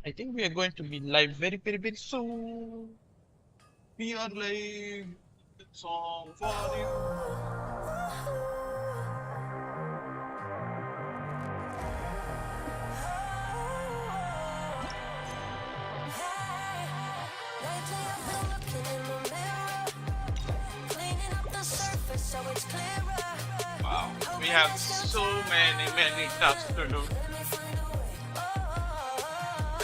I think we are going to be live very, very, very soon. We are live. Song for you. Wow, we have so many, many tasks to do.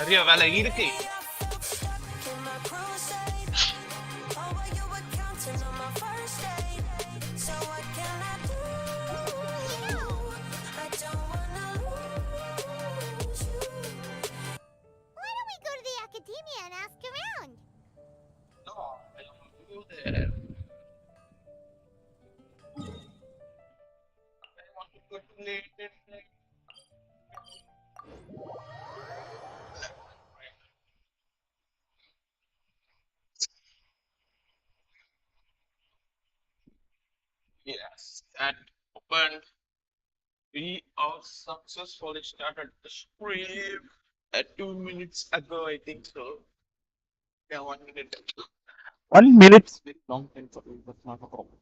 நிறைய வேலை இருக்கு. No, I don't want to go there. I want to go to late. Yes, that opened. We are successfully started the stream at 2 minutes ago, I think so. Yeah, 1 minute. 1 minute is very long time for me, but not a problem.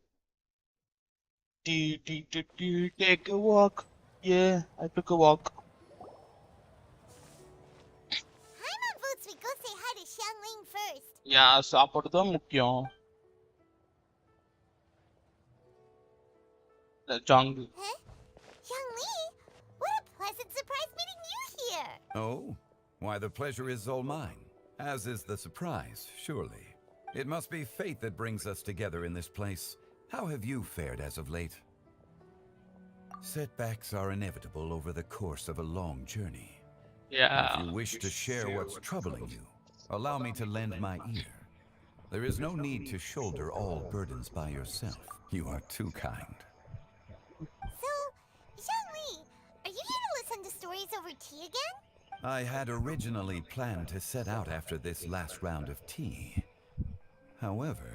Take a walk. Yeah, I took a walk. Paimon votes we go say hi to Xiangling first. Yeah, சாப்பாடு தான் முக்கியம். The jungle. Huh? Xiangling? What a pleasant surprise meeting you here! Oh, why the pleasure is all mine, as is the surprise, surely. It must be fate that brings us together in this place. How have you fared as of late? Setbacks are inevitable over the course of a long journey. Yeah. If you wish to share what's troubling you, allow me to lend my ear. There is no need to shoulder all burdens by yourself. You are too kind. So, Xiangling, are you here to listen to stories over tea again? I had originally planned to set out after this last round of tea. However,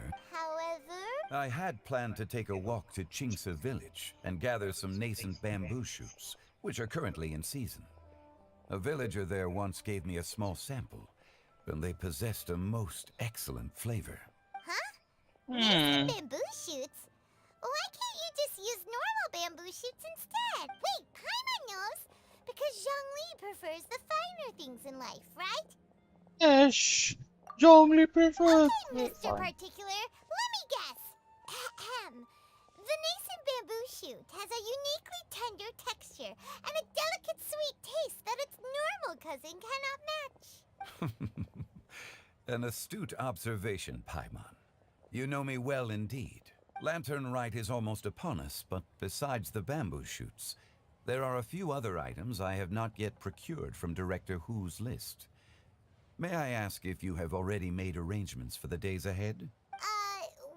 I had planned to take a walk to Chingsa village and gather some nascent bamboo shoots, which are currently in season. A villager there once gave me a small sample, and they possessed a most excellent flavor. Huh? Nascent bamboo shoots? Why can't you just use normal bamboo shoots instead? Wait, Paimon knows! Because Zhongli prefers the finer things in life, right? Yes, Zhongli prefers. Okay, Mr. Particular, let me guess. Ahem. The nascent bamboo shoot has a uniquely tender texture and a delicate sweet taste that its normal cousin cannot match. An astute observation, Paimon. You know me well indeed. Lantern Rite is almost upon us, but besides the bamboo shoots, there are a few other items I have not yet procured from Director Hu's list. May I ask if you have already made arrangements for the days ahead?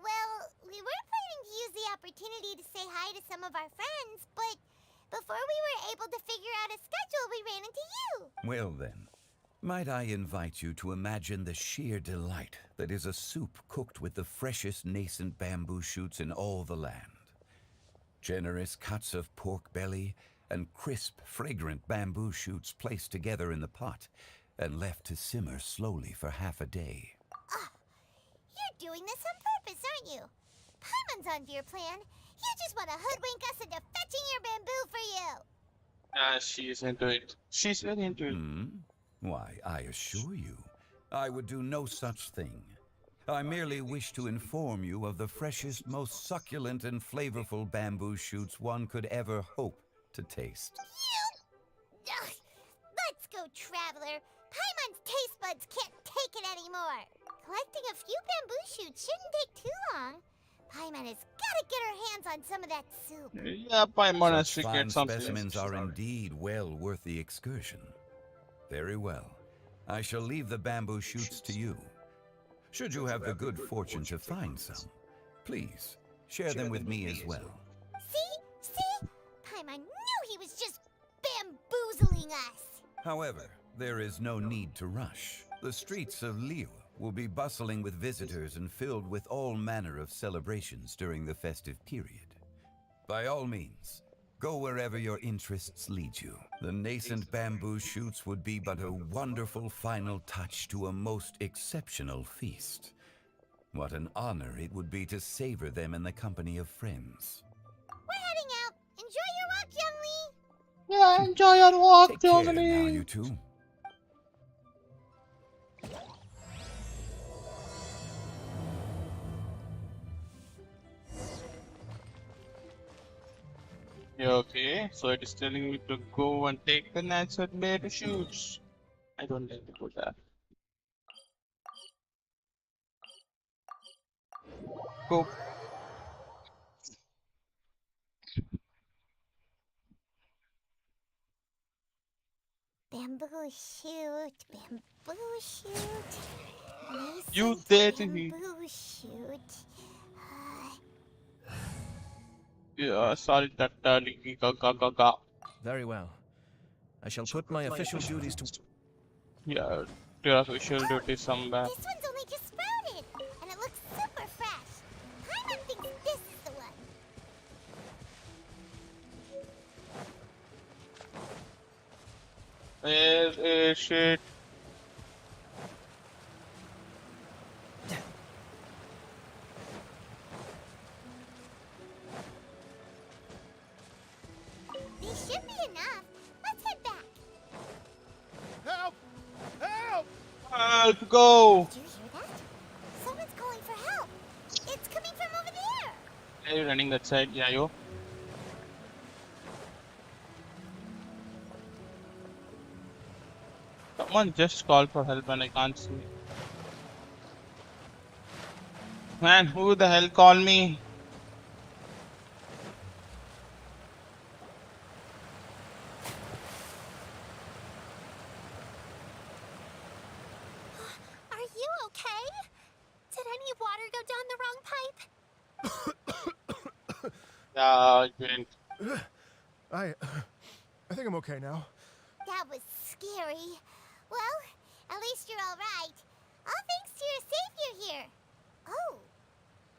Well, we were planning to use the opportunity to say hi to some of our friends, but before we were able to figure out a schedule, we ran into you. Well then, might I invite you to imagine the sheer delight that is a soup cooked with the freshest nascent bamboo shoots in all the land. Generous cuts of pork belly and crisp, fragrant bamboo shoots placed together in the pot and left to simmer slowly for half a day. You're doing this on purpose, aren't you? Paimon's onto your plan. You just want to hoodwink us into fetching your bamboo for you. She is into it. She's very into it. Why, I assure you, I would do no such thing. I merely wish to inform you of the freshest, most succulent and flavorful bamboo shoots one could ever hope to taste. Ugh. Let's go, Traveler. Paimon's taste buds can't take it anymore. Collecting a few bamboo shoots shouldn't take too long. Paimon has got to get her hands on some of that soup. Yeah, Paimon has Such to fine get something. specimens are indeed well worth the excursion. Very well. I shall leave the bamboo shoots to you. Should you have the good fortune to find some, please share them with me as well. See? Paimon knew he was just bamboozling us. However, there is no need to rush. The streets of Liu will be bustling with visitors and filled with all manner of celebrations during the festive period. By all means, Go wherever your interests lead you. The nascent bamboo shoots would be but a wonderful final touch to a most exceptional feast. What an honor it would be to savor them in the company of friends. We're heading out. Enjoy your walk, young Lee. Yeah, enjoy your walk, Take care now, you Germany. two. Yeah, okay, so it is telling me to go and take the natural bamboo shoots. I don't like to do that. Go. Bamboo shoot, bamboo shoot. You Nascent there to me. bamboo shoot. Yeah, sorry that leaky ga. Very well. I shall put my official duties to... Yeah, there are official Oh, duty somewhere. this one's only just sprouted, and it looks super fresh. Paimon thinks this is the one. Where is it? These should be enough. Let's head back. Help! Help! Go! Did you hear that? Someone's calling for help. It's coming from over there. Are you running that side? Yeah, you. Someone just called for help and I can't see. Man, who the hell called me? Are you okay? Did any water go down the wrong pipe? Yeah, you didn't. I think I'm okay now. That was scary. Well, at least you're all right. All thanks to your savior here. Oh,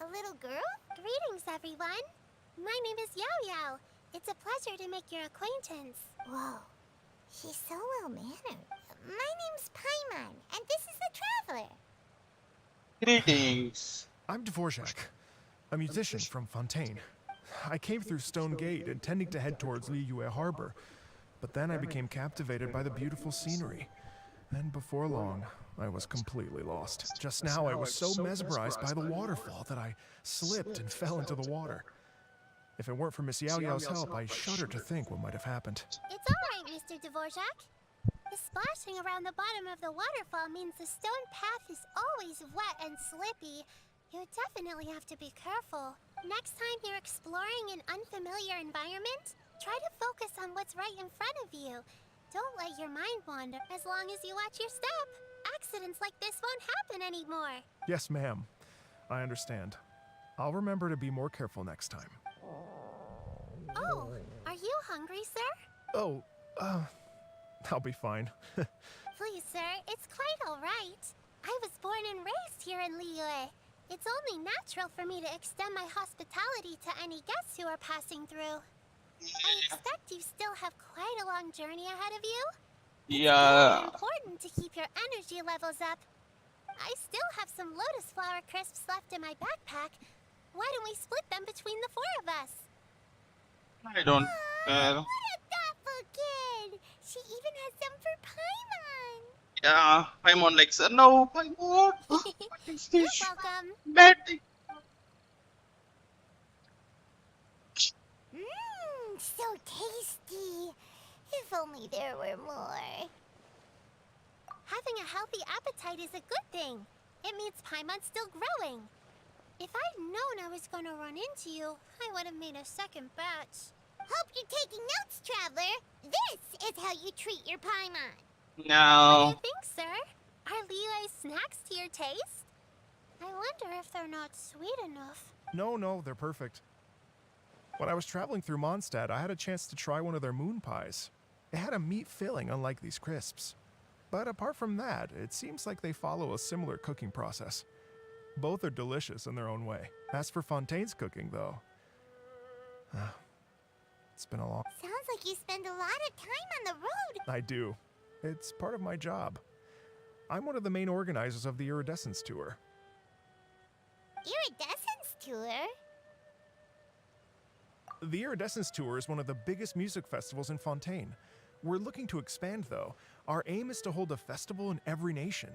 a little girl? Greetings, everyone. My name is Yao Yao. It's a pleasure to make your acquaintance. Whoa, she's so well-mannered. My name's Paimon, and this is the Traveler. Greetings. I'm Dvorak, a musician from Fontaine. I came through Stone Gate intending to head towards Liyue Harbor, but then I became captivated by the beautiful scenery. And before long, I was completely lost. Just now, I was so mesmerized by the waterfall that I slipped and fell into the water. If it weren't for Miss Yao Yao's help, I shudder to think what might have happened. It's all right, Mr. Dvorak. The splashing around the bottom of the waterfall means the stone path is always wet and slippy. You definitely have to be careful. Next time you're exploring an unfamiliar environment, try to focus on what's right in front of you. Don't let your mind wander as long as you watch your step. Accidents like this won't happen anymore. Yes, ma'am. I understand. I'll remember to be more careful next time. Oh, are you hungry, sir? Oh, I'll be fine. Please, sir, it's quite all right. I was born and raised here in Liyue. It's only natural for me to extend my hospitality to any guests who are passing through. I expect you still have quite a long journey ahead of you. It's very Yeah. important to keep your energy levels up. I still have some lotus flower crisps left in my backpack. Why don't we split them between the four of us? I don't care. What a thoughtful kid! She even has some for Paimon. Yeah, Paimon like, sir, no, Paimon. What is You're this? welcome. Bad thing. Mmm, so tasty. If only there were more. Having a healthy appetite is a good thing. It means Paimon's still growing. If I'd known I was gonna run into you, I would have made a second batch. Hope you're taking notes, Traveler. This is how you treat your Paimon. What do No. you think, sir? Are Liyue snacks to your taste? I wonder if they're not sweet enough. No, they're perfect. When I was traveling through Mondstadt, I had a chance to try one of their moon pies. It had a meat filling, unlike these crisps. But apart from that, it seems like they follow a similar cooking process. Both are delicious in their own way. As for Fontaine's cooking, though, It's been a long... Sounds like you spend a lot of time on the road. I do. It's part of my job. I'm one of the main organizers of the Iridescence Tour. Iridescence tour? The Iridescence Tour is one of the biggest music festivals in Fontaine. We're looking to expand, though. Our aim is to hold a festival in every nation.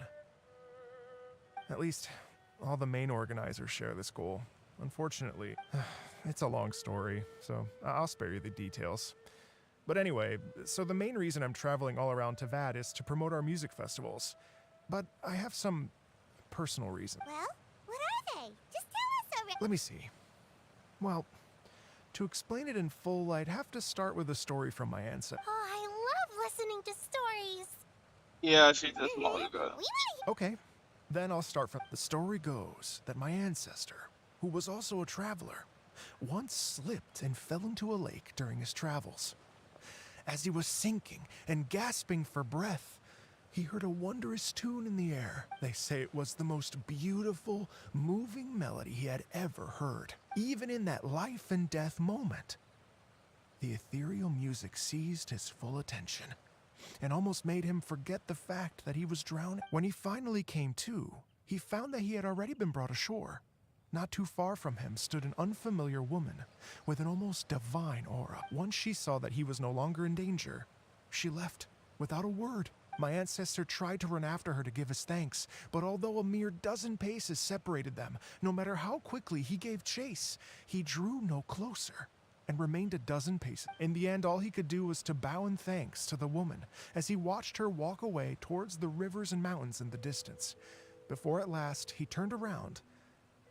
At least, all the main organizers share this goal. Unfortunately, it's a long story, so I'll spare you the details. But anyway, so the main reason I'm traveling all around Tavad is to promote our music festivals. But I have some personal reasons. Well, what are they? Just tell us already. Let me see. Well, to explain it in full, I'd have to start with a story from my ancestors. Oh, I love listening to stories. Yeah, she's a small girl. Okay, then I'll start from... The story goes that my ancestor, who was also a traveler, once slipped and fell into a lake during his travels. As he was sinking and gasping for breath, he heard a wondrous tune in the air. They say it was the most beautiful, moving melody he had ever heard. Even in that life and death moment, the ethereal music seized his full attention and almost made him forget the fact that he was drowning. When he finally came to, he found that he had already been brought ashore. Not too far from him stood an unfamiliar woman with an almost divine aura. Once she saw that he was no longer in danger, she left without a word. My ancestor tried to run after her to give his thanks, but although a mere dozen paces separated them, no matter how quickly he gave chase, he drew no closer and remained a dozen paces. In the end, all he could do was to bow in thanks to the woman as he watched her walk away towards the rivers and mountains in the distance, before at last he turned around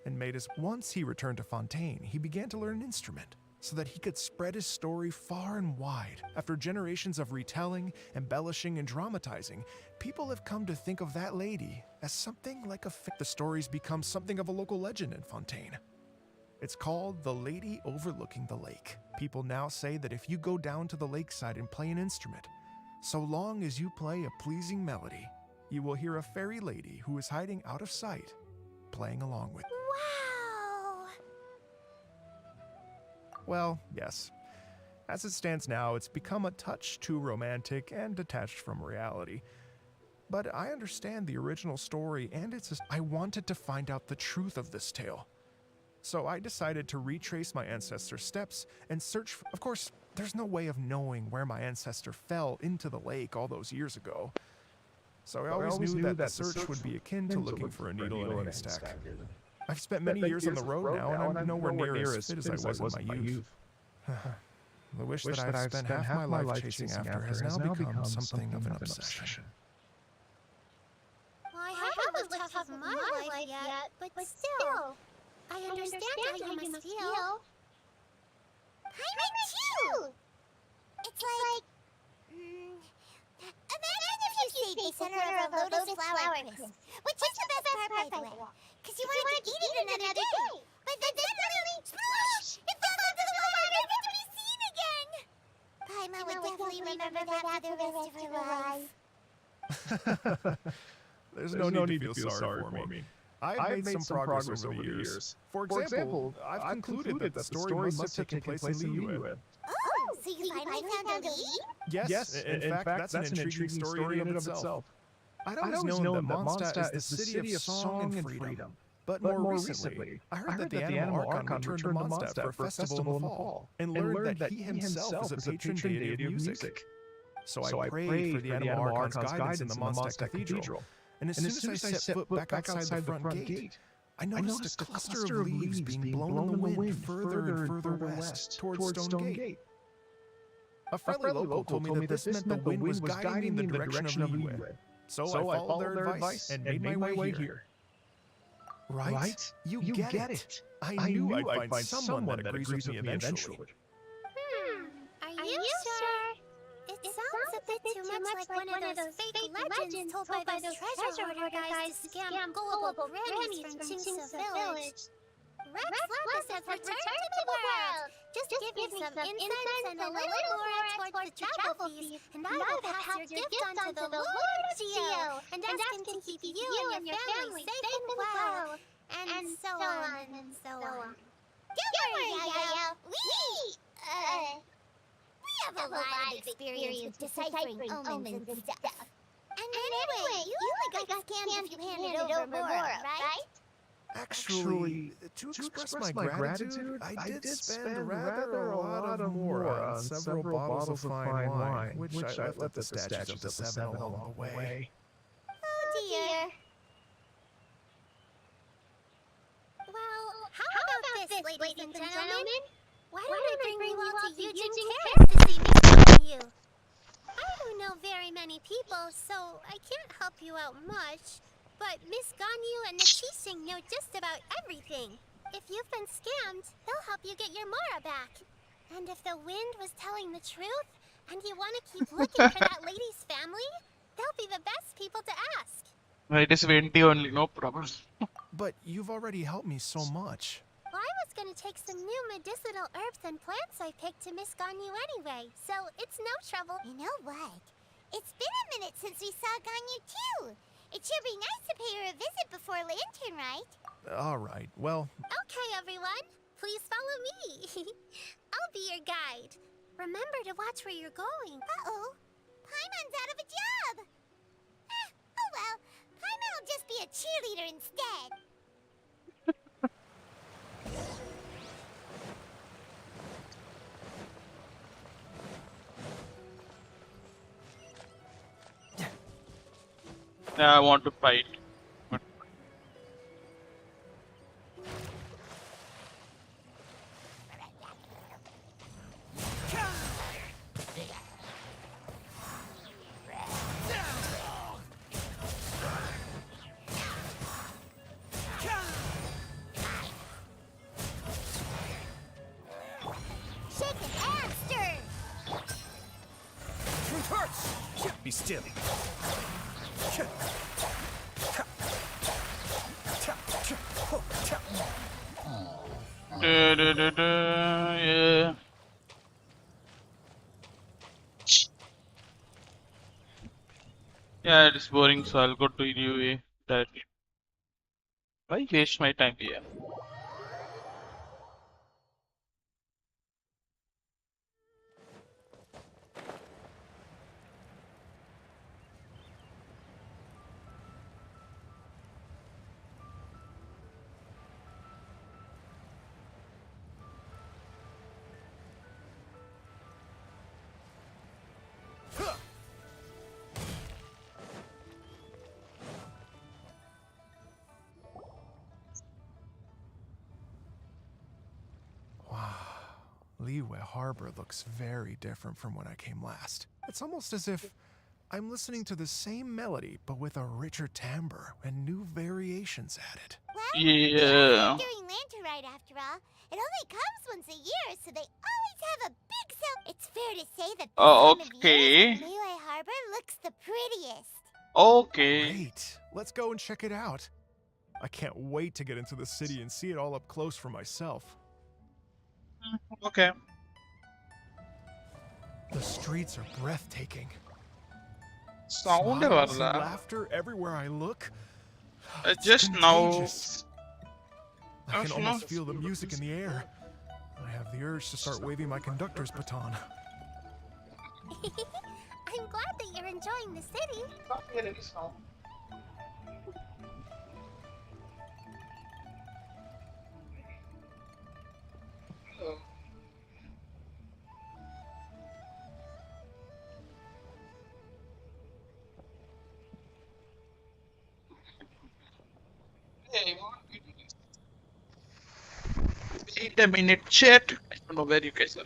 and made his... Once he returned to Fontaine, he began to learn an instrument so that he could spread his story far and wide. After generations of retelling, embellishing, and dramatizing, people have come to think of that lady as something like a... The story's become something of a local legend in Fontaine. It's called the Lady Overlooking the Lake. People now say that if you go down to the lakeside and play an instrument, so long as you play a pleasing melody, you will hear a fairy lady who is hiding out of sight, playing along with you. Wow! Well, yes. As it stands now, it's become a touch too romantic and detached from reality. But I understand the original story, and I wanted to find out the truth of this tale. So I decided to retrace my ancestor's steps and search for... Of course, there's no way of knowing where my ancestor fell into the lake all those years ago. So I always knew that the search would be akin to looking for a needle in a haystack. I've spent many years on the road now, and I'm nowhere near as fit as I was in my youth. The wish that I've spent half my life chasing after has now become something of an obsession. Well, I haven't lived half of my life yet, but still, I understand how you must feel. Paimon too! It's like... imagine if you stayed the center of a lotus flower crisp, which is the best part, by the way, because you wanted to eat it another day. But then suddenly, sploosh! It fell onto the water, never to be seen again! Paimon would definitely remember that for the rest of her life. There's no need to feel sorry for me. I've made some progress over the years. For example, I've concluded that the story must have taken place in Liyue. Oh, so you finally found a lead? Yes, in fact, that's an intriguing story in and of itself. I'd always known that Mondstadt is the city of song and freedom. But more recently, I heard that the Animal Archon returned to Mondstadt for a festival in the fall, and learned that he himself is a patron deity of music. So I prayed for the Animal Archon's guidance in the Mondstadt Cathedral. And as soon as I set foot back outside the front gate, I noticed a cluster of leaves being blown in the wind further and further west towards Stone Gate. A friendly local told me that this meant the wind was guiding me in the direction of Liyue. So I followed their advice and made my way here. Right? You get it. I knew I'd find someone that agrees with me eventually. Are you sure? It sounds a bit too much like one of those fake legends told by those treasure hoarder guys to scam gullible grannies from Chingsa Village. Rex Lapis has returned to the world! Just give me some incense and a little more towards the travel fees, and I will pass your gift on to the Lord Geo, and ask him to keep you and your family safe and well, and so on and so on. Don't worry, Yayo! have a lot of experience with deciphering omens and stuff. And anyway, you only got scammed if you handed over more, right? Actually, to express my gratitude, I did spend rather a lot of more on several bottles of fine wine, which I left at the statues of the seven along the way. Oh dear. Well, how about this, ladies and gentlemen? Why don't I bring you all to Eugene Terrace to see Miss Ganyu? I don't know very many people, so I can't help you out much. But Miss Ganyu and the Qixing know just about everything. If you've been scammed, they'll help you get your Mora back. And if the wind was telling the truth, and you want to keep looking for that lady's family, they'll be the best people to ask. It is 20 only, no problem. But you've already helped me so much. Well, I was gonna take some new medicinal herbs and plants I picked to Miss Ganyu anyway, so it's no trouble. You know what? It's been a minute since we saw Ganyu too. It should be nice to pay her a visit before Lantern, right? All right, well... Okay, everyone. Please follow me. I'll be your guide. Remember to watch where you're going. Uh-oh. Paimon's out of a job. Oh well. Paimon will just be a cheerleader instead. I want to fight. Shake an hamster. Truth hurts! Be still. Yeah. Yeah, it is boring, so I'll go to UA directly. Why waste my time here? Liyue Harbor looks very different from when I came last. It's almost as if I'm listening to the same melody, but with a richer timbre and new variations added. Well, Yeah. during Lantern Ride after all. It only comes once a year, so they always have a big sale. It's fair to say that this time of year, Okay. Liyue Harbor looks the prettiest. Okay. Great. Let's go and check it out. I can't wait to get into the city and see it all up close for myself. Okay. The streets are breathtaking. Sound Smiles and varla. laughter everywhere I look. It's Just now. contagious. I can almost feel the music in the air. I have the urge to start waving my conductor's baton. I'm glad that you're enjoying the city. Wait a minute, chat. I don't know where you guys are.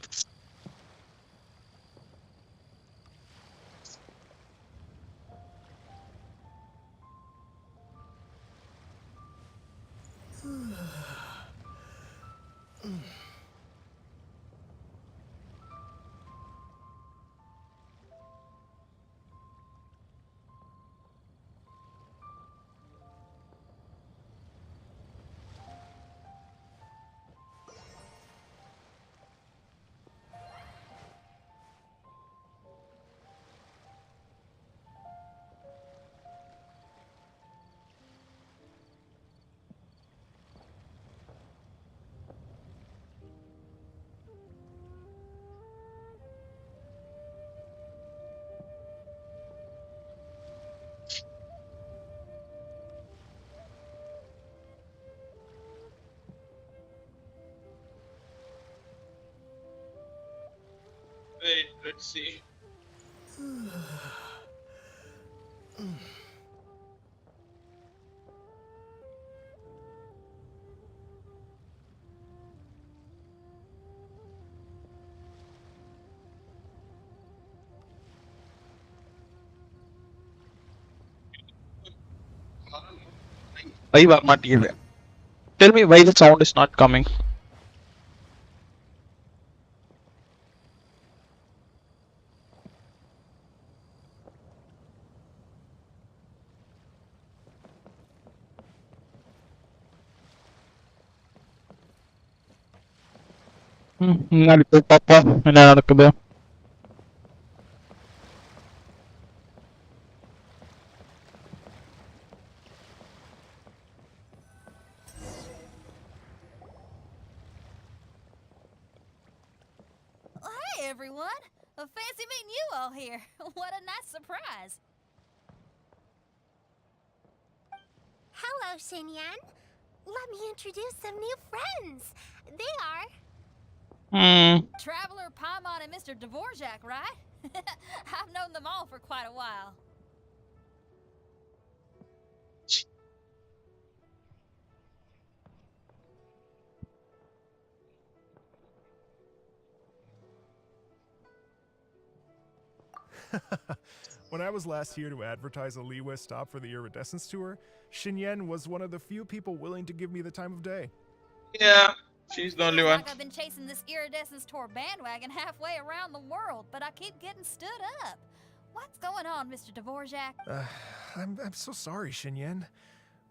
Wait, let's see. Why are not here? Tell me why the sound is not coming. നടക്ക് പപ്പ എന്നാ നടக்குது? Hey everyone! Fancy meeting you all here. What a nice surprise. Hello, Xinyan. Let me introduce some new friends. They are... Traveler, Paimon, and Mr. Dvorak, right? I've known them all for quite a while. When I was last here to advertise a Liyue stop for the Iridescence Tour, Xinyan was one of the few people willing to give me the time of day. Yeah, she's the only Feels one. like I've been chasing this Iridescence Tour bandwagon halfway around the world, but I keep getting stood up. What's going on, Mr. Dvorak? I'm so sorry, Xinyan.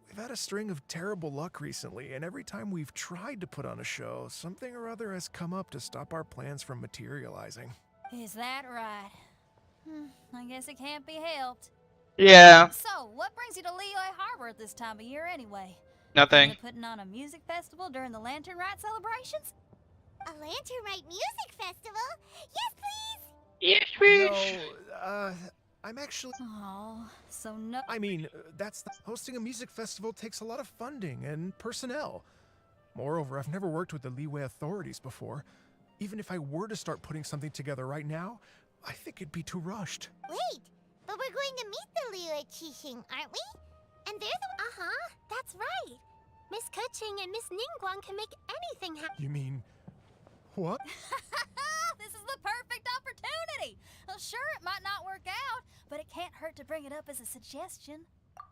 We've had a string of terrible luck recently, and every time we've tried to put on a show, something or other has come up to stop our plans from materializing. Is that right? I guess it can't be helped. Yeah, So, what brings you to Liyue Harbor at this time of year anyway? nothing. They're putting on a music festival during the Lantern Rite celebrations? A Lantern Rite Music Festival? Yes, please! Yes, please. No, I'm actually... Oh, so no. Hosting a music festival takes a lot of funding and personnel. Moreover, I've never worked with the Liyue authorities before. Even if I were to start putting something together right now, I think it'd be too rushed. Wait, but we're going to meet the Liyue Qixing, aren't we? And they're the... that's right. Miss Keqing and Miss Ningguang can make anything happen. You mean... what? This is the perfect opportunity! Well, sure, it might not work out, but it can't hurt to bring it up as a suggestion.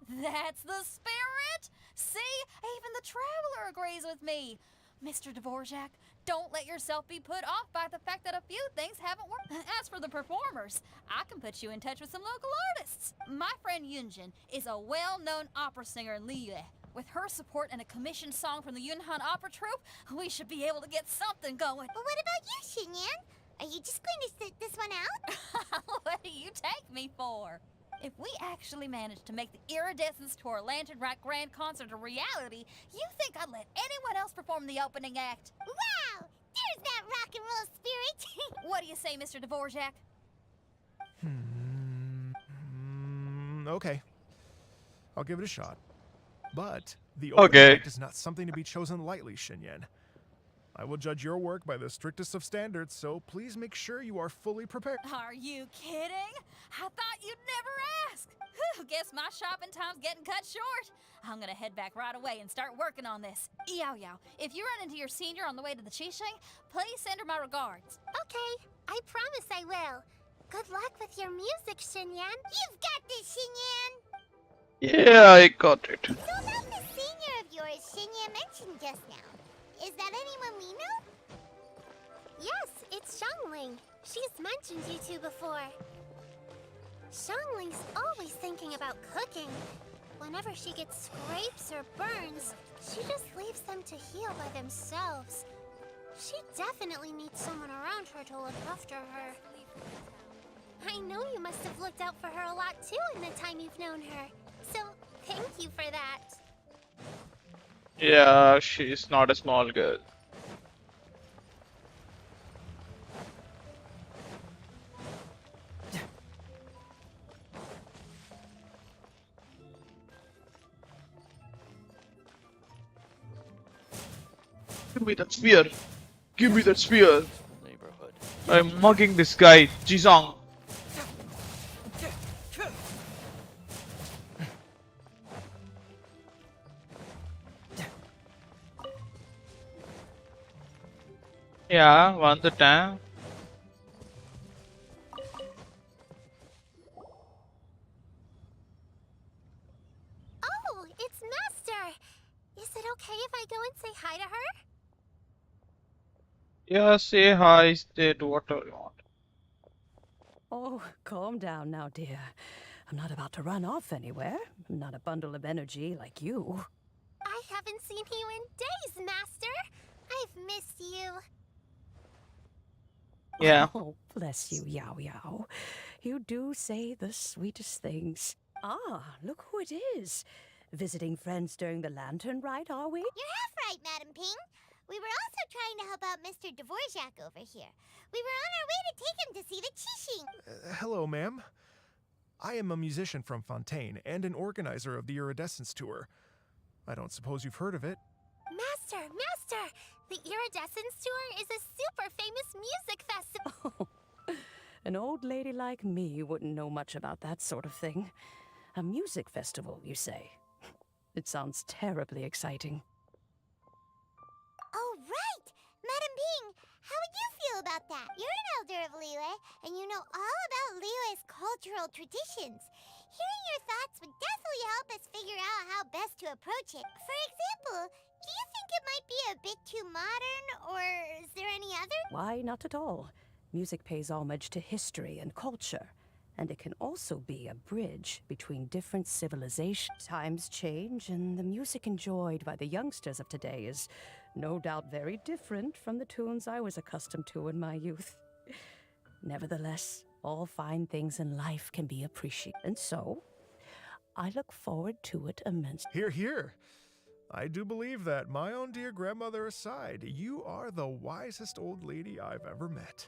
That's the spirit! See? Even the Traveler agrees with me. Mr. Dvorak, don't let yourself be put off by the fact that a few things haven't worked. As for the performers, I can put you in touch with some local artists. My friend Yunjin is a well-known opera singer in Liyue. With her support and a commissioned song from the Yunhan Opera Troupe, we should be able to get something going. But what about you, Xinyan? Are you just going to sit this one out? What do you take me for? If we actually manage to make the Iridescence Tour Lantern Rite Grand Concert a reality, you think I'd let anyone else perform the opening act? Wow! There's that rock and roll spirit! What do you say, Mr. Dvorak? Okay. I'll give it a shot. But the Okay. opening act is not something to be chosen lightly, Xinyan. I will judge your work by the strictest of standards, so please make sure you are fully prepared. Are you kidding? I thought you'd never ask. Whew, guess my shopping time's getting cut short. I'm gonna head back right away and start working on this. Yao Yao, if you run into your senior on the way to the Qixing, please send her my regards. Okay, I promise I will. Good luck with your music, Xinyan. You've got this, Xinyan! Yeah, I got it. So about the senior of yours Xinyan mentioned just now. Is that anyone we know? Yes, it's Xiangling. She's mentioned you two before. Xiangling's always thinking about cooking. Whenever she gets scrapes or burns, she just leaves them to heal by themselves. She definitely needs someone around her to look after her. I know you must have looked out for her a lot too in the time you've known her. So, thank you for that. Yeah, she's not a small girl. Give me that spear. Give me that spear. Neighborhood. I'm mugging this guy, Jisong. Yeah, வந்துட்டேன். Oh, it's Master! Is it okay if I go and say hi to her? Yeah, say hi, stay, do whatever you want. Oh, calm down now, dear. I'm not about to run off anywhere. I'm not a bundle of energy like you. I haven't seen you in days, Master! I've missed you. Yeah. Oh, bless you, Yao Yao. You do say the sweetest things. Ah, look who it is. Visiting friends during the lantern rite, are we? You're half right, Madam Ping. We were also trying to help out Mr. Dvorak over here. We were on our way to take him to see the Qixing. Hello, ma'am. I am a musician from Fontaine and an organizer of the Iridescence Tour. I don't suppose you've heard of it. Master! The Iridescence Tour is a super famous music festival. Oh, an old lady like me wouldn't know much about that sort of thing. A music festival, you say? It sounds terribly exciting. Oh, right! Madam Ping, how would you feel about that? You're an elder of Liyue, and you know all about Liyue's cultural traditions. Hearing your thoughts would definitely help us figure out how best to approach it. For example, do you think it might be a bit too modern, or is there any other? Why, not at all. Music pays homage to history and culture, and it can also be a bridge between different civilizations. Times change, and the music enjoyed by the youngsters of today is no doubt very different from the tunes I was accustomed to in my youth. Nevertheless, all fine things in life can be appreciated, and so I look forward to it immensely. Hear, hear. I do believe that, my own dear grandmother aside, you are the wisest old lady I've ever met.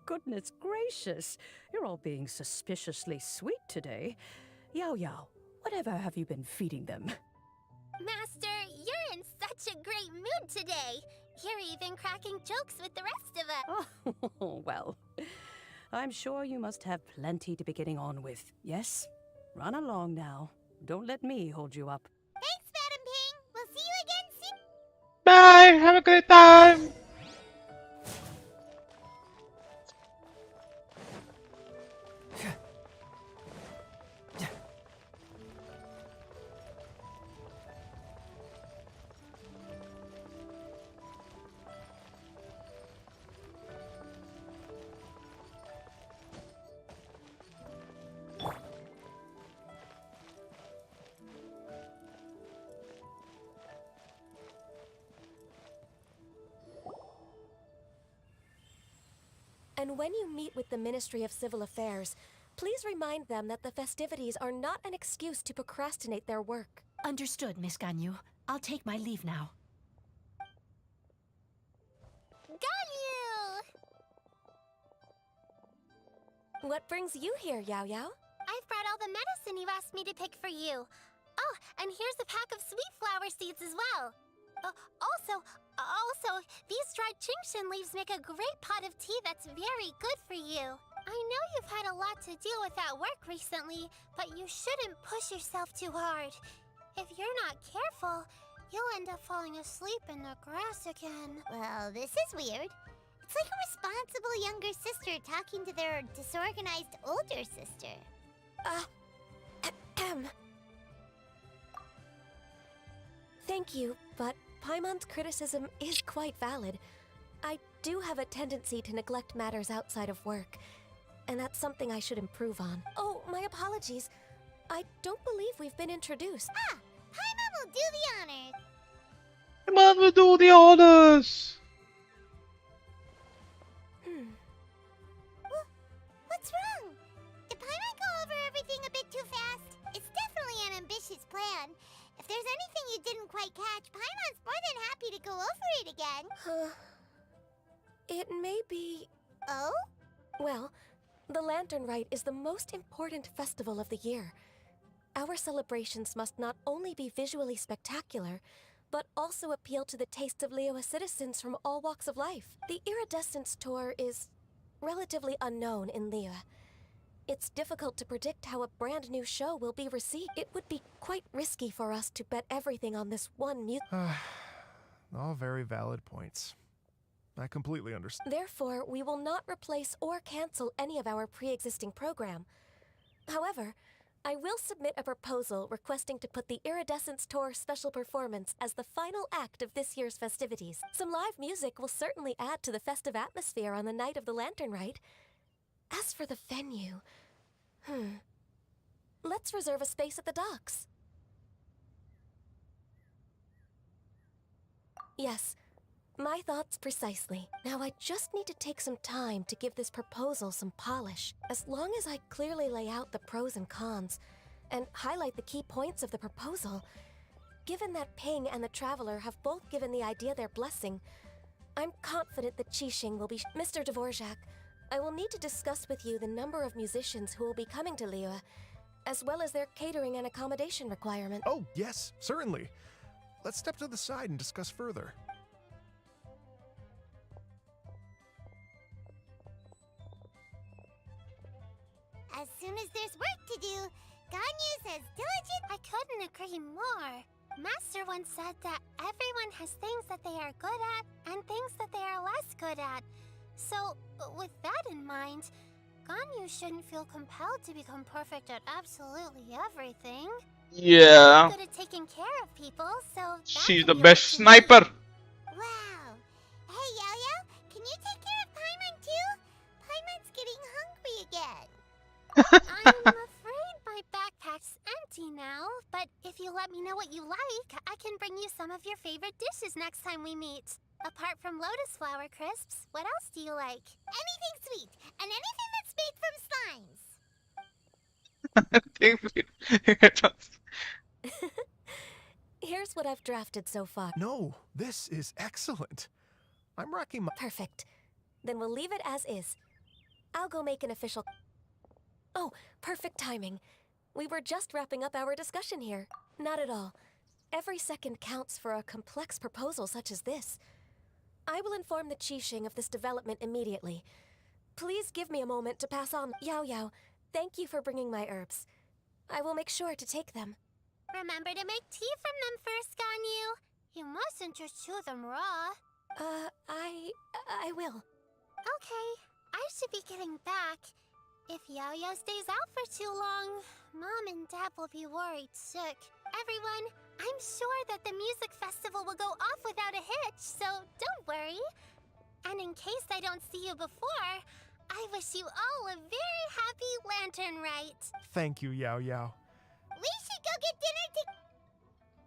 Goodness gracious, you're all being suspiciously sweet today. Yao Yao, whatever have you been feeding them? Master, you're in such a great mood today. You're even cracking jokes with the rest of us. Oh, well, I'm sure you must have plenty to be getting on with, yes? Run along now. Don't let me hold you up. Thanks, Madam Ping. We'll see you again soon. Bye, have a great time. And when you meet with the Ministry of Civil Affairs, please remind them that the festivities are not an excuse to procrastinate their work. Understood, Miss Ganyu. I'll take my leave now. Ganyu! What brings you here, Yao Yao? I've brought all the medicine you asked me to pick for you. Oh, and here's a pack of sweet flower seeds as well. Also, these dried Qingshan leaves make a great pot of tea that's very good for you. I know you've had a lot to deal with at work recently, but you shouldn't push yourself too hard. If you're not careful, you'll end up falling asleep in the grass again. Well, this is weird. It's like a responsible younger sister talking to their disorganized older sister. Thank you, but Paimon's criticism is quite valid. I do have a tendency to neglect matters outside of work, and that's something I should improve on. Oh, my apologies. I don't believe we've been introduced. Ah, Paimon will do the honors. Come on, we'll do the orders. What's wrong? Did Paimon go over everything a bit too fast? It's definitely an ambitious plan. If there's anything you didn't quite catch, Paimon's more than happy to go over it again. It may be... Oh? Well, the Lantern Rite is the most important festival of the year. Our celebrations must not only be visually spectacular, but also appeal to the tastes of Liyue citizens from all walks of life. The Iridescence Tour is relatively unknown in Liyue. It's difficult to predict how a brand new show will be received. It would be quite risky for us to bet everything on this one All very valid points. I completely understand. Therefore, we will not replace or cancel any of our pre-existing program. However, I will submit a proposal requesting to put the Iridescence Tour special performance as the final act of this year's festivities. Some live music will certainly add to the festive atmosphere on the night of the Lantern Rite. As for the venue, let's reserve a space at the docks. Yes, my thoughts precisely. Now I just need to take some time to give this proposal some polish. As long as I clearly lay out the pros and cons, and highlight the key points of the proposal, given that Ping and the Traveler have both given the idea their blessing, I'm confident that Qixing will be Mr. Dvorak, I will need to discuss with you the number of musicians who will be coming to Liyue, as well as their catering and accommodation requirements. Oh, yes, certainly. Let's step to the side and discuss further. As soon as there's work to do, Ganyu's as diligent. I couldn't agree more. Master once said that everyone has things that they are good at and things that they are less good at. So, with that in mind, Ganyu shouldn't feel compelled to become perfect at absolutely everything. Yeah. Good at taking care of people, so that She's can the be best up to me. sniper. Wow. Hey, Yo-Yo, can you take care of Paimon too? Paimon's getting hungry again. I'm afraid my backpack's empty now, but if you let me know what you like, I can bring you some of your favorite dishes next time we meet. Apart from lotus flower crisps, what else do you like? Anything sweet, and anything that's made from slimes. Here's what I've drafted so far. No, this is excellent. I'm racking my... Perfect. Then we'll leave it as is. I'll go make an official... Oh, perfect timing. We were just wrapping up our discussion here. Not at all. Every second counts for a complex proposal such as this. I will inform the Qixing of this development immediately. Please give me a moment to pass on. Yao Yao, thank you for bringing my herbs. I will make sure to take them. Remember to make tea from them first, Ganyu. You mustn't just chew them raw. I will. Okay, I should be getting back. If Yo-Yo stays out for too long, Mom and Dad will be worried sick. Everyone, I'm sure that the music festival will go off without a hitch, so don't worry. And in case I don't see you before, I wish you all a very happy Lantern Rite. Thank you, Yao Yao. We should go get dinner together.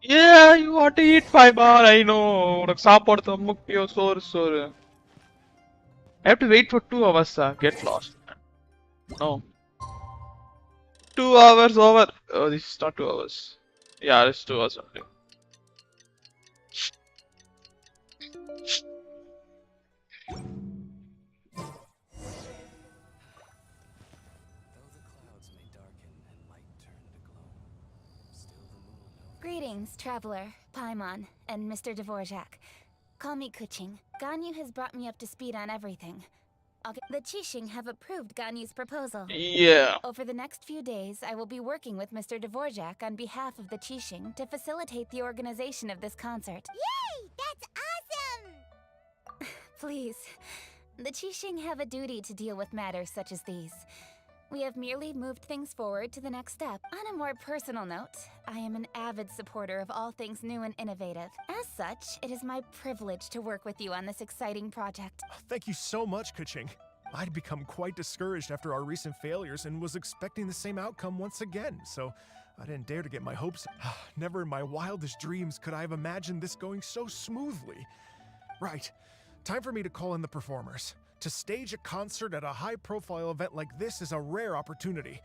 Yeah, you want to eat 5 bar, I know. உனக்கு சாப்பாடு தான் முக்கியம், சோறு. I have to wait for 2 hours, get lost. No. 2 hours over. Oh, this is not 2 hours. Yeah, it's 2 hours only. Greetings, Traveler, Paimon, and Mr. Dvorak. Call me Kuching. Ganyu has brought me up to speed on everything. The Qixing have approved Ganyu's proposal. Yeah. Over the next few days, I will be working with Mr. Dvorak on behalf of the Qixing to facilitate the organization of this concert. Yay! That's awesome! Please, the Qixing have a duty to deal with matters such as these. We have merely moved things forward to the next step. On a more personal note, I am an avid supporter of all things new and innovative. As such, it is my privilege to work with you on this exciting project. Thank you so much, Kuching. I'd become quite discouraged after our recent failures and was expecting the same outcome once again, so I didn't dare to get my hopes up. Never in my wildest dreams could I have imagined this going so smoothly. Right, time for me to call in the performers. To stage a concert at a high-profile event like this is a rare opportunity.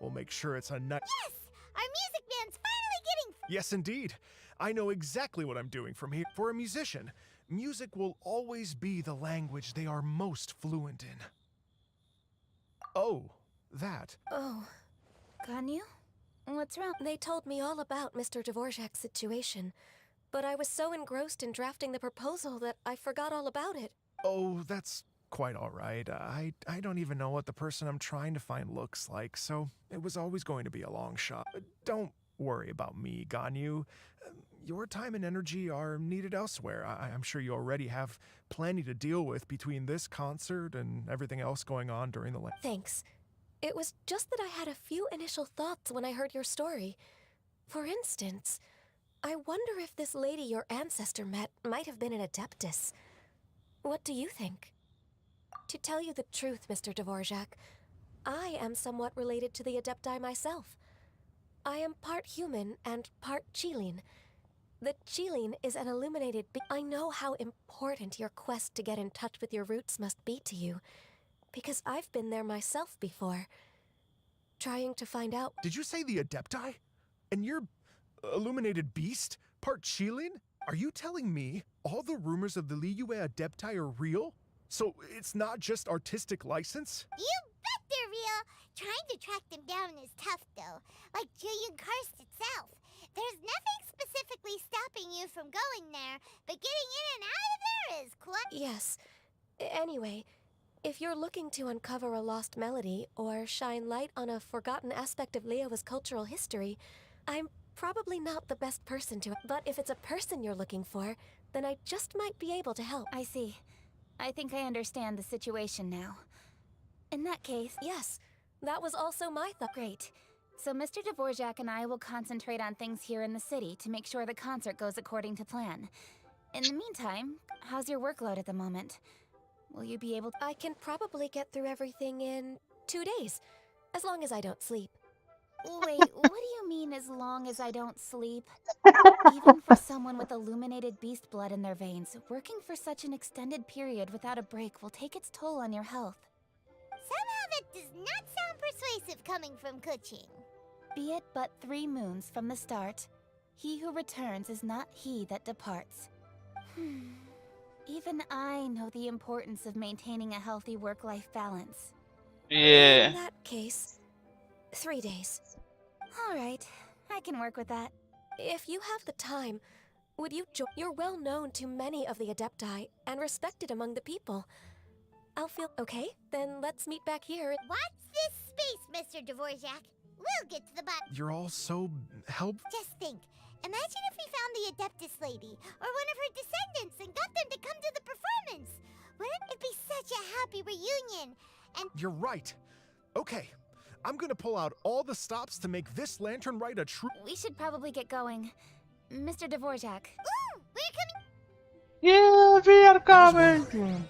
We'll make sure it's a night. Yes! Our music band's finally getting... Yes, indeed. I know exactly what I'm doing from here. For a musician, music will always be the language they are most fluent in. Oh, that. Oh. Ganyu? What's wrong? They told me all about Mr. Dvorak's situation, but I was so engrossed in drafting the proposal that I forgot all about it. Oh, that's quite all right. I don't even know what the person I'm trying to find looks like, so it was always going to be a long shot. Don't worry about me, Ganyu. Your time and energy are needed elsewhere. I'm sure you already have plenty to deal with between this concert and everything else going on during the Thanks. It was just that I had a few initial thoughts when I heard your story. For instance, I wonder if this lady your ancestor met might have been an Adeptus. What do you think? To tell you the truth, Mr. Dvorak, I am somewhat related to the Adepti myself. I am part human and part Qilin. The Qilin is an illuminated I know how important your quest to get in touch with your roots must be to you, because I've been there myself before, trying to find out. Did you say the Adepti? And you're illuminated beast? Part Qilin? Are you telling me all the rumors of the Liyue Adepti are real? So it's not just artistic license? You bet they're real. Trying to track them down is tough, though. Like Julian Karst itself. There's nothing specifically stopping you from going there, but getting in and out of there is quite... Yes. Anyway, if you're looking to uncover a lost melody or shine light on a forgotten aspect of Liyue's cultural history, I'm probably not the best person to... But if it's a person you're looking for, then I just might be able to help. I see. I think I understand the situation now. In that case... Yes, that was also my thought. Great. So Mr. Dvorak and I will concentrate on things here in the city to make sure the concert goes according to plan. In the meantime, how's your workload at the moment? Will you be able to... I can probably get through everything in 2 days, as long as I don't sleep. Wait, what do you mean as long as I don't sleep? Even for someone with illuminated beast blood in their veins, working for such an extended period without a break will take its toll on your health. Somehow that does not sound persuasive coming from Kuching. Be it but 3 moons from the start, he who returns is not he that departs. Even I know the importance of maintaining a healthy work-life balance. Yeah. In that case, 3 days. Alright, I can work with that. If you have the time, would you join? You're well known to many of the Adepti and respected among the people. I'll feel okay, then let's meet back here. Watch this space, Mr. Dvorak. We'll get to the bottom. You're all so helpful. Just think. Imagine if we found the Adeptus lady, or one of her descendants, and got them to come to the performance. Wouldn't it be such a happy reunion? And You're right. Okay, I'm gonna pull out all the stops to make this lantern rite a true... We should probably get going. Mr. Dvorak. ooh, we're coming. Yeah, we are coming.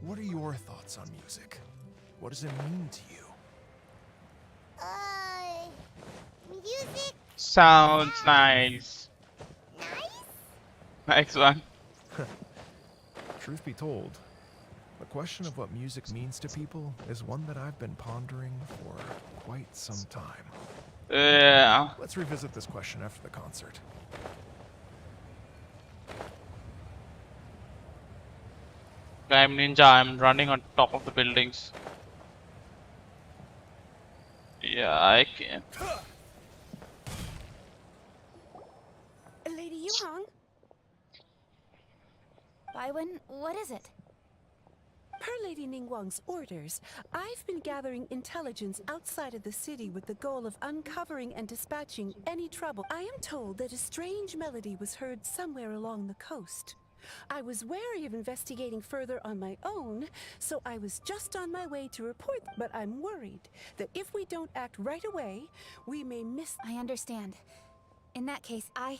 What are your thoughts on music? What does it mean to you? Music. Sounds nice. Nice. Next one. Truth be told, the question of what music means to people is one that I've been pondering for quite some time. Yeah. Let's revisit this question after the concert. I'm ninja. I'm running on top of the buildings. Yeah, I can. Lady Yuhang? Baiwen, what is it? Per Lady Ningguang's orders, I've been gathering intelligence outside of the city with the goal of uncovering and dispatching any trouble. I am told that a strange melody was heard somewhere along the coast. I was wary of investigating further on my own, so I was just on my way to report. But I'm worried that if we don't act right away, we may miss... I understand. In that case, Yeah,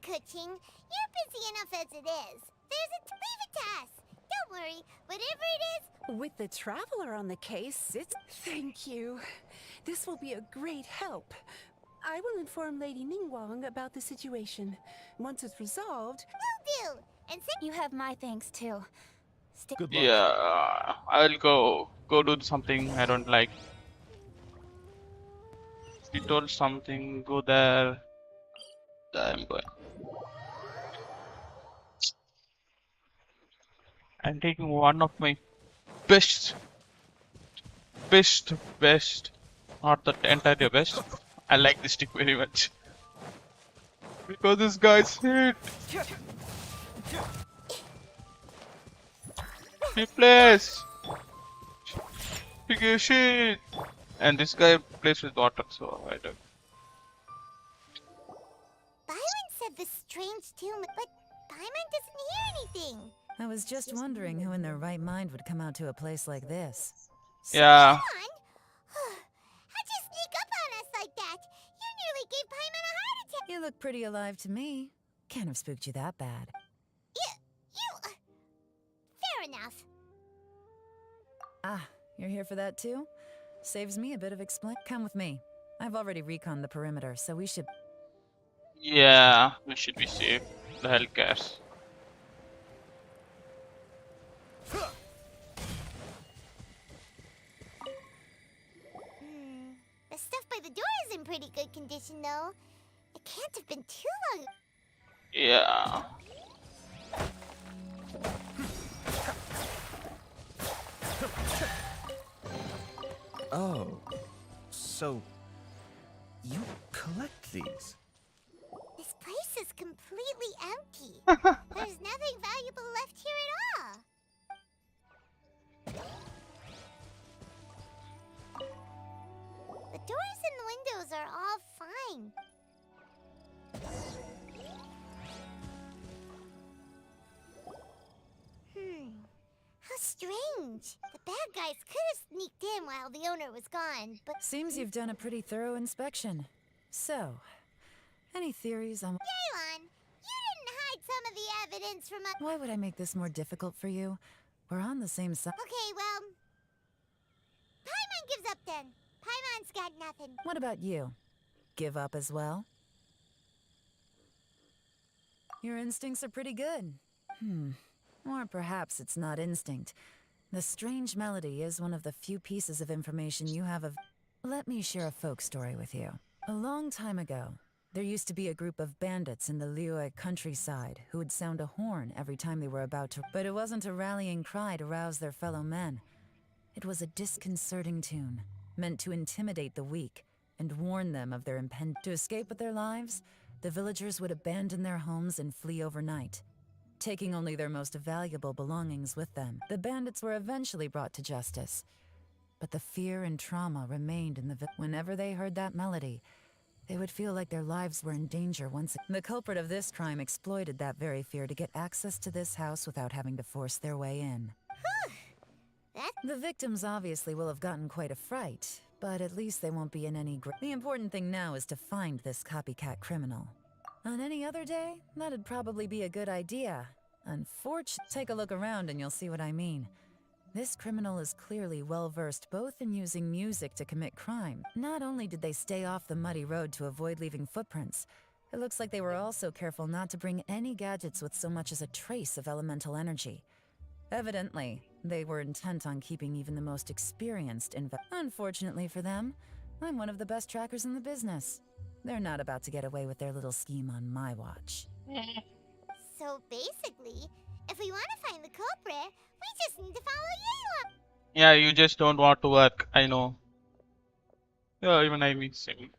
Kuching. You're busy enough as it is. Leave it to us. Don't worry. Whatever it is... With the Traveler on the case, it's... Thank you. This will be a great help. I will inform Lady Ningguang about the situation. Once it's resolved... Will do. And say... you have my thanks too. Good luck. Yeah, I'll go do something I don't like. He told something, go there. I'm going. I'm taking one of my best, not the entire best. I like this stick very much because this guy's hit. Replace. Shit. And this guy plays with water, so I don't. Byron said the strange tomb, but Paimon doesn't hear anything. I was just wondering who in their right mind would come out to a place like this. Yeah. Paimon? How'd you sneak up on us like that? You nearly gave Paimon a heart attack. You look pretty alive to me. Can't have spooked you that bad. Fair enough. Ah, you're here for that too? Saves me a bit of explain. Come with me. I've already reconned the perimeter, so we should... Yeah, we should be safe. The hell cares. The stuff by the door is in pretty good condition, though. It can't have been too long. Yeah. Oh, so you collect these? This place is completely empty. There's nothing valuable left here at all. The doors and windows are all fine. How strange. The bad guys could have sneaked in while the owner was gone, but... Seems you've done a pretty thorough inspection. So, any theories on... Yaelon, you didn't hide some of the evidence from us. Why would I make this more difficult for you? We're on the same side. Okay, well... Paimon gives up then. Paimon's got nothing. What about you? Give up as well? Your instincts are pretty good. Or perhaps it's not instinct. The strange melody is one of the few pieces of information you have of... Let me share a folk story with you. A long time ago, there used to be a group of bandits in the Liyue countryside who would sound a horn every time they were about to... But it wasn't a rallying cry to rouse their fellow men. It was a disconcerting tune, meant to intimidate the weak and warn them of their impending... To escape with their lives, the villagers would abandon their homes and flee overnight, taking only their most valuable belongings with them. The bandits were eventually brought to justice, but the fear and trauma remained in the whenever they heard that melody, they would feel like their lives were in danger once... The culprit of this crime exploited that very fear to get access to this house without having to force their way in. The victims obviously will have gotten quite a fright, but at least they won't be in any... The important thing now is to find this copycat criminal. On any other day, that'd probably be a good idea. Unfortunately, take a look around and you'll see what I mean. This criminal is clearly well-versed both in using music to commit crime. Not only did they stay off the muddy road to avoid leaving footprints, it looks like they were also careful not to bring any gadgets with so much as a trace of elemental energy. Evidently, they were intent on keeping even the most experienced Unfortunately for them, I'm one of the best trackers in the business. They're not about to get away with their little scheme on my watch. So basically, if we want to find the culprit, we just need to follow Yaelon. Yeah, you just don't want to work. I know. Yeah, even I mean same.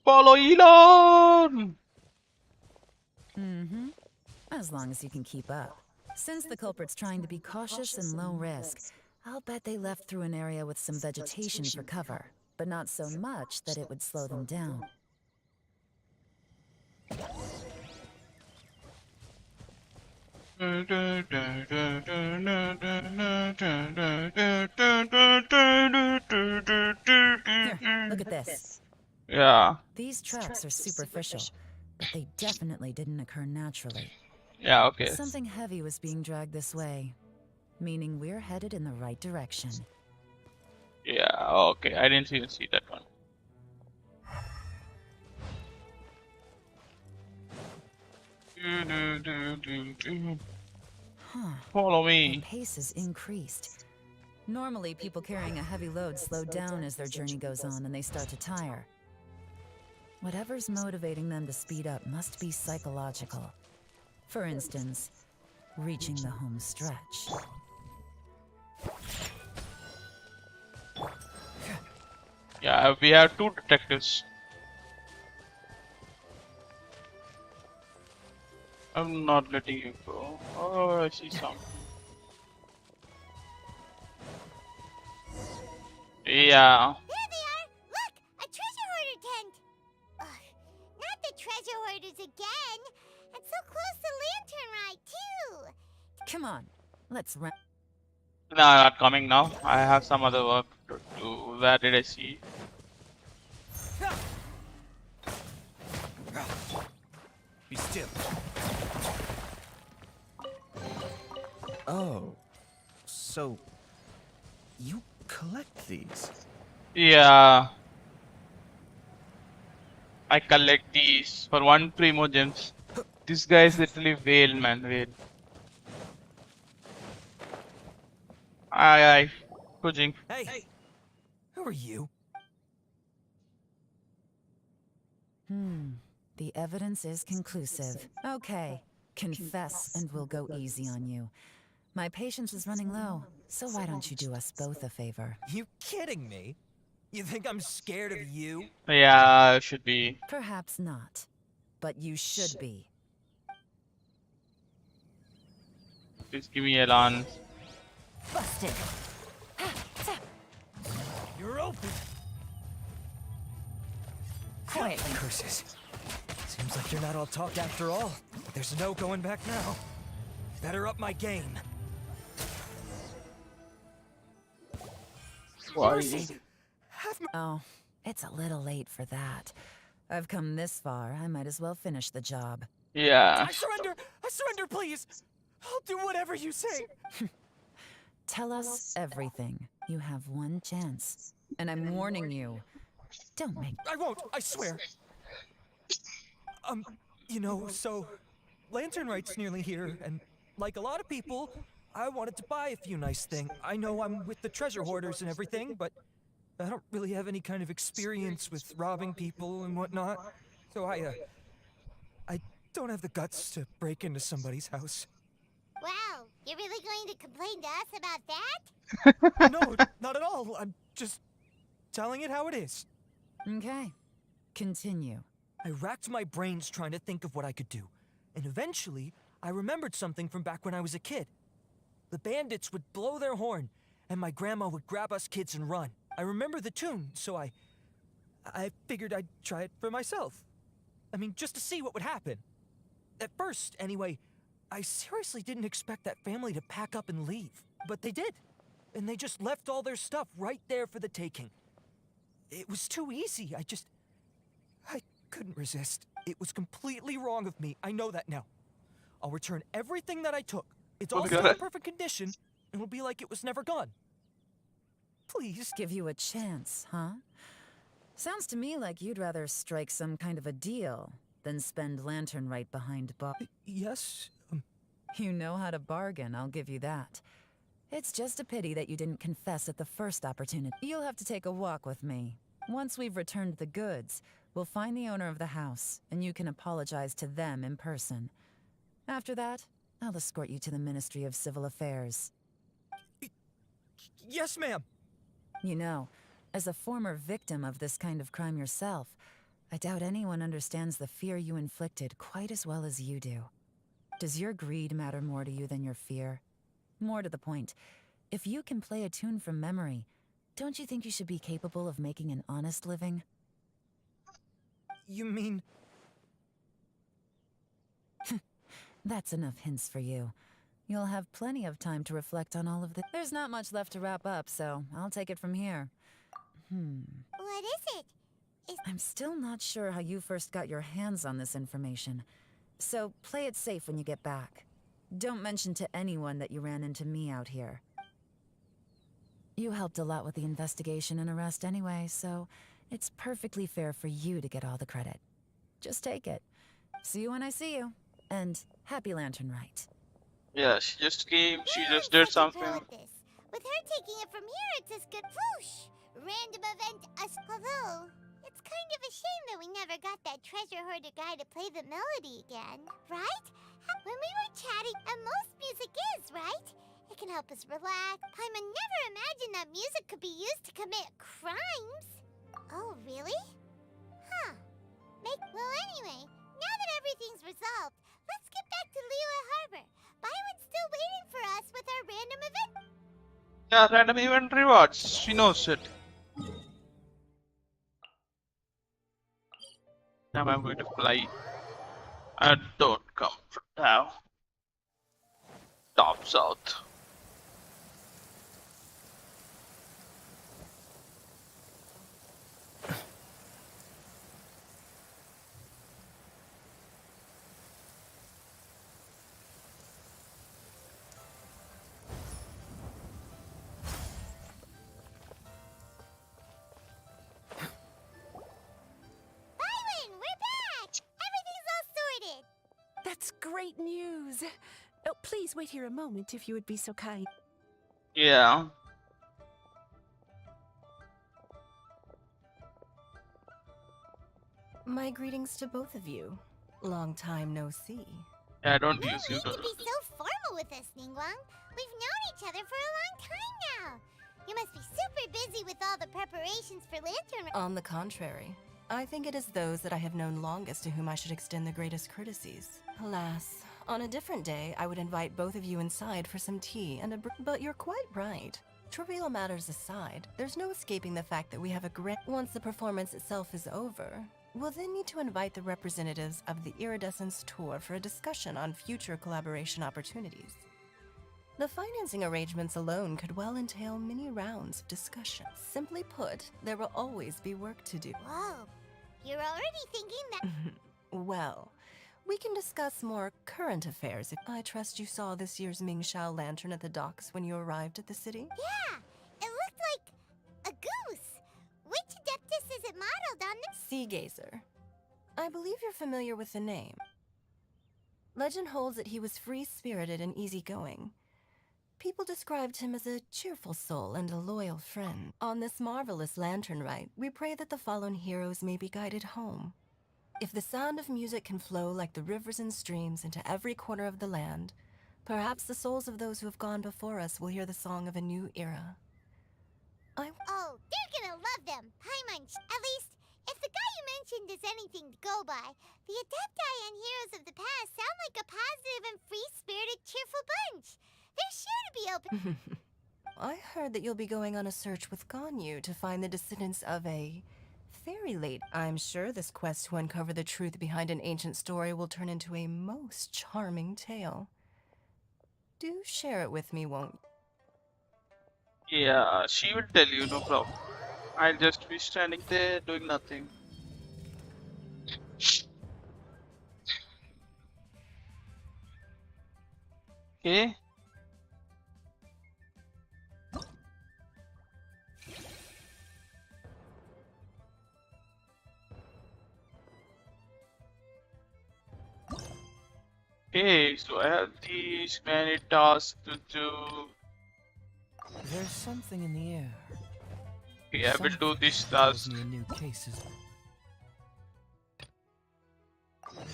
Follow Elon! As long as you can keep up. Since the culprit's trying to be cautious and low risk, I'll bet they left through an area with some vegetation for cover, but not so much that it would slow them down. Here, look at this. Yeah. These tracks are superficial, but they definitely didn't occur naturally. Yeah, okay. Something heavy was being dragged this way, meaning we're headed in the right direction. Yeah, okay. I didn't even see that one. Follow The me. pace has increased. Normally, people carrying a heavy load slow down as their journey goes on and they start to tire. Whatever's motivating them to speed up must be psychological. For instance, reaching the home stretch. Yeah, we have two detectives. I'm not letting you go. Oh, I see some. Yeah. There they are! Look! A treasure hoarder tent! Ugh, not the treasure hoarders again! And so close to Lantern Ride, too! Come on, let's run. No, not coming now. I have some other work to do. Where did I see? Be still. Oh, so you collect these? Yeah. I collect these for one primo gems. This guy is literally whale, man, whale. Aye, Kujing. Hey, who are you? The evidence is conclusive. Okay, confess and we'll go easy on you. My patience is running low, so why don't you do us both a favor? You kidding me? You think I'm scared of you? Yeah, should be. Perhaps not, but you should be. Please give me a lance. Busted. You're open. Quietly. Curses. Seems like you're not all talk after all. There's no going back now. Better up my game. Why? Oh, it's a little late for that. I've come this far, I might as well finish the job. Yeah. I surrender! I surrender, please! I'll do whatever you say! Tell us everything. You have one chance. And I'm warning you. Don't make... I won't, I swear. You know, so Lantern Rite's nearly here, and like a lot of people, I wanted to buy a few nice things. I know I'm with the treasure hoarders and everything, but I don't really have any kind of experience with robbing people and whatnot. So I don't have the guts to break into somebody's house. Wow, you're really going to complain to us about that? No, not at all. I'm just telling it how it is. Okay. Continue. I racked my brains trying to think of what I could do, and eventually, I remembered something from back when I was a kid. The bandits would blow their horn, and my grandma would grab us kids and run. I remember the tune, so I figured I'd try it for myself. I mean, just to see what would happen. At first, anyway, I seriously didn't expect that family to pack up and leave. But they did. And they just left all their stuff right there for the taking. It was too easy. I couldn't resist. It was completely wrong of me. I know that now. I'll return everything that I took. It's all still in perfect condition, and it'll be like it was never gone. Please. Give you a chance, huh? Sounds to me like you'd rather strike some kind of a deal than spend Lantern Rite behind bar. Yes? You know how to bargain, I'll give you that. It's just a pity that you didn't confess at the first opportunity. You'll have to take a walk with me. Once we've returned the goods, we'll find the owner of the house, and you can apologize to them in person. After that, I'll escort you to the Ministry of Civil Affairs. Yes, ma'am. You know, as a former victim of this kind of crime yourself, I doubt anyone understands the fear you inflicted quite as well as you do. Does your greed matter more to you than your fear? More to the point, if you can play a tune from memory, don't you think you should be capable of making an honest living? You mean... That's enough hints for you. You'll have plenty of time to reflect on all of this. There's not much left to wrap up, so I'll take it from here. What is it? I'm still not sure how you first got your hands on this information, so play it safe when you get back. Don't mention to anyone that you ran into me out here. You helped a lot with the investigation and arrest anyway, so it's perfectly fair for you to get all the credit. Just take it. See you when I see you. And happy Lantern Rite. Yeah, she just came, she You're just did such a pro something. at this. With her taking it from here, it's as good whoosh. Random event us. Although, it's kind of a shame that we never got that treasure hoarder guy to play the melody again, right? When we were chatting, and most music is, right? It can help us relax. Paimon never imagined that music could be used to commit crimes. Oh, really? Huh. Well, anyway, now that everything's resolved, let's get back to Liyue Harbor. Byron's still waiting for us with our random event. Yeah, random event rewards. She knows it. Now I'm going to fly. I don't come from now. Top south. Byron, we're back! Everything's all sorted! That's great news. Oh, please wait here a moment if you would be so kind. Yeah. My greetings to both of you. Long time no see. I don't No use you need to to be so formal with us, Ningguang. We've known each other for a long time now. You must be super busy with all the preparations for Lantern. On the contrary, I think it is those that I have known longest to whom I should extend the greatest courtesies. Alas, on a different day, I would invite both of you inside for some tea and but you're quite right. Trivial matters aside, there's no escaping the fact that we have a great. Once the performance itself is over, we'll then need to invite the representatives of the Iridescence Tour for a discussion on future collaboration opportunities. The financing arrangements alone could well entail many rounds of discussion. Simply put, there will always be work to do. Whoa, you're already thinking that. Well, we can discuss more current affairs. I trust you saw this year's Mingxiao lantern at the docks when you arrived at the city? Yeah, it looked like a goose. Which Adeptus is it modeled on? Sea Gazer. I believe you're familiar with the name. Legend holds that he was free-spirited and easygoing. People described him as a cheerful soul and a loyal friend. On this marvelous lantern rite, we pray that the fallen heroes may be guided home. If the sound of music can flow like the rivers and streams into every corner of the land, perhaps the souls of those who have gone before us will hear the song of a new era. Oh, they're gonna love them, Paimon. At least, if the guy you mentioned is anything to go by, the Adepti and Heroes of the Past sound like a positive and free-spirited, cheerful bunch. They're sure to be open. I heard that you'll be going on a search with Ganyu to find the descendants of a fairy lady. I'm sure this quest to uncover the truth behind an ancient story will turn into a most charming tale. Do share it with me, won't you? Yeah, she will tell you, no problem. I'll just be standing there doing nothing. Okay. Okay, so I have these many tasks to do. There's something in the air. Okay, I will do Something this tells task me a new case is...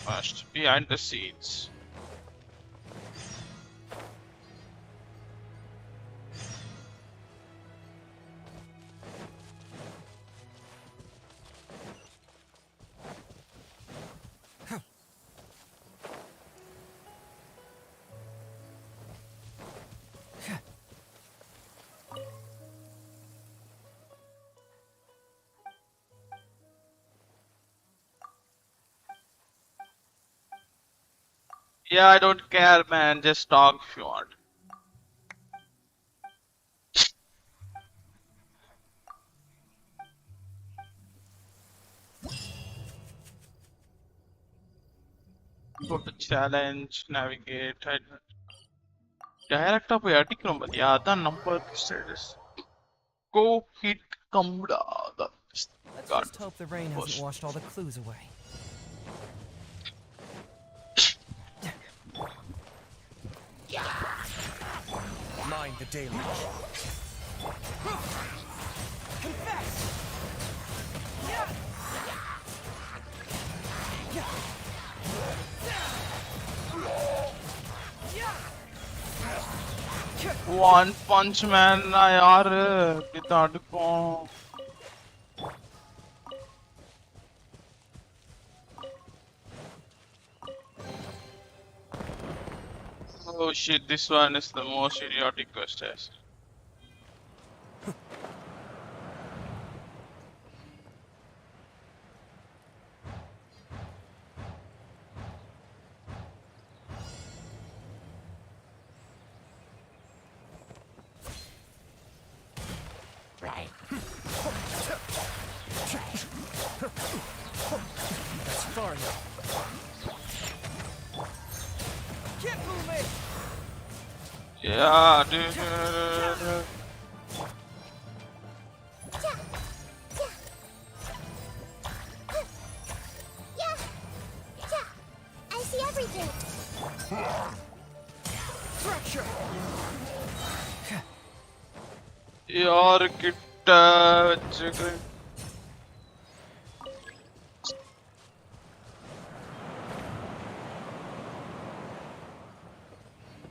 first, behind the scenes. Yeah, I don't care, man. Just talk if you want. Go to challenge, navigate, direct up attic number. Yeah, the number status. Go hit Kamda. Let's God. just hope the rain Push. hasn't washed all the clues away. Mind the deluge. Confess! One Punch Man ना यार कितना अटको Oh shit, this one is the most idiotic quest test. That's far enough. Can't move me! Yeah, dude. Yeah. I see everything. Fracture! यार किट्टा बच्चे को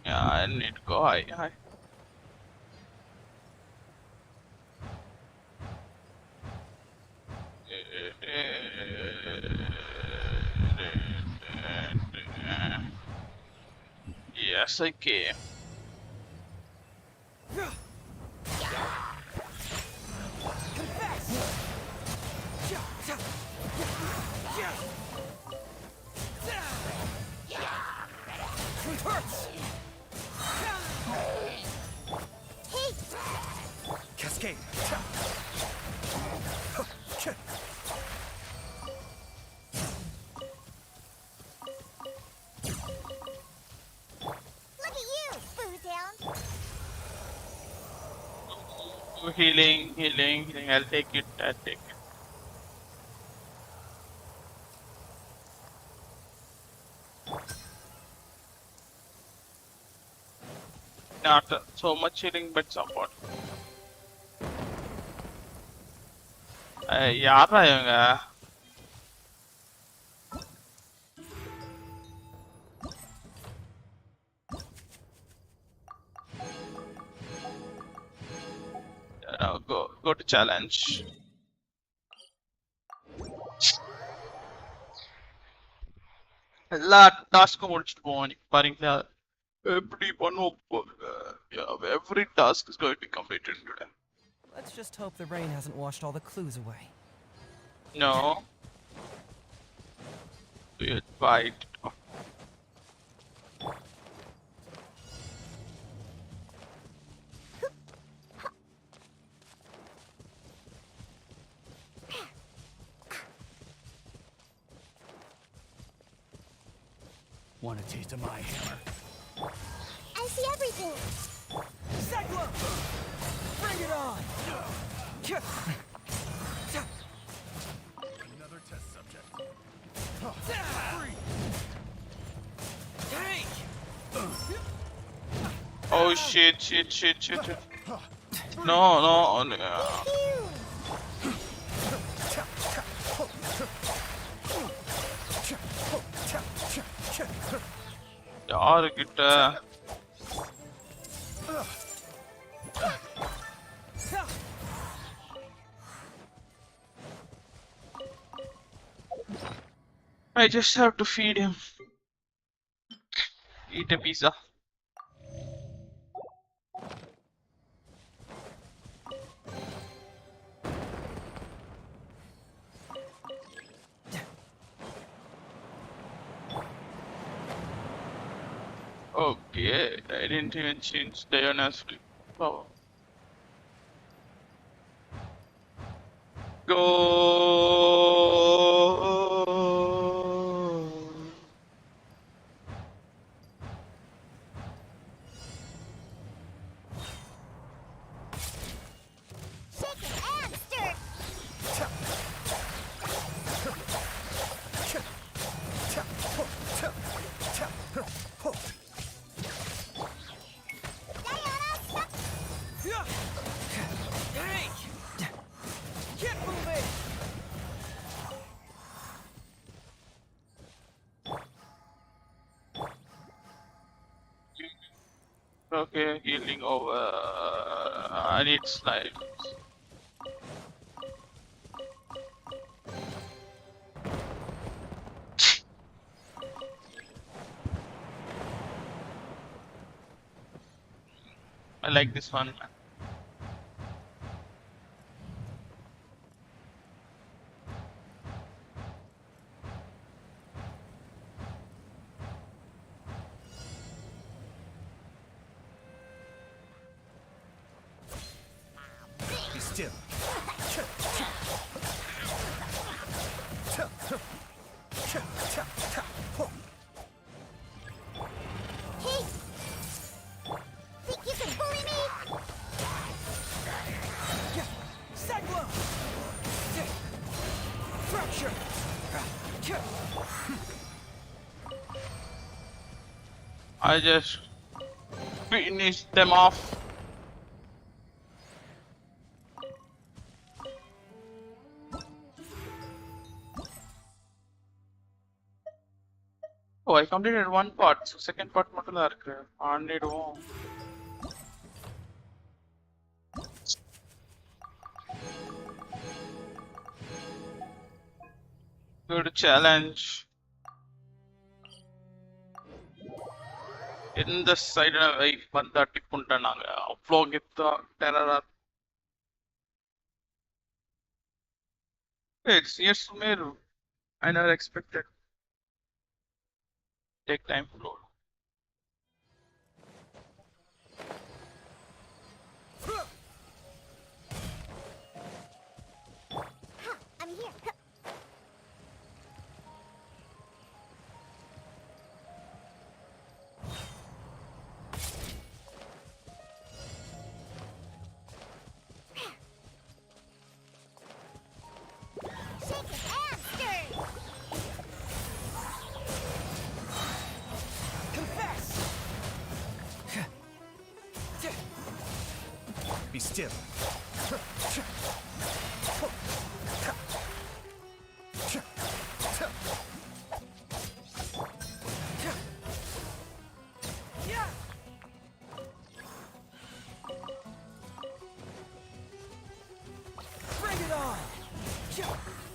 yeah, I need to go high. Yes, I can. Cascade! Look at you, Boozehound. Healing. I'll take it. Not so much healing, but support. யாரா இவங்க? Now go to challenge. எல்லா டாஸ்க்கும் முடிச்சிட்டு போவோம் இன்னைக்கு பாருங்களா எப்படி பண்ணுவோம் every task is going to be completed today. Let's just hope the rain hasn't washed all the clues away. No. We'll bite. Want a taste of my hammer? I see everything. Cyclone! Bring it on! Another test subject. Hey! Oh shit. No. யாருக்கிட்ட I just have to feed him. Eat a pizza. Okay, I didn't even change Diana's power. Go! Shaken and stirred. Hey! Can't move it! Okay, healing over. I need slides. I like this one. These still. Hey! Think you can bully me? Cyclone! Fracture! I just finished them off. Oh, I completed one part. So second part மட்டும் தான் இருக்கு. ஆண்டிடுவோம். Good challenge. இந்த side வந்தா டிப்புண்டா நாங்க அவ்வளோ கெத்தா டெரரா. It's yes, Sumeru. I never expected. Take time to load. I'm here. Shake it and stir. Confess! Be still. Bring it on!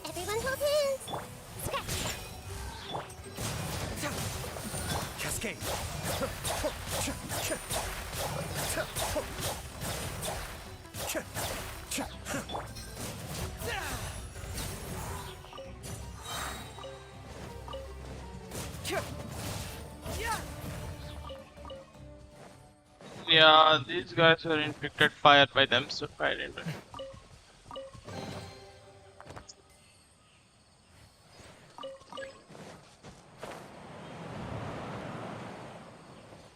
Everyone hold hands. Scratch. Cascade! Yeah, these guys are inflicted fire by them, so I didn't.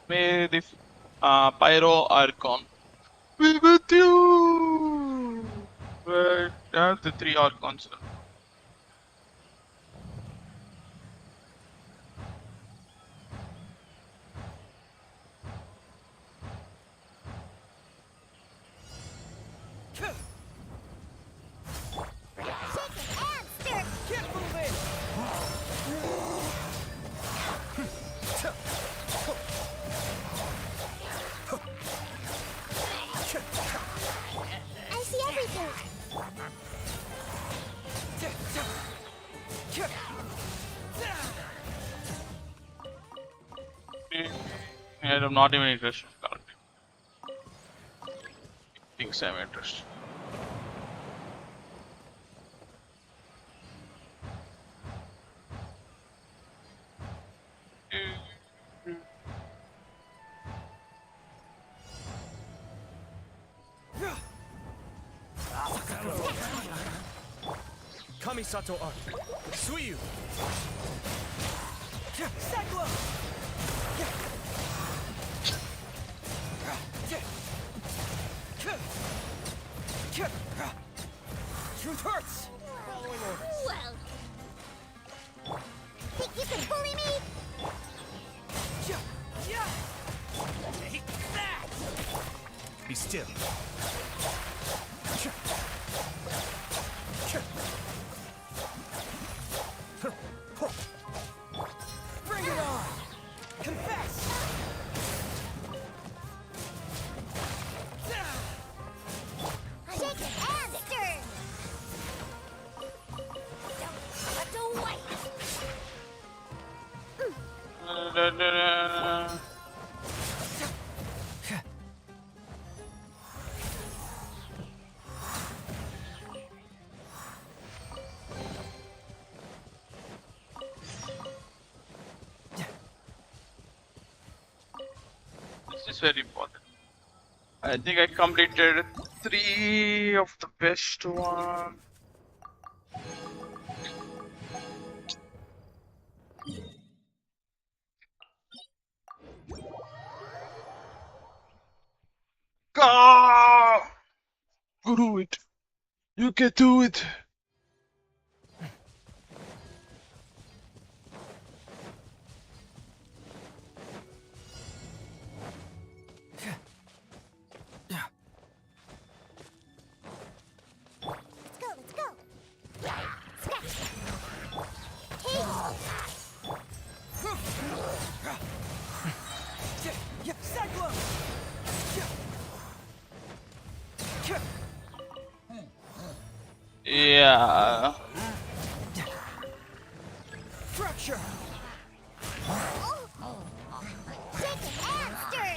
May the Pyro Archon be with you! Right, that's the 3 Archons. I see everything. I'm not even interested currently. Thinks I'm interested. Kamisato Arc. Suiyu. Cyclone. Truth hurts. Following orders. Well. Think you can bully me? Take that. Be still. Bring it on! Confess! Shake it and stir. Don't wait. This is very important. I think I completed Three of the best one. Go! Do it. You can do it. Let's go. Scratch. Hey. Cyclone! Yeah. Fracture! Chicken monster.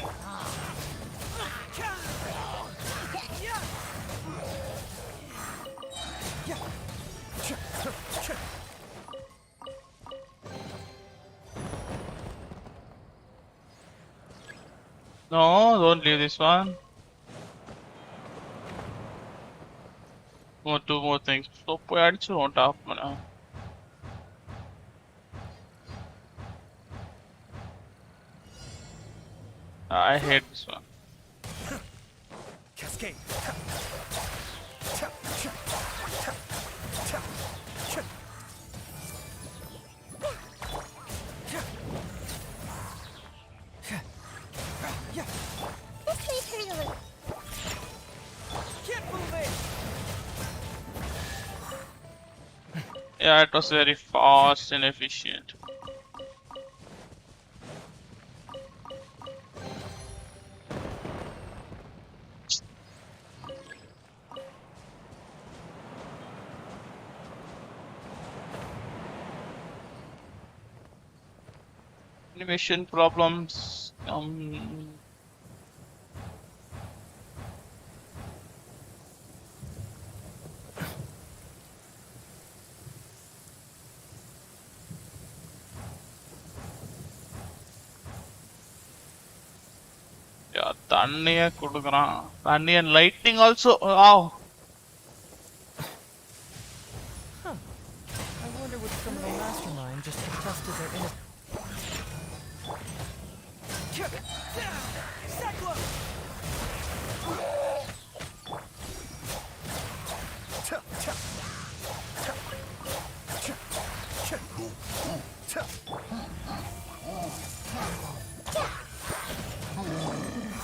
No, don't leave this one. Two more things. So, போய் அடிச்சிருவோம் top பண்ண. I hate this one. Cascade! This may hurt a little. Can't move it! Yeah, it was very fast and efficient. Animation problems. Yeah, தண்ணியே கொடுக்குறான். தண்ணி and lightning also. Wow. I wonder which criminal mastermind just contested their inner. Cyclone!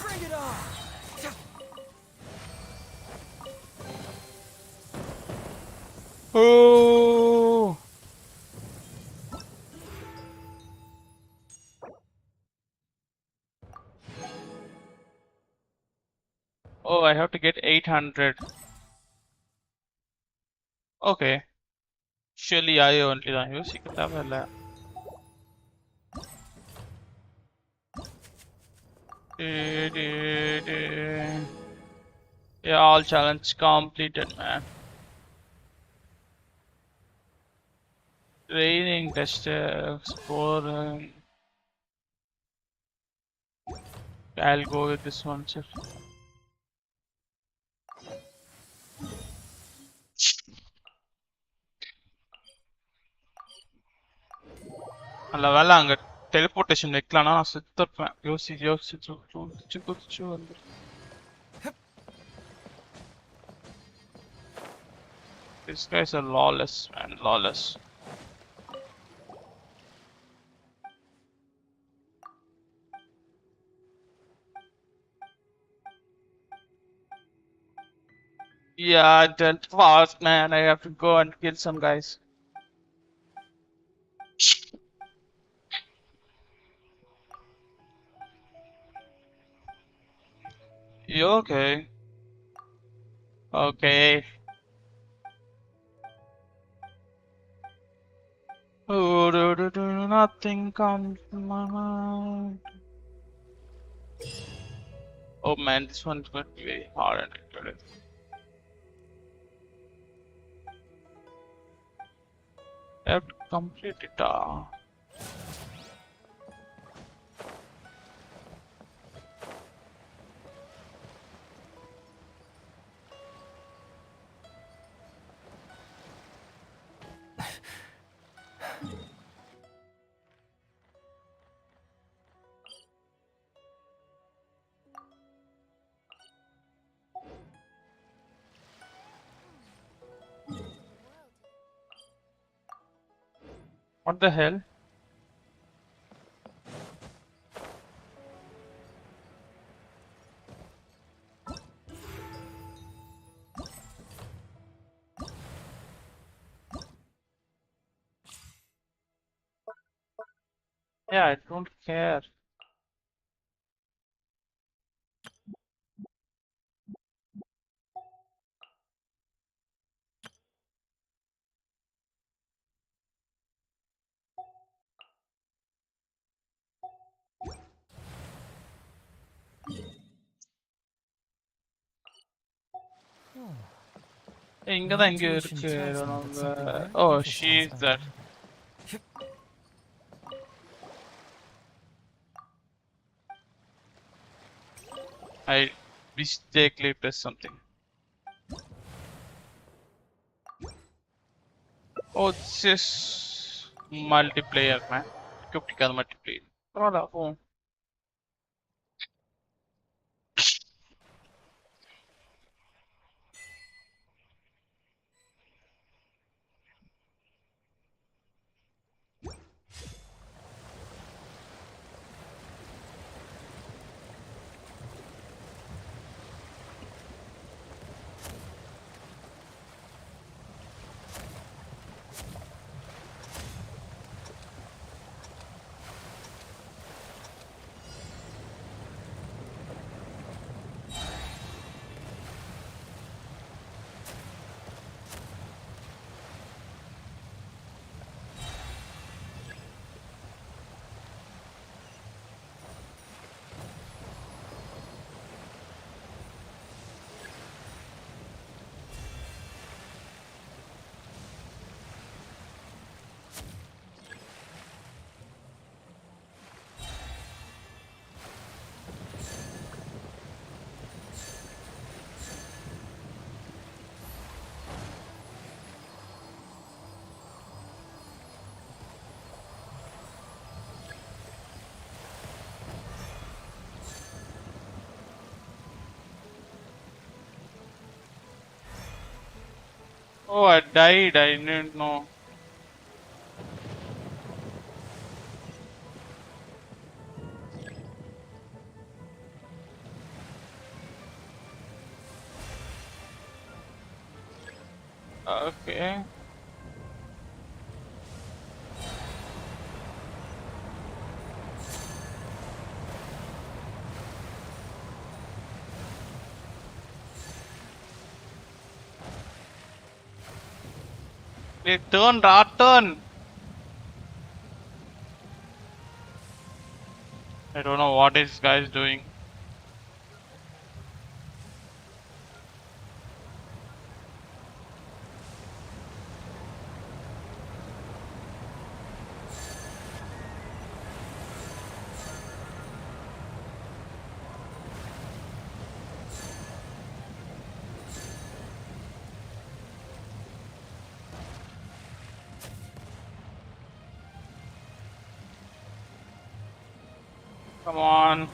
Bring it on! Oh. Oh, I have to get 800. Okay. Surely I only தான் யோசிக்க தேவையில்ல. Yeah, all challenge completed, man. Training test score. I'll go with this one, sir. நல்ல வேலை அங்க teleportation வைக்கலாம்னா நான் செத்துப்பேன். யோசிச்சு குதிச்சு வந்து. This guy's a lawless man, lawless. Yeah, that fast, man. I have to go and kill some guys. You okay? Okay. Nothing comes to my mind. Oh man, this one's going to be very hard and difficult. I have to complete it. What the hell? Yeah, I don't care. My intuition tells me that something very Oh, interesting is she's about to there. happen. I mistakenly pressed something. Oh, this is multiplayer, man. Critical multiplayer. Brother, oh. Oh, I died. I didn't know. Okay. Turn, turn. I don't know what this guy is doing. Come on.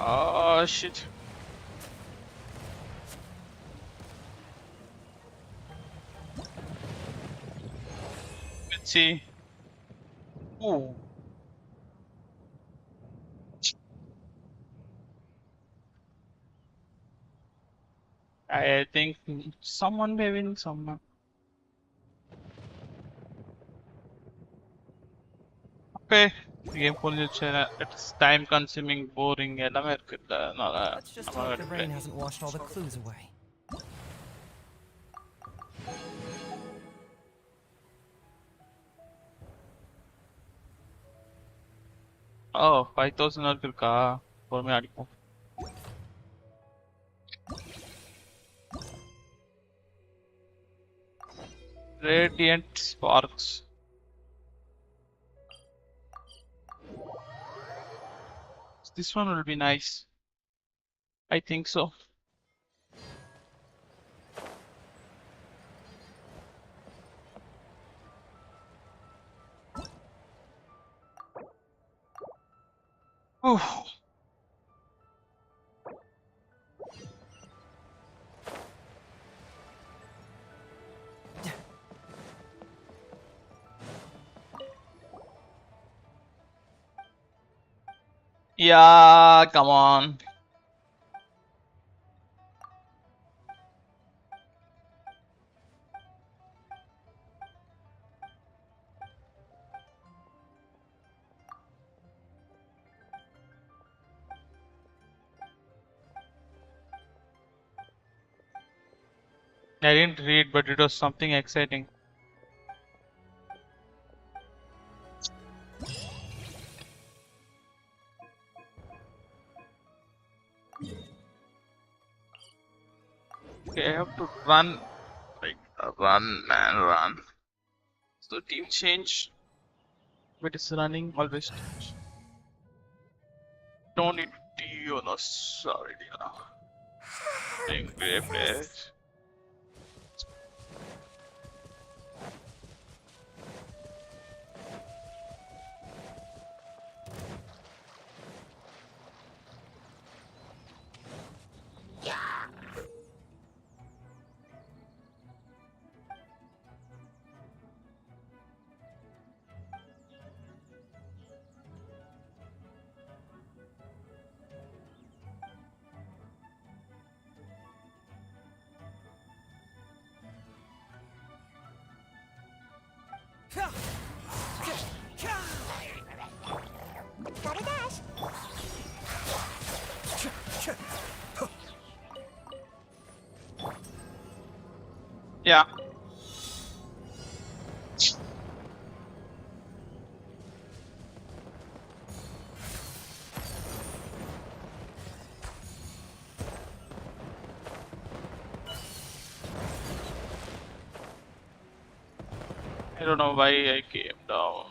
Oh shit. Let's see. Ooh. I think someone may win someone. Okay. Game full it's time consuming, boring. எல்லாமே இருக்குல்ல அதனால Let's just நம்ம hope the எடுக்கல. rain hasn't washed all the clues away. Oh, 5000 வரைக்கும் இருக்கா? பொறுமையா அடிப்போம். Radiant sparks. This one will be nice. I think so. Whew. Yeah, come on. I didn't read, but it was something exciting. Okay, I have to run. Like, run, man, run. So, team change. But it's running always. Don't need to, no, sorry, Playing great players. Gotta dash. Yeah. I don't know why I came down.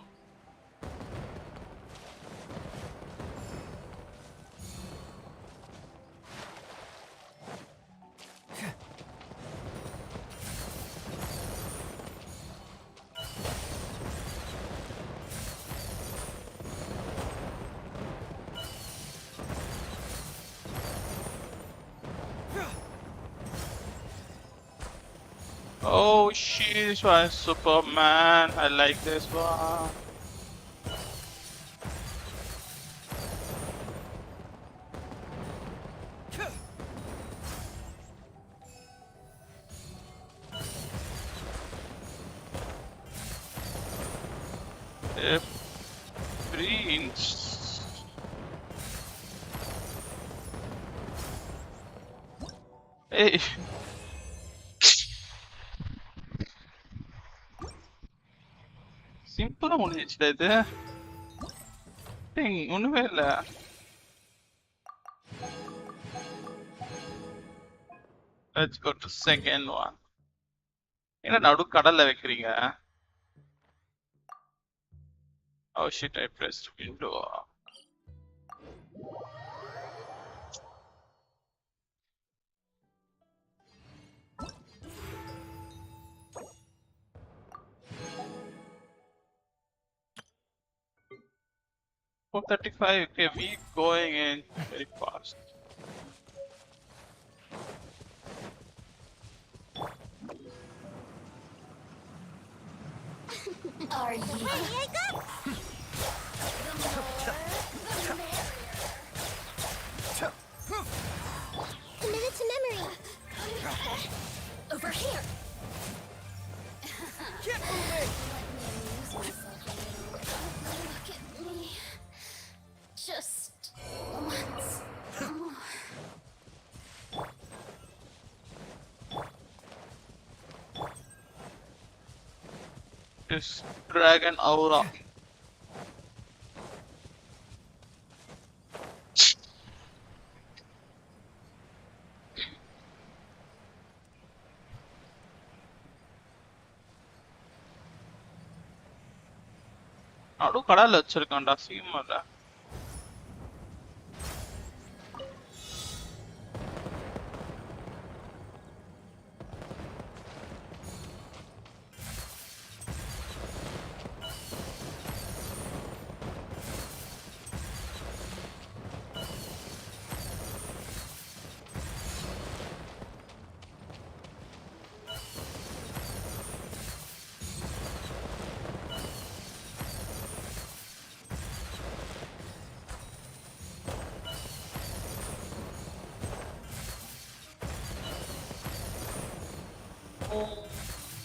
Oh shit, this one is Superman. I like this one. Prince. Hey. Simple முடிஞ்சிச்சுடா இது. டேய் ஒண்ணுமே இல்ல. Let's go to second one. என்ன நடு கடல்ல வைக்கிறீங்க? Oh shit, I pressed window. $435. Okay, we going in very fast. Are you? Ready, I go. Committed to memory. Over here. Get moving! Look at me. Just once more. This dragon aura. நடு கடல்ல வச்சிருக்கான்டா சீமால.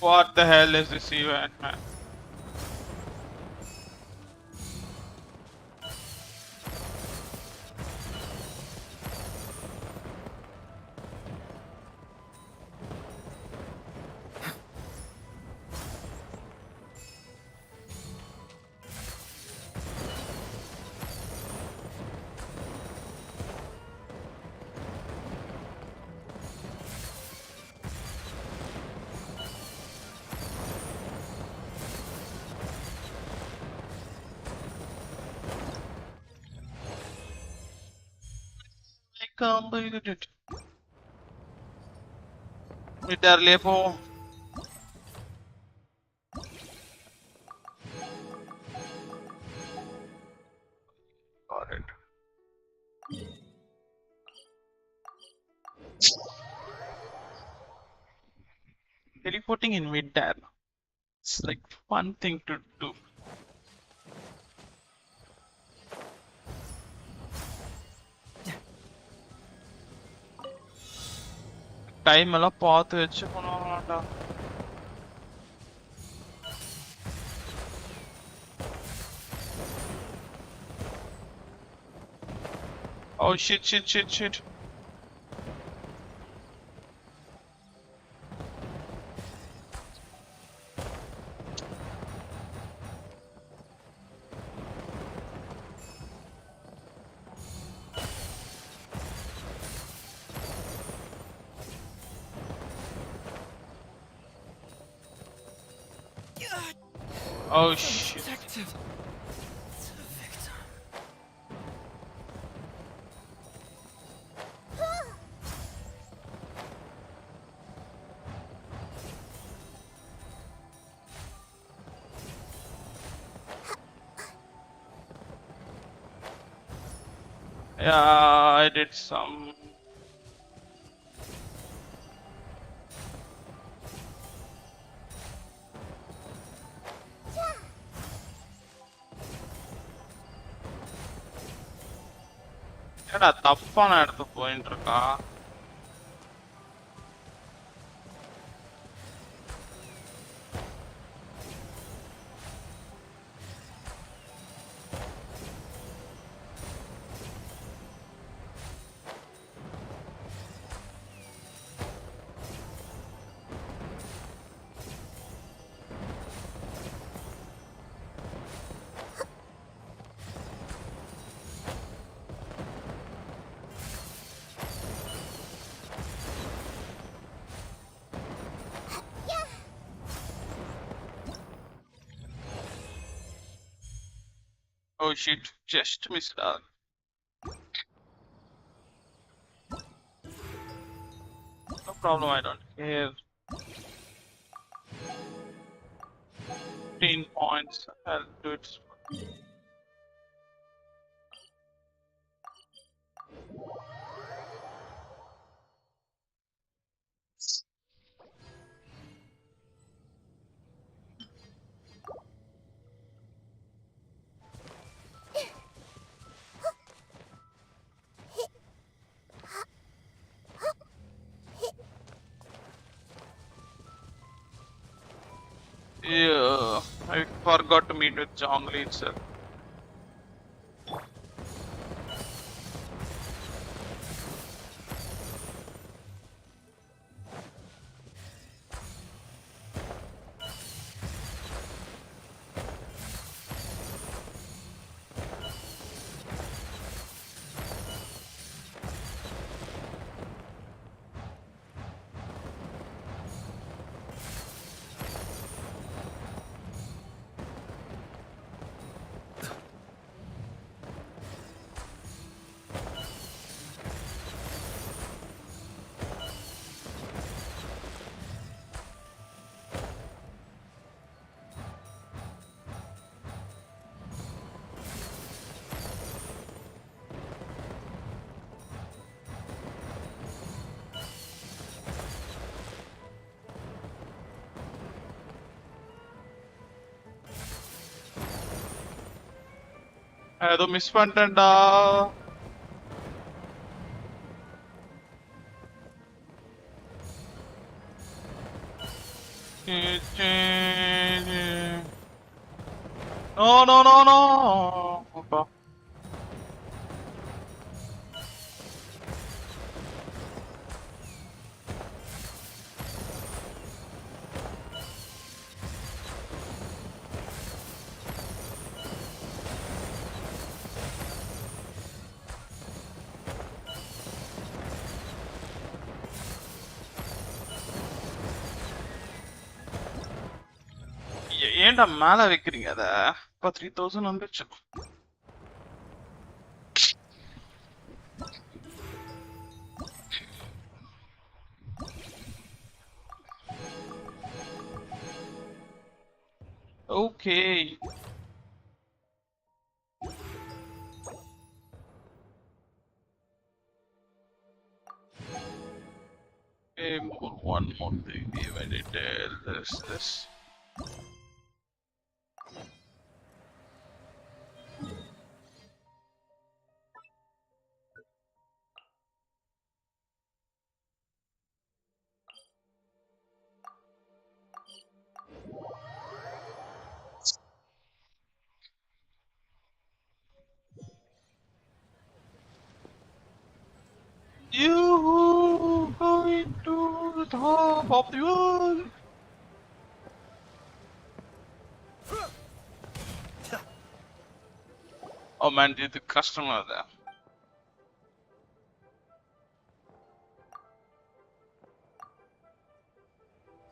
What the hell is this event, man? I completed it. With earlier poem. Got it. Teleporting in mid-air. It's like fun thing to do. Time எல்லாம் பார்த்து வச்சு பண்ணுவாங்களாடா. Oh shit. Oh shit. Yeah, I did some. என்னடா தப்பான இடத்துக்கு போயிட்டு இருக்கா. Oh shit, just missed out. No problem, I don't care. 15 points, I'll do it. Yeah, I forgot to meet with Zhongli itself. ஏதோ miss பண்ணிட்டேன்டா. No, no, no, no. Okay. ஏன்டா மேல வைக்கிறீங்க அத? இப்ப 3000 வந்துச்சு. Okay. One more thing. Even it this. You going to the top of the world. Oh man, did the customer there?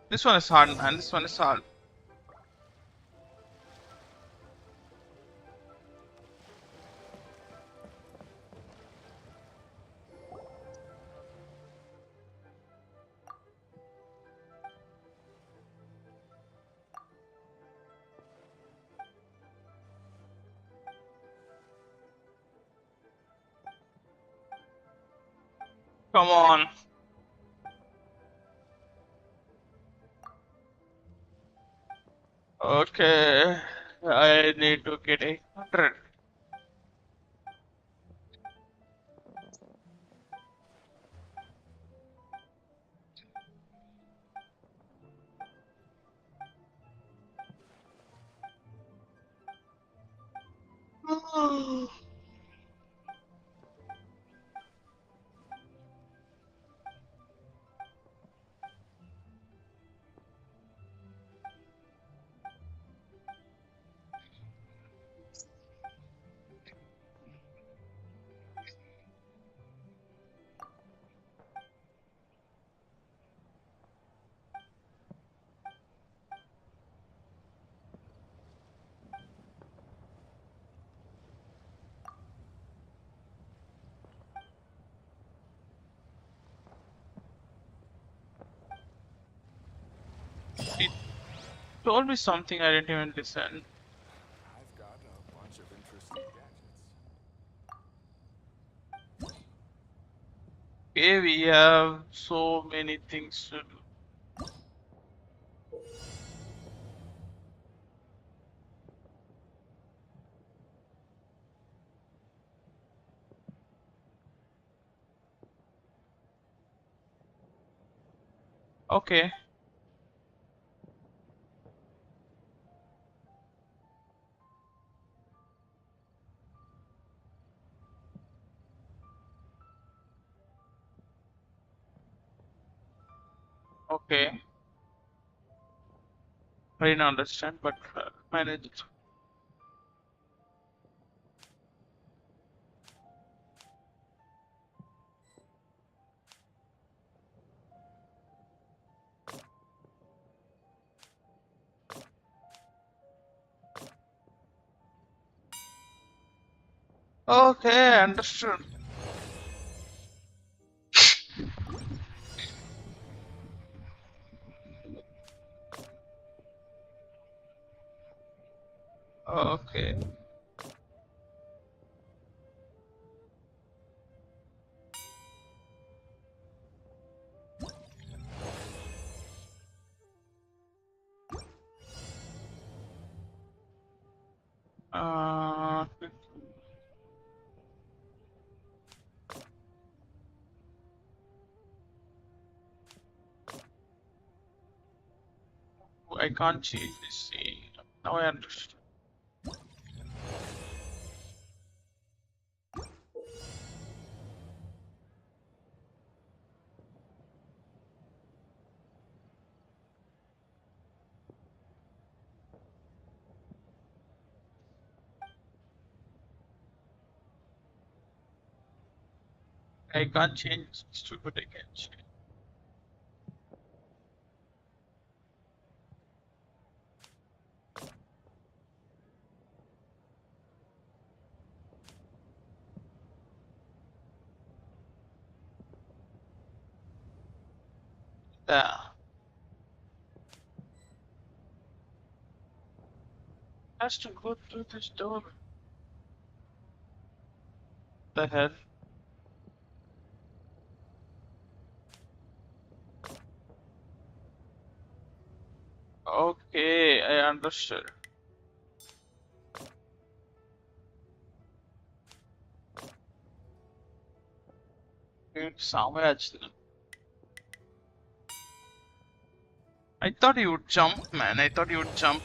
This one is hard, man. This one is hard. Come on. Okay. I need to get 800. He told me something I didn't even listen. I've got a bunch of interesting gadgets. Okay, we have so many things to do. Okay. Okay. I didn't understand, but manage it. Okay, understood. Okay. Uh, I can't change this scene. Now I understand. I can't change this stupid I can change. Yeah. Has to go through this door. The hell? Okay, I understood. Somewhere actually. I thought you would jump, man. I thought you would jump.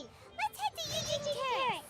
Let's head to Union Terrace.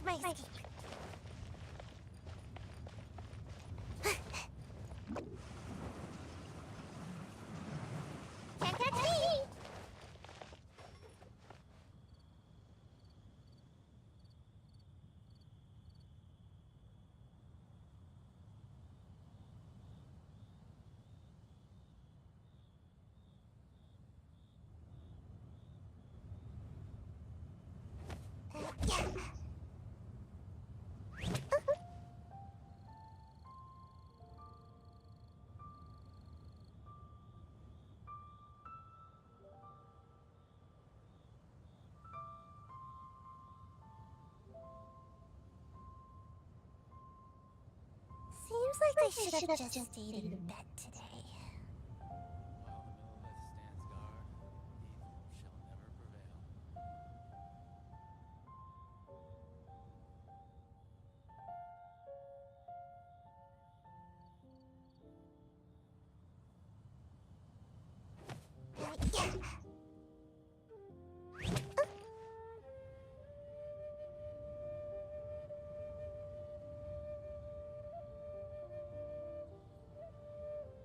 my escape. Can't catch me! Seems like I should have just stayed in bed today.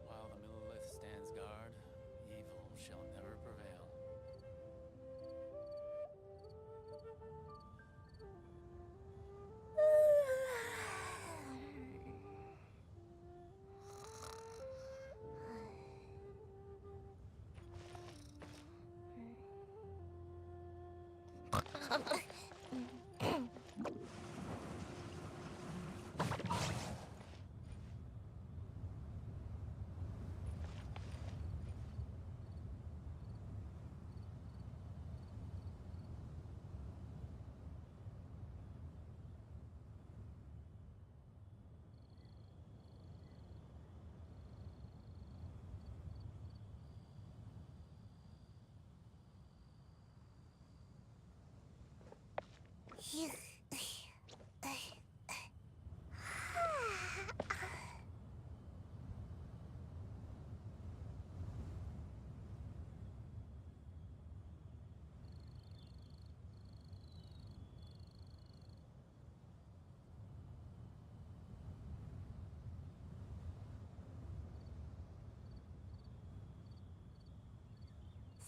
While the Millilith stands guard, evil shall never prevail.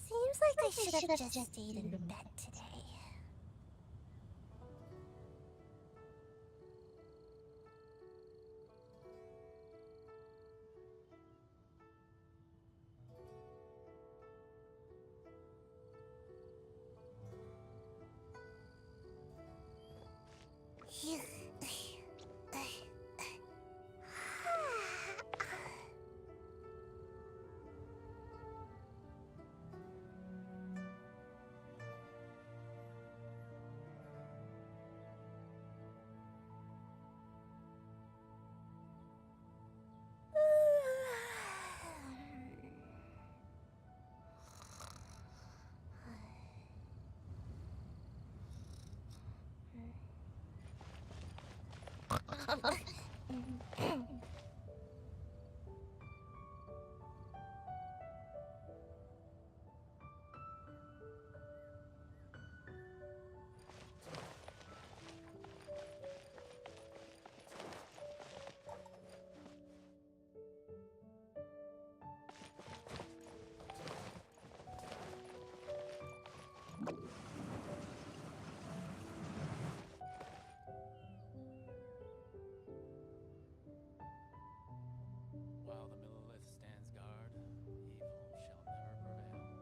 Seems like I should have just stayed in bed today. While the Millilith stands guard, evil shall never prevail.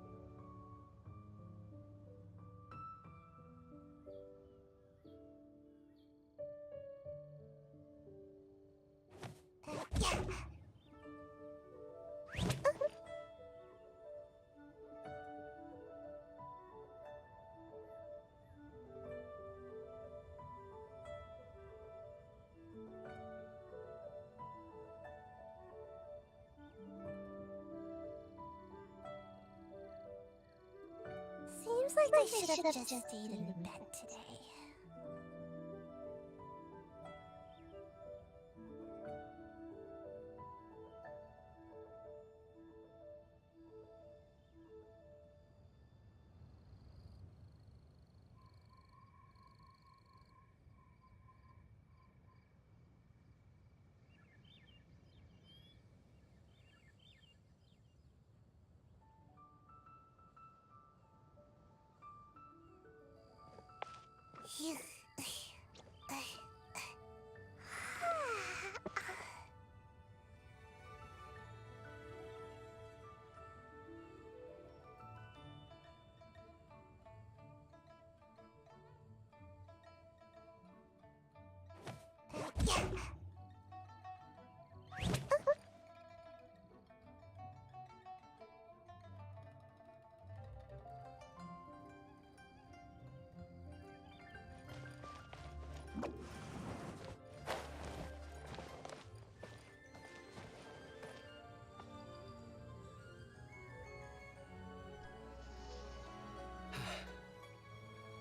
Seems like I should have just stayed in bed today.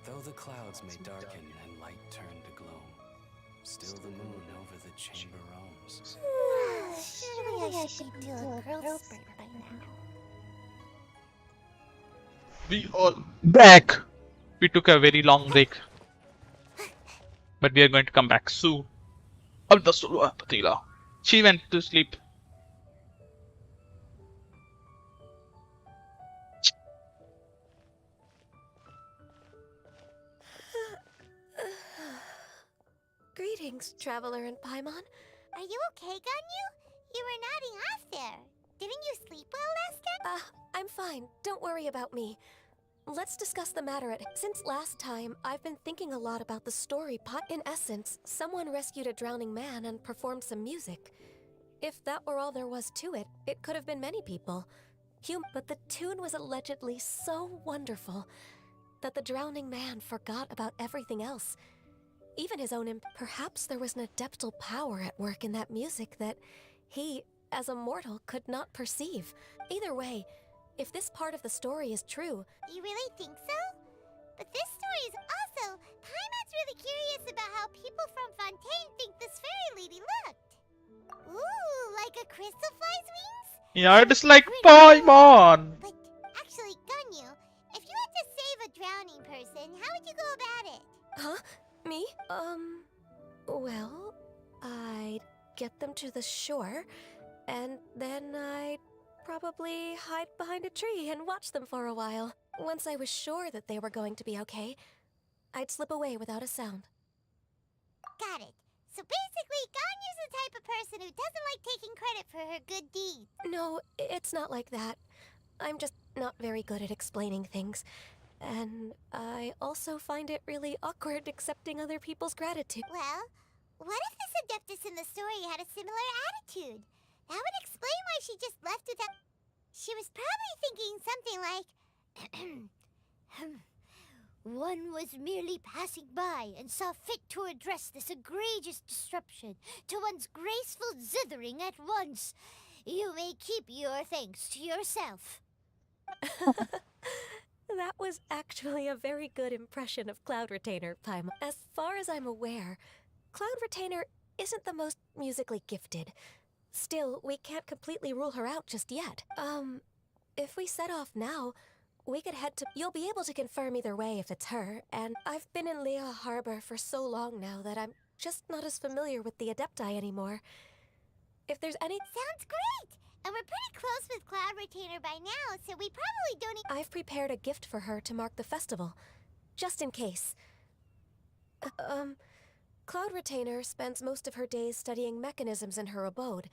Though the clouds may darken and light turn to gloom, still the moon over the chamber roams. Surely I should do a growth spurt by now. We all back. We took a very long break, but we are going to come back soon. Abdasullah Patila. She went to sleep. Greetings, Traveler and Paimon. Are you okay, Ganyu? You were nodding off there. Didn't you sleep well last time? I'm fine. Don't worry about me. Let's discuss the matter at... Since last time, I've been thinking a lot about the story. In essence, someone rescued a drowning man and performed some music. If that were all there was to it, it could have been many people. But the tune was allegedly so wonderful that the drowning man forgot about everything else. Even his own perhaps there was an adeptal power at work in that music that he, as a mortal, could not perceive. Either way, if this part of the story is true... You really think so? But this story is also... Paimon's really curious about how people from Fontaine think this fairy lady looked. Ooh, like a crystal fly's wings? Yeah, it is like Paimon. But actually, Ganyu, if you had to save a drowning person, how would you go about it? Huh? Me? Well, I'd get them to the shore, and then I'd probably hide behind a tree and watch them for a while. Once I was sure that they were going to be okay, I'd slip away without a sound. Got it. So basically, Ganyu's the type of person who doesn't like taking credit for her good deeds. No, it's not like that. I'm just not very good at explaining things. And I also find it really awkward accepting other people's gratitude. Well, what if this adeptus in the story had a similar attitude? That would explain why she just left without... She was probably thinking something like... One was merely passing by and saw fit to address this egregious disruption to one's graceful zithering at once. You may keep your thanks to yourself. That was actually a very good impression of Cloud Retainer, Paimon. As far as I'm aware, Cloud Retainer isn't the most musically gifted. Still, we can't completely rule her out just yet. If we set off now, we could head to... You'll be able to confirm either way if it's her, and I've been in Liyue Harbor for so long now that I'm just not as familiar with the Adepti anymore. If there's any... Sounds great! And we're pretty close with Cloud Retainer by now, so we probably don't... I've prepared a gift for her to mark the festival, just in case. Cloud Retainer spends most of her days studying mechanisms in her abode.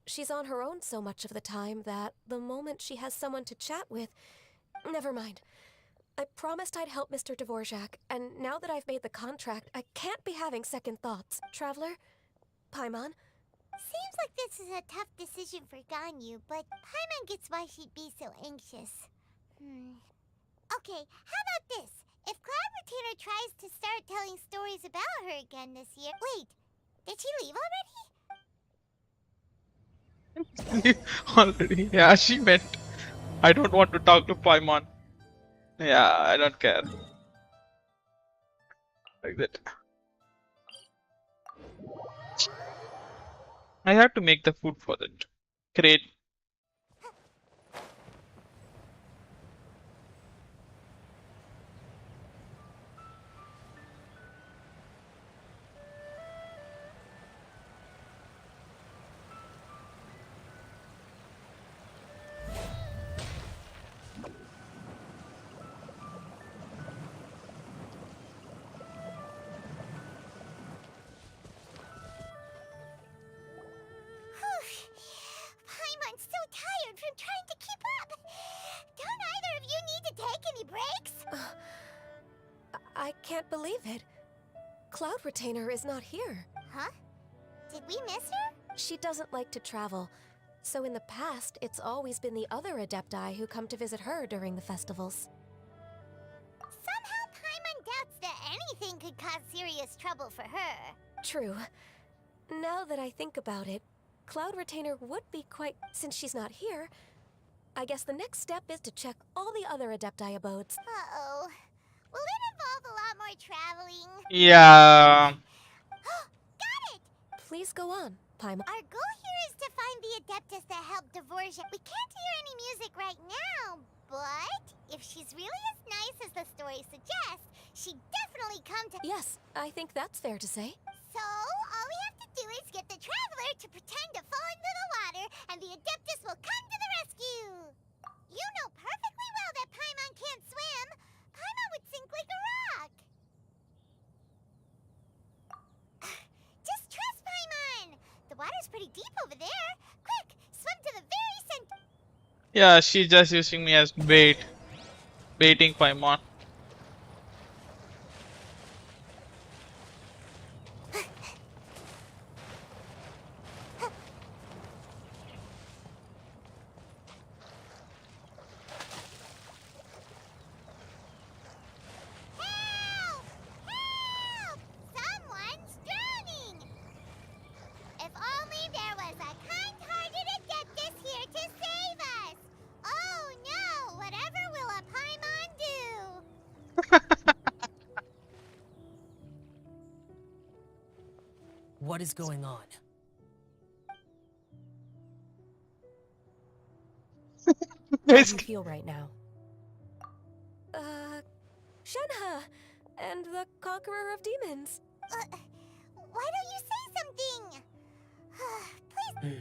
She's on her own so much of the time that the moment she has someone to chat with... Never mind. I promised I'd help Mr. Dvorak, and now that I've made the contract, I can't be having second thoughts. Traveler? Paimon? Seems like this is a tough decision for Ganyu, but Paimon gets why she'd be so anxious. Okay, how about this? If Cloud Retainer tries to start telling stories about her again this year... Wait, did she leave already? Already, yeah, she went. I don't want to talk to Paimon. Yeah, I don't care. Like that. I have to make the food for that. Great. can't believe it. Cloud Retainer is not here. Huh? Did we miss her? She doesn't like to travel, so in the past, it's always been the other Adepti who come to visit her during the festivals. Somehow Paimon doubts that anything could cause serious trouble for her. True. Now that I think about it, Cloud Retainer would be quite... Since she's not here, I guess the next step is to check all the other Adepti abodes. Uh-oh. Will it involve a lot more traveling? Yeah. Got it! Please go on, Paimon. Our goal here is to find the Adeptus that helped Dvorak. We can't hear any music right now, but if she's really as nice as the story suggests, she'd definitely come to... Yes, I think that's fair to say. So, all we have to do is get the Traveler to pretend to fall into the water, and the Adeptus will come to the rescue! You know perfectly well that Paimon can't swim! Paimon would sink like a rock! Just trust Paimon! The water's pretty deep over there. Quick, swim to the very center. Yeah, she's just using me as bait. Baiting Paimon. Help! Help! Someone's drowning! If only there was a kind-hearted Adeptus here to save us! Oh no! Whatever will a Paimon do? What is going on? How do you feel right now? Shenhe! And the Conqueror of Demons. Why don't you say something? Please.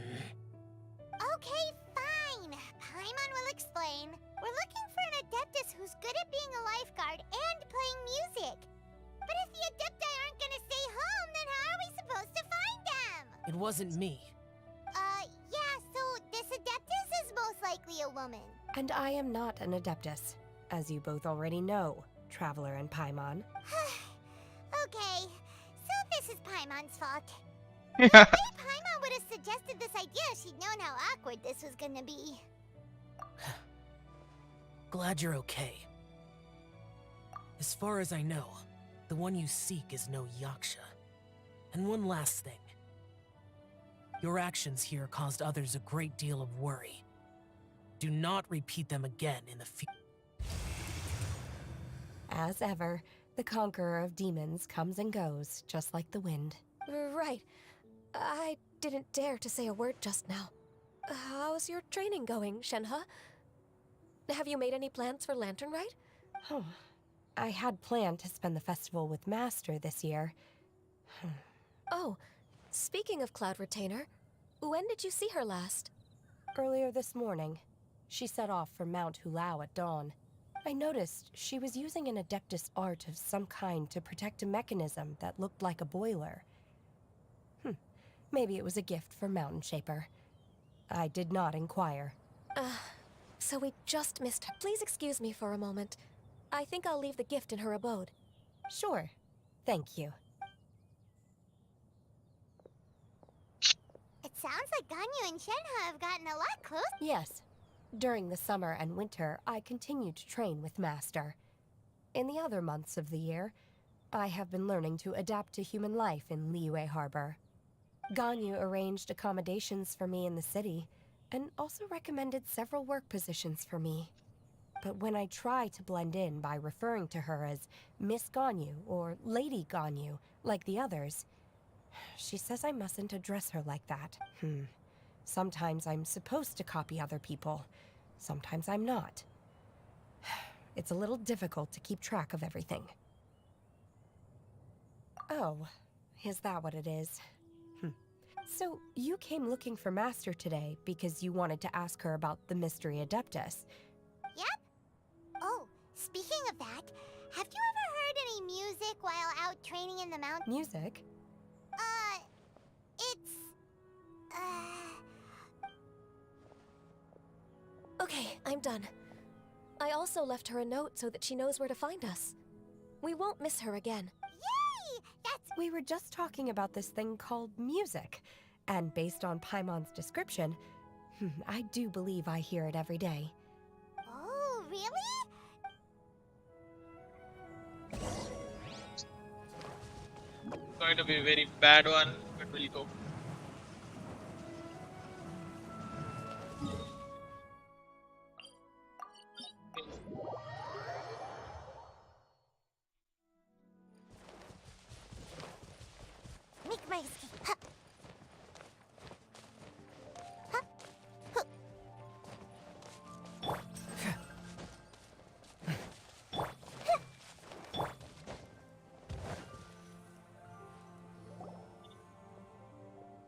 Okay, fine. Paimon will explain. We're looking for an Adeptus who's good at being a lifeguard and playing music. But if the Adepti aren't gonna stay home, then how are we supposed to find them? It wasn't me. Yeah, so this Adeptus is most likely a woman. And I am not an Adeptus, as you both already know, Traveler and Paimon. Okay, so this is Paimon's fault. The way Paimon would have suggested this idea if she'd known how awkward this was gonna be. Glad you're okay. As far as I know, the one you seek is no Yaksha. And one last thing. Your actions here caused others a great deal of worry. Do not repeat them again in the future. As ever, the Conqueror of Demons comes and goes, just like the wind. Right. I didn't dare to say a word just now. How's your training going, Shenhe? Have you made any plans for Lantern Rite? Oh, I had planned to spend the festival with Master this year. Oh, speaking of Cloud Retainer, when did you see her last? Earlier this morning, she set off for Mount Hulao at dawn. I noticed she was using an Adeptus art of some kind to protect a mechanism that looked like a boiler. Maybe it was a gift for Mountain Shaper. I did not inquire. So we just missed her. Please excuse me for a moment. I think I'll leave the gift in her abode. Sure. Thank you. It sounds like Ganyu and Shenhe have gotten a lot closer. Yes. During the summer and winter, I continued to train with Master. In the other months of the year, I have been learning to adapt to human life in Liyue Harbor. Ganyu arranged accommodations for me in the city, and also recommended several work positions for me. But when I try to blend in by referring to her as Miss Ganyu or Lady Ganyu, like the others, she says I mustn't address her like that. Sometimes I'm supposed to copy other people. Sometimes I'm not. It's a little difficult to keep track of everything. Oh, is that what it is? So, you came looking for Master today because you wanted to ask her about the Mystery Adeptus. Yep. Oh, speaking of that, have you ever heard any music while out training in the mountains? Music? Okay, I'm done. I also left her a note so that she knows where to find us. We won't miss her again. Yay! That's... We were just talking about this thing called music. And based on Paimon's description, I do believe I hear it every day. Oh, really? Going to be a very bad one, but we'll go. Make my escape. Hup. Hup. Hup.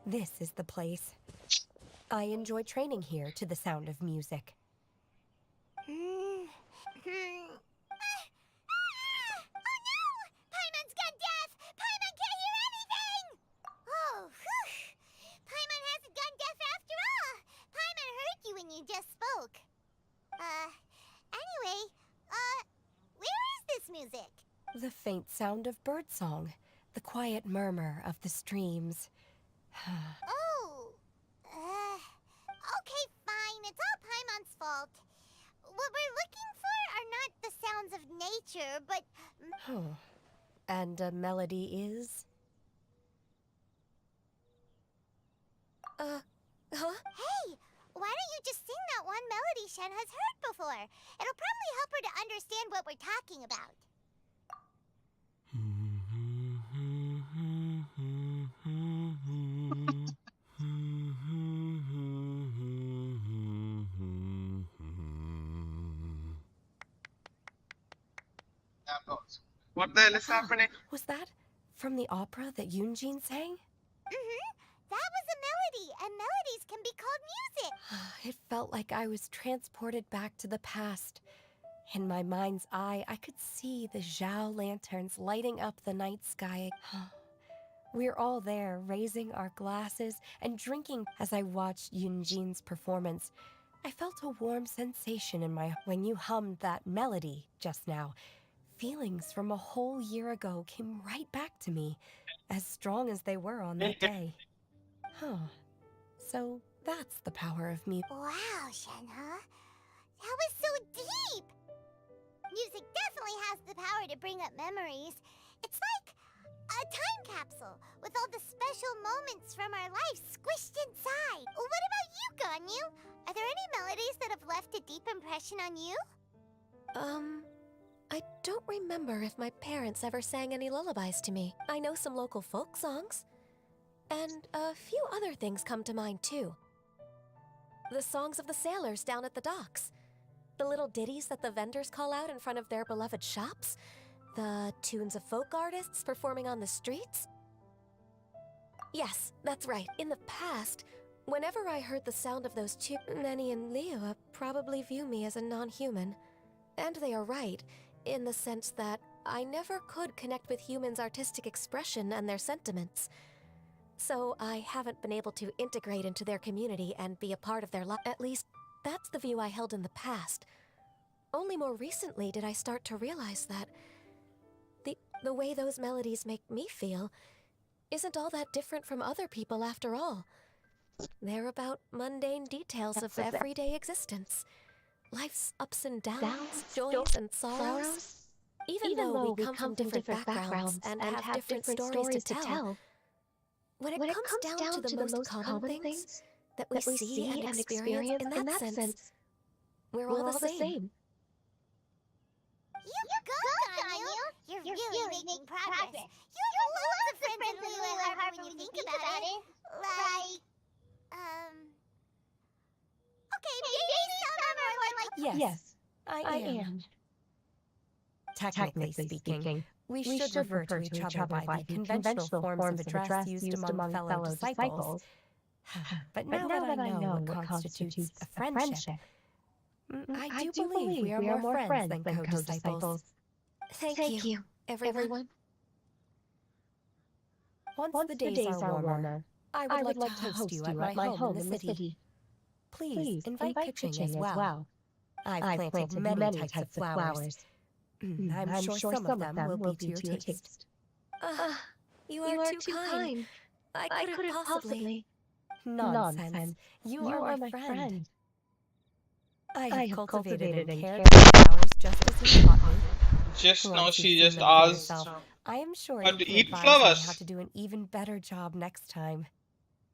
This is the place. I enjoy training here to the sound of music. Oh no! Paimon's gone deaf! Paimon can't hear anything! Oh, whew! Paimon hasn't gone deaf after all! Paimon heard you when you just spoke. Anyway, where is this music? The faint sound of birdsong, the quiet murmur of the streams. Oh, okay, fine. It's all Paimon's fault. What we're looking for are not the sounds of nature, but... And a melody is? Huh? Hey, why don't you just sing that one melody Shen has heard before? It'll probably help her to understand what we're talking about. What the hell is happening? Was that from the opera that Yunjin sang? That was a melody, and melodies can be called music. It felt like I was transported back to the past. In my mind's eye, I could see the Zhao lanterns lighting up the night sky. We're all there, raising our glasses and drinking. As I watched Yunjin's performance, I felt a warm sensation in my... When you hummed that melody just now, feelings from a whole year ago came right back to me, as strong as they were on that day. So that's the power of me. Wow, Shen, huh? That was so deep! Music definitely has the power to bring up memories. It's like a time capsule with all the special moments from our life squished inside. What about you, Ganyu? Are there any melodies that have left a deep impression on you? I don't remember if my parents ever sang any lullabies to me. I know some local folk songs. And a few other things come to mind, too. The songs of the sailors down at the docks. The little ditties that the vendors call out in front of their beloved shops. The tunes of folk artists performing on the streets. Yes, that's right. In the past, whenever I heard the sound of those tunes, Nenny and Leo probably view me as a non-human. And they are right, in the sense that I never could connect with humans' artistic expression and their sentiments. So I haven't been able to integrate into their community and be a part of their life. At least, that's the view I held in the past. Only more recently did I start to realize that the way those melodies make me feel isn't all that different from other people after all. They're about mundane details of everyday existence. Life's ups and downs, joys and sorrows. Even though we come from different backgrounds and have different stories to tell, when it comes down to the most common things that we see and experience in that sense, we're all the same. You go, Ganyu! You're really making progress. You have lots of friends in Liyue Harbor when you think about it. Like, okay, maybe some are more like... Yes, I am. Technically speaking, we should refer to each other by the conventional forms of address used among fellow disciples. But now that I know what constitutes a friendship, I do believe we are more friends than co-disciples. Thank you, everyone. Once the days are warmer, I would like to host you at my home in the city. Please invite Kuching as well. I've planted many types of flowers. I'm sure some of them will be to your taste. You are too kind. I couldn't possibly. Nonsense. You are my friend. I have cultivated and cared for flowers just as you taught me. Just now Once you've she seen just them for asked yourself, I am sure how you to can eat advise me how flowers. to do an even better job next time.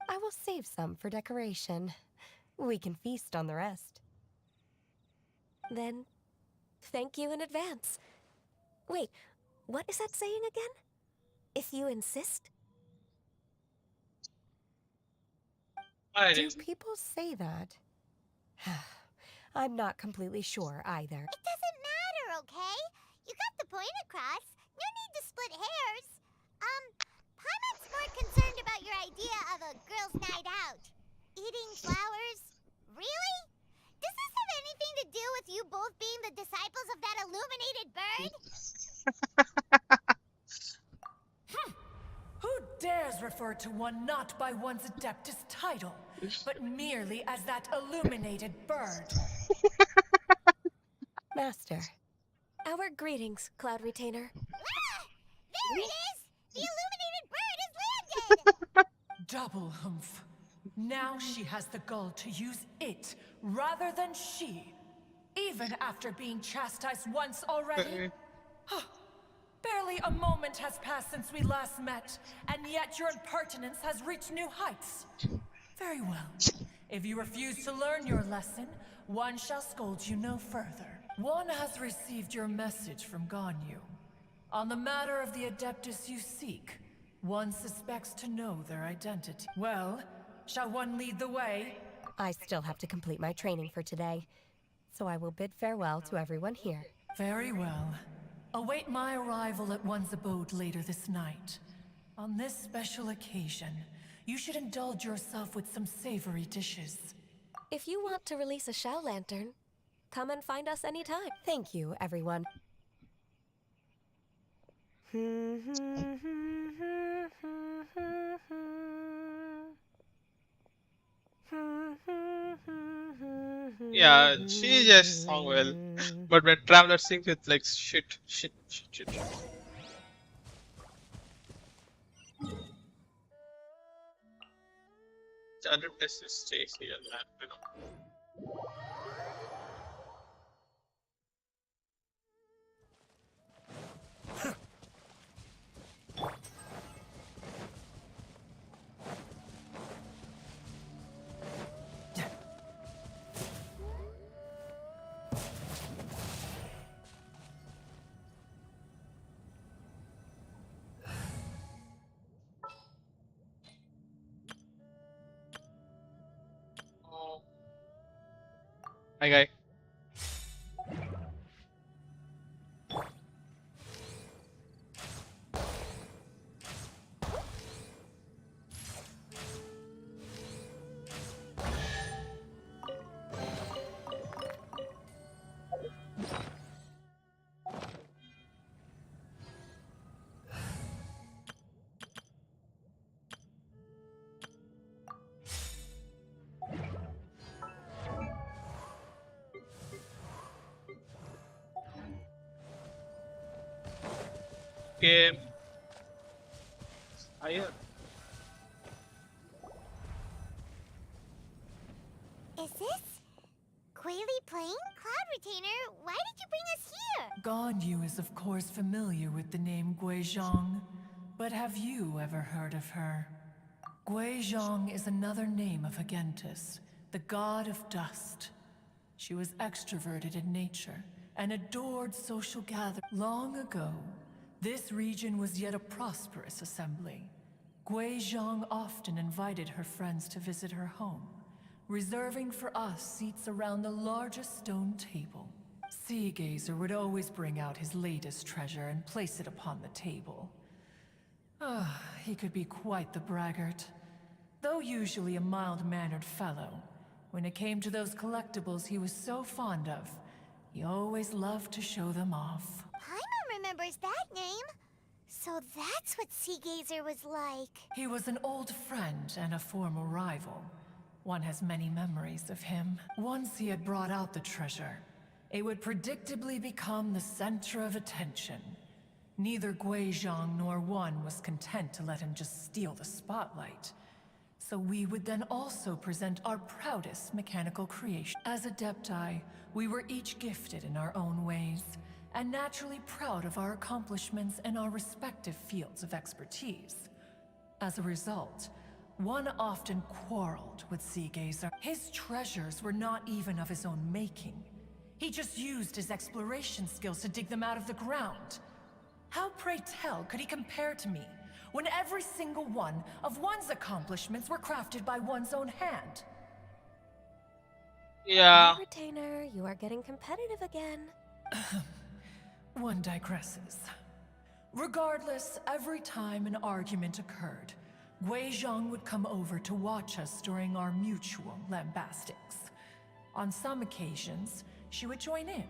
I will save some for decoration. We can feast on the rest. Then, thank you in advance. Wait, what is that saying again? If you insist? Do people say that? I'm not completely sure either. It doesn't matter, okay? You got the point across. No need to split hairs. Paimon's more concerned about your idea of a girls' night out. Eating flowers? Really? Does this have anything to do with you both being the disciples of that illuminated bird? Who dares refer to one not by one's Adeptus title, but merely as that illuminated bird? Master. Our greetings, Cloud Retainer. There it is! The illuminated bird has landed! Double humph. Now she has the gall to use it rather than she, even after being chastised once already. Barely a moment has passed since we last met, and yet your impertinence has reached new heights. Very well. If you refuse to learn your lesson, one shall scold you no further. One has received your message from Ganyu. On the matter of the Adeptus you seek, one suspects to know their identity. Well, shall one lead the way? I still have to complete my training for today, so I will bid farewell to everyone here. Very well. Await my arrival at one's abode later this night. On this special occasion, you should indulge yourself with some savory dishes. If you want to release a Shao Lantern, come and find us anytime. Thank you, everyone. Yeah, she just sung well. But when Traveler sings, it's like shit, shit, shit, shit. The other test stays here, man. You know. Hi, guy. Okay. Hiya. Is this Quayle playing? Cloud Retainer, why did you bring us here? Ganyu is of course familiar with the name Guizhong, but have you ever heard of her? Guizhong is another name of Agentis, the god of dust. She was extroverted in nature and adored social gatherings. Long ago, this region was yet a prosperous assembly. Guizhong often invited her friends to visit her home, reserving for us seats around the largest stone table. Seagazer would always bring out his latest treasure and place it upon the table. He could be quite the braggart. Though usually a mild-mannered fellow, when it came to those collectibles he was so fond of, he always loved to show them off. Paimon remembers that name. So that's what Seagazer was like. He was an old friend and a former rival. One has many memories of him. Once he had brought out the treasure. it would predictably become the center of attention. Neither Guizhong nor One was content to let him just steal the spotlight. So we would then also present our proudest mechanical creation. As Adepti, we were each gifted in our own ways, and naturally proud of our accomplishments in our respective fields of expertise. As a result, One often quarreled with Seagazer. His treasures were not even of his own making. He just used his exploration skills to dig them out of the ground. How, pray tell, could he compare to me, when every single one of One's accomplishments were crafted by one's own hand? Yeah. Retainer, you are getting competitive again. One digresses. Regardless, every time an argument occurred, Guizhong would come over to watch us during our mutual lambastics. On some occasions, she would join in,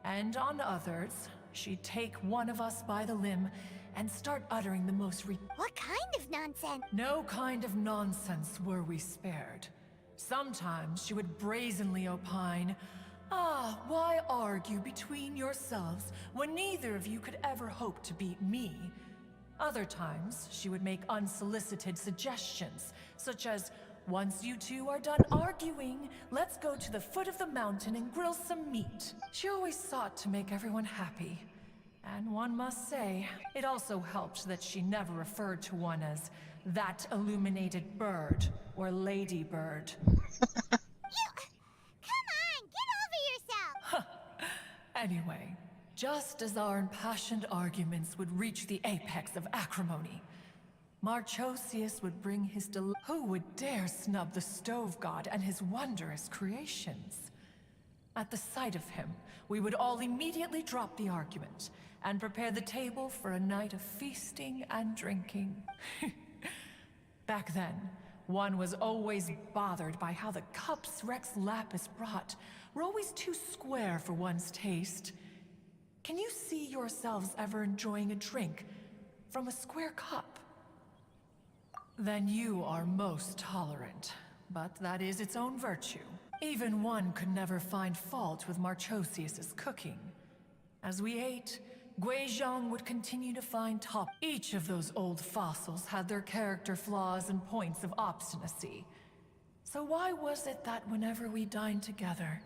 and on others, she'd take one of us by the limb and start uttering the most What kind of nonsense? No kind of nonsense were we spared. Sometimes she would brazenly opine, why argue between yourselves when neither of you could ever hope to beat me? Other times, she would make unsolicited suggestions, such as, once you two are done arguing, let's go to the foot of the mountain and grill some meat. She always sought to make everyone happy. And one must say, it also helped that she never referred to one as that illuminated bird or lady bird. Come on, get over yourself! Anyway, just as our impassioned arguments would reach the apex of acrimony, Marchosius would bring his Who would dare snub the stove god and his wondrous creations? At the sight of him, we would all immediately drop the argument and prepare the table for a night of feasting and drinking. Back then, One was always bothered by how the cups Rex Lapis brought were always too square for one's taste. Can you see yourselves ever enjoying a drink from a square cup? Then you are most tolerant, but that is its own virtue. Even One could never find fault with Marchosius's cooking. As we ate, Guizhong would continue to find top. Each of those old fossils had their character flaws and points of obstinacy. So why was it that whenever we dined together,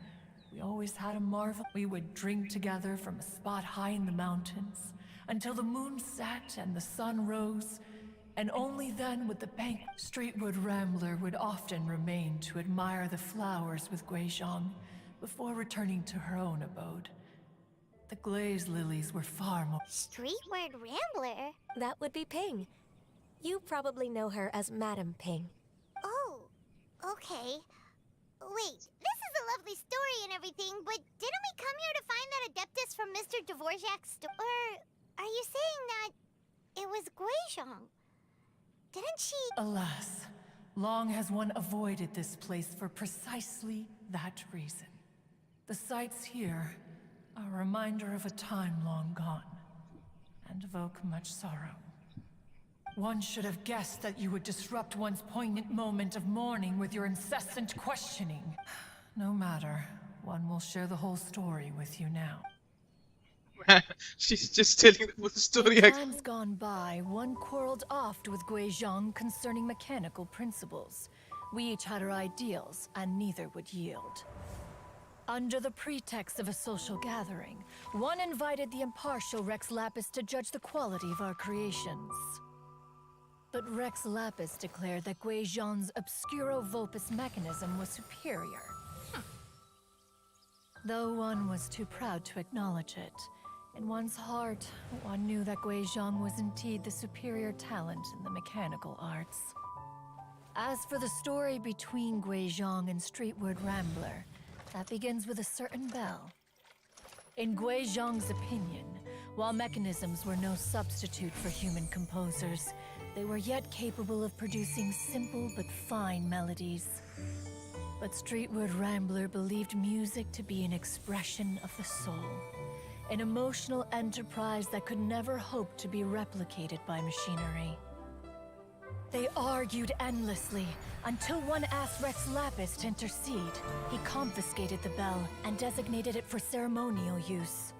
we always had a marvel? We would drink together from a spot high in the mountains, until the moon set and the sun rose, and only then would the Streetwood Rambler would often remain to admire the flowers with Guizhong before returning to her own abode. The glaze lilies were far more— Streetward Rambler? That would be Ping. You probably know her as Madam Ping. Oh, okay. Wait, this is a lovely story and everything, but didn't we come here to find that Adeptus from Mr. Dvorak's store? Or are you saying that it was Guizhong? Didn't she— Alas, long has One avoided this place for precisely that reason. The sights here are a reminder of a time long gone, and evoke much sorrow. One should have guessed that you would disrupt one's poignant moment of mourning with your incessant questioning. No matter, One will share the whole story with you now. She's just telling the full story. In times gone by, One quarreled oft with Guizhong concerning mechanical principles. We each had our ideals, and neither would yield. Under the pretext of a social gathering, One invited the impartial Rex Lapis to judge the quality of our creations. But Rex Lapis declared that Guizhong's Obscuro Vulpus mechanism was superior. Though One was too proud to acknowledge it, in One's heart, One knew that Guizhong was indeed the superior talent in the mechanical arts. As for the story between Guizhong and Streetward Rambler, that begins with a certain bell. In Guizhong's opinion, while mechanisms were no substitute for human composers, they were yet capable of producing simple but fine melodies. But Streetward Rambler believed music to be an expression of the soul, an emotional enterprise that could never hope to be replicated by machinery. They argued endlessly until one asked Rex Lapis to intercede. He confiscated the bell and designated it for ceremonial use.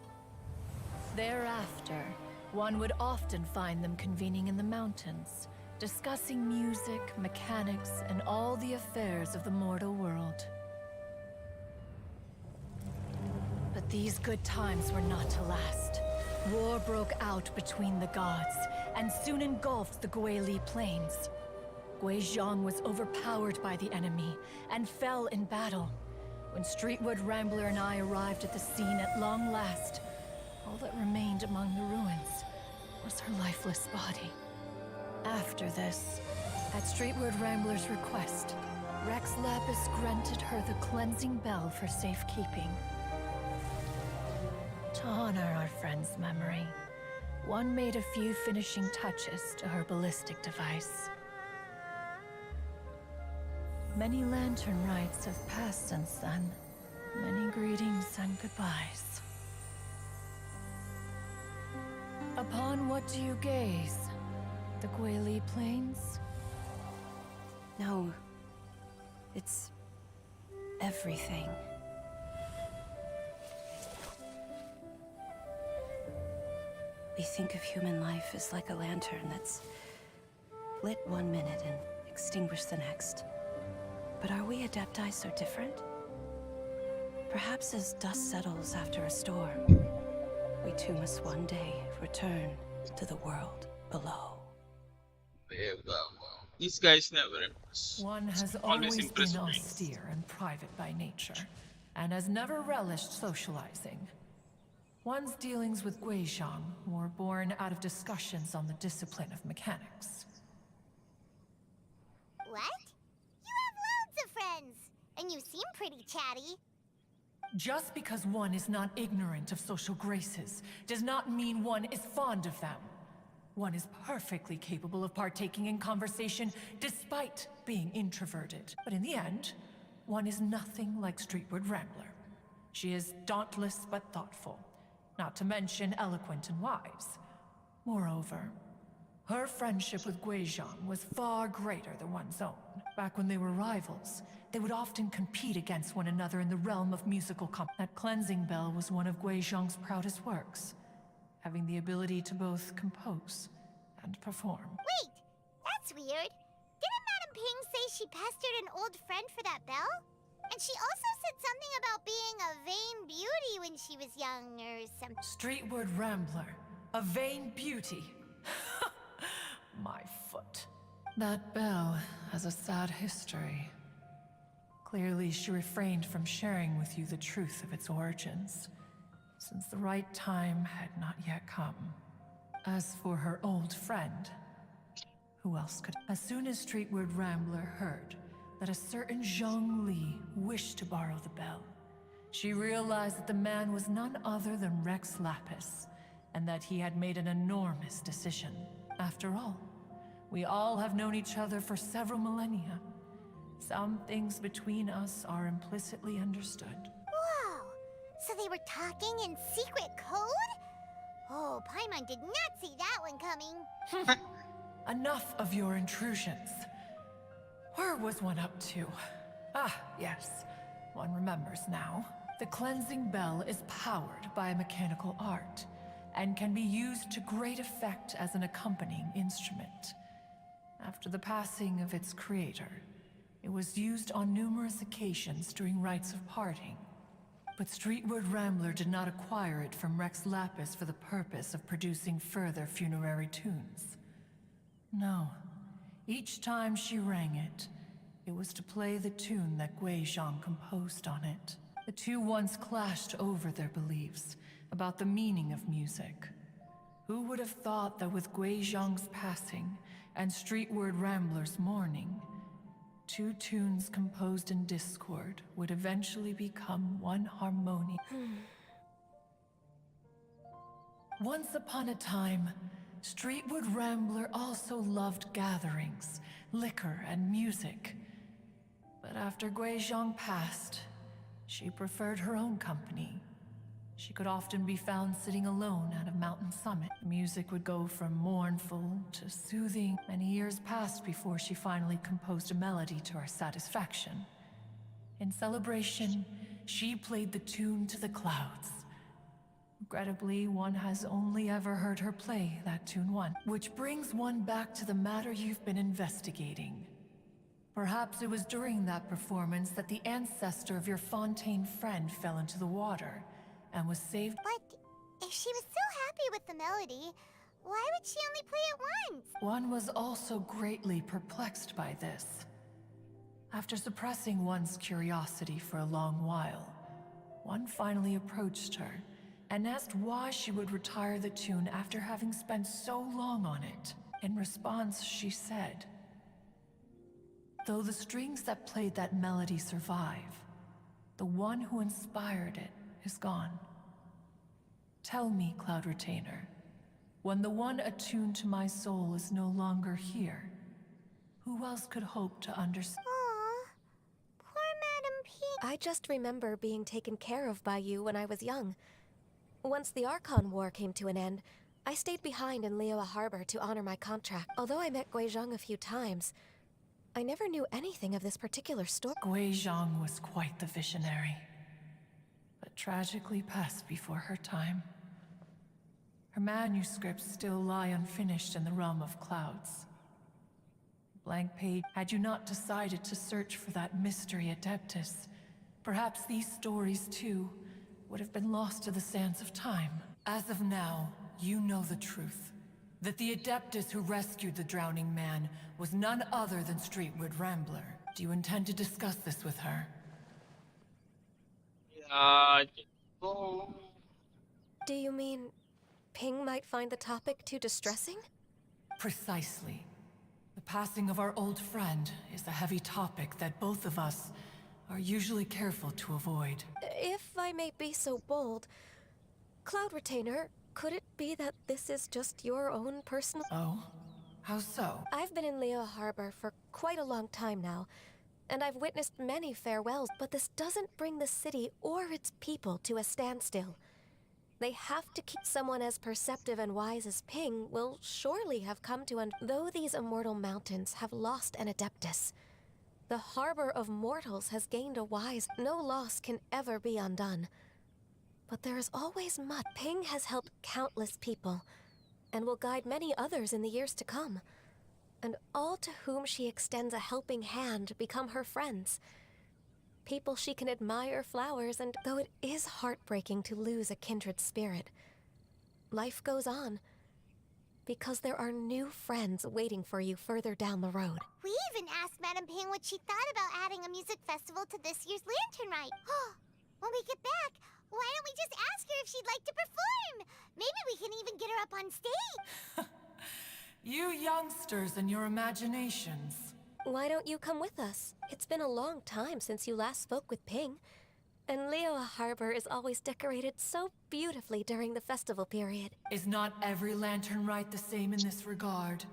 Thereafter, one would often find them convening in the mountains, discussing music, mechanics, and all the affairs of the mortal world. But these good times were not to last. War broke out between the gods, and soon engulfed the Guili Plains. Guizhong was overpowered by the enemy, and fell in battle. When Streetwood Rambler and I arrived at the scene at long last, all that remained among the ruins was her lifeless body. After this, at Streetwood Rambler's request, Rex Lapis granted her the cleansing bell for safekeeping. To honor our friend's memory, one made a few finishing touches to her ballistic device. Many lantern rites have passed since then. Many greetings and goodbyes. Upon what do you gaze? The Guili Plains? No. It's everything. We think of human life as like a lantern that's lit one minute and extinguished the next. But are we Adepti so different? Perhaps as dust settles after a storm, we too must one day return to the world below. These guys never impress. One has Always always impress been me. austere and private by nature, and has never relished socializing. One's dealings with Guizhong were born out of discussions on the discipline of mechanics. What? You have loads of friends, and you seem pretty chatty. Just because one is not ignorant of social graces does not mean one is fond of them. One is perfectly capable of partaking in conversation despite being introverted. But in the end, one is nothing like Streetwood Rambler. She is dauntless but thoughtful, not to mention eloquent and wise. Moreover, her friendship with Guizhong was far greater than one's own. Back when they were rivals, they would often compete against one another in the realm of musical That cleansing bell was one of Guizhong's proudest works, having the ability to both compose and perform. Wait, that's weird. Didn't Madame Ping say she pestered an old friend for that bell? And she also said something about being a vain beauty when she was young or something. Streetwood Rambler, a vain beauty. My foot. That bell has a sad history. Clearly, she refrained from sharing with you the truth of its origins, since the right time had not yet come. As for her old friend, who else could? As soon as Streetwood Rambler heard that a certain Zhong Li wished to borrow the bell, she realized that the man was none other than Rex Lapis, and that he had made an enormous decision. After all, we all have known each other for several millennia. Some things between us are implicitly understood. Whoa! So they were talking in secret code? Oh, Paimon did not see that one coming. Enough of your intrusions. Where was one up to? Ah, yes. One remembers now. The cleansing bell is powered by a mechanical art, and can be used to great effect as an accompanying instrument. After the passing of its creator, it was used on numerous occasions during rites of parting. But Streetwood Rambler did not acquire it from Rex Lapis for the purpose of producing further funerary tunes. No. Each time she rang it, it was to play the tune that Guizhong composed on it. The two once clashed over their beliefs about the meaning of music. Who would have thought that with Guizhong's passing and Streetwood Rambler's mourning, two tunes composed in discord would eventually become one harmony. Once upon a time, Streetwood Rambler also loved gatherings, liquor, and music. But after Guizhong passed, she preferred her own company. She could often be found sitting alone at a mountain summit. The music would go from mournful to soothing. Many years passed before she finally composed a melody to her satisfaction. In celebration, she played the tune to the clouds. Regrettably, one has only ever heard her play that tune once, which brings one back to the matter you've been investigating. Perhaps it was during that performance that the ancestor of your Fontaine friend fell into the water and was saved. But if she was so happy with the melody, why would she only play it once? One was also greatly perplexed by this. After suppressing one's curiosity for a long while, one finally approached her and asked why she would retire the tune after having spent so long on it. In response, she said, "Though the strings that played that melody survive, the one who inspired it is gone. Tell me, Cloud Retainer, when the one attuned to my soul is no longer here, who else could hope to understand?" Aw, poor Madam Pink. I just remember being taken care of by you when I was young. Once the Archon War came to an end, I stayed behind in Liyue Harbor to honor my contract. Although I met Guizhong a few times, I never knew anything of this particular story. Guizhong was quite the visionary, but tragically passed before her time. Her manuscripts still lie unfinished in the realm of clouds. Blank page. Had you not decided to search for that mystery Adeptus, perhaps these stories too would have been lost to the sands of time. As of now, you know the truth. That the Adeptus who rescued the drowning man was none other than Streetwood Rambler. Do you intend to discuss this with her? Oh, Do you mean Ping might find the topic too distressing? Precisely. The passing of our old friend is a heavy topic that both of us are usually careful to avoid. If I may be so bold, Cloud Retainer, could it be that this is just your own personal... Oh? How so? I've been in Liyue Harbor for quite a long time now, and I've witnessed many farewells, but this doesn't bring the city or its people to a standstill. They have to keep someone as perceptive and wise as Ping will surely have come to though these immortal mountains have lost an Adeptus, the harbor of mortals has gained a wise. No loss can ever be undone. But there is always much. Ping has helped countless people, and will guide many others in the years to come. And all to whom she extends a helping hand become her friends. People she can admire flowers, and though it is heartbreaking to lose a kindred spirit, life goes on. Because there are new friends waiting for you further down the road. We even asked Madam Ping what she thought about adding a music festival to this year's Lantern Rite. When we get back, why don't we just ask her if she'd like to perform? Maybe we can even get her up on stage. You youngsters and your imaginations. Why don't you come with us? It's been a long time since you last spoke with Ping. And Liyue Harbor is always decorated so beautifully during the festival period. Is not every Lantern Rite the same in this regard?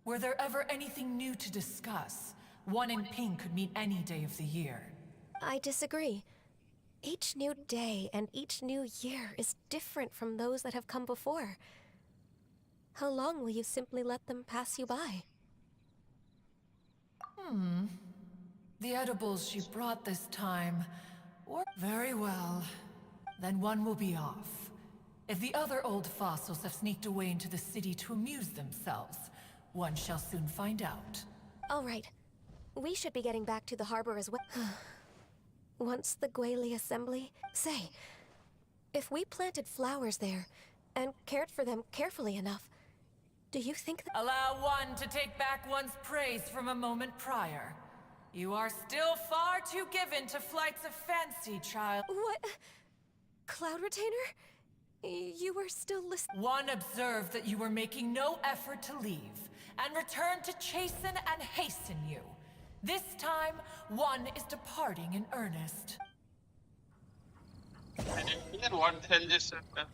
Were there ever anything new to discuss? One in Ping could meet any day of the year. I disagree. Each new day and each new year is different from those that have come before. How long will you simply let them pass you by? The edibles she brought this time were very well. Then one will be off. If the other old fossils have sneaked away into the city to amuse themselves, one shall soon find out. All right. We should be getting back to the harbor as well. Once the Guili Assembly... Say, if we planted flowers there and cared for them carefully enough, do you think that... Allow one to take back one's praise from a moment prior. You are still far too given to flights of fancy, child. What? Cloud Retainer? You were still listening. One observed that you were making no effort to leave, and returned to chasten and hasten you. This time, one is departing in earnest. I didn't hear what the hell just happened.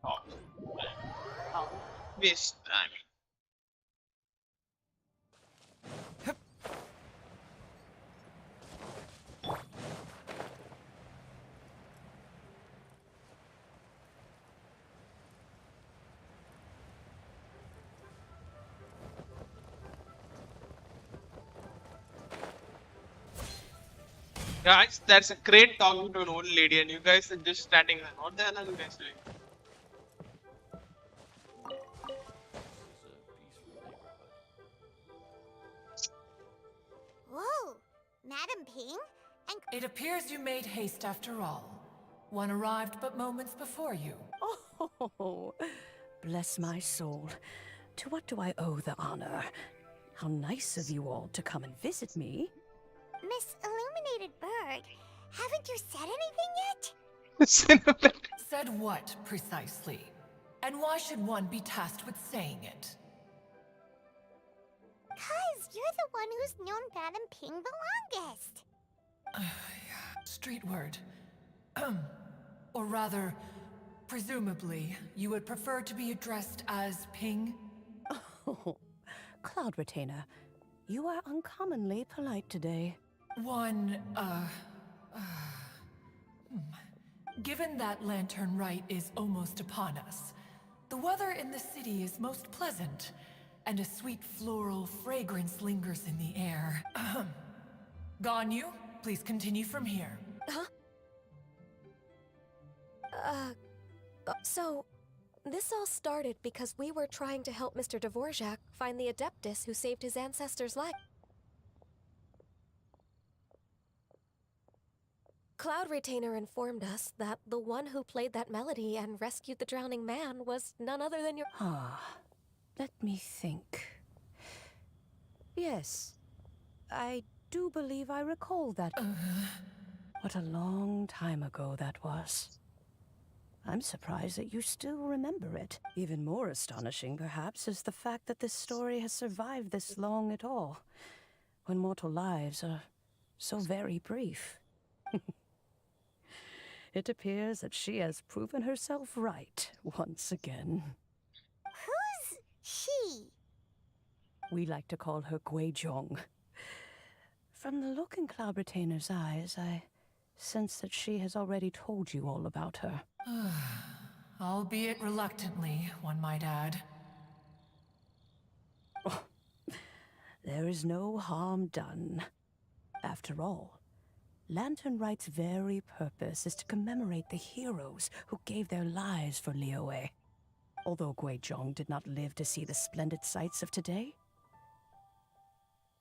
Oh, this time. Guys, that's a great talking to an old lady, and you guys are just standing there. What the hell are you guys doing? Whoa, Madam Ping? And It appears you made haste after all. One arrived but moments before you. Oh, bless my soul. To what do I owe the honor? How nice of you all to come and visit me. Miss Illuminated Bird, haven't you said anything yet? Said what, precisely? And why should one be tasked with saying it? 'Cause you're the one who's known Madam Ping the longest. Street word. Or rather, presumably, you would prefer to be addressed as Ping? Oh, Cloud Retainer, you are uncommonly polite today. Given that Lantern Rite is almost upon us, the weather in the city is most pleasant, and a sweet floral fragrance lingers in the air. Ganyu, please continue from here. Huh? So, this all started because we were trying to help Mr. Dvorak find the Adeptus who saved his ancestors' life. Cloud Retainer informed us that the one who played that melody and rescued the drowning man was none other than your— Let me think. Yes, I do believe I recall that. What a long time ago that was. I'm surprised that you still remember it. Even more astonishing, perhaps, is the fact that this story has survived this long at all, when mortal lives are so very brief. It appears that she has proven herself right once again. Who's she? We like to call her Guizhong. From the look in Cloud Retainer's eyes, I sense that she has already told you all about her. Albeit reluctantly, one might add. Oh, there is no harm done. After all, Lantern Rite's very purpose is to commemorate the heroes who gave their lives for Liyue. Although Guizhong did not live to see the splendid sights of today,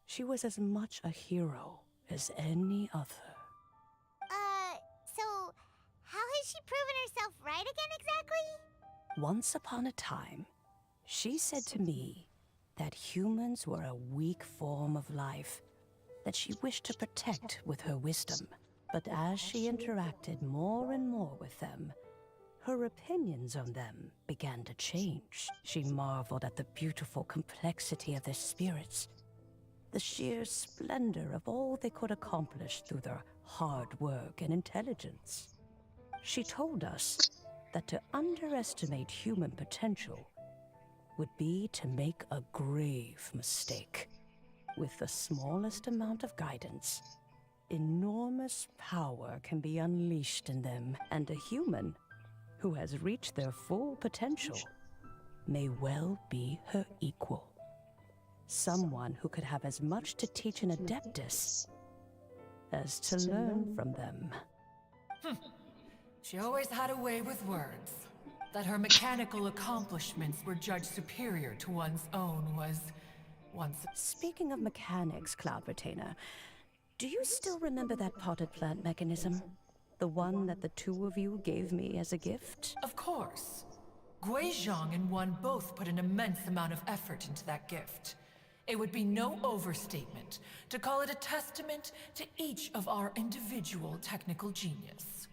she was as much a hero as any other. So, how has she proven herself right again exactly? Once upon a time, she said to me that humans were a weak form of life that she wished to protect with her wisdom. But as she interacted more and more with them, her opinions on them began to change. She marveled at the beautiful complexity of their spirits, the sheer splendor of all they could accomplish through their hard work and intelligence. She told us that to underestimate human potential would be to make a grave mistake. With the smallest amount of guidance, enormous power can be unleashed in them, and a human who has reached their full potential may well be her equal. Someone who could have as much to teach an Adeptus as to learn from them. She always had a way with words. That her mechanical accomplishments were judged superior to one's own was once... Speaking of mechanics, Cloud Retainer, do you still remember that potted plant mechanism? The one that the two of you gave me as a gift? Of course. Guizhong and one both put an immense amount of effort into that gift. It would be no overstatement to call it a testament to each of our individual technical genius.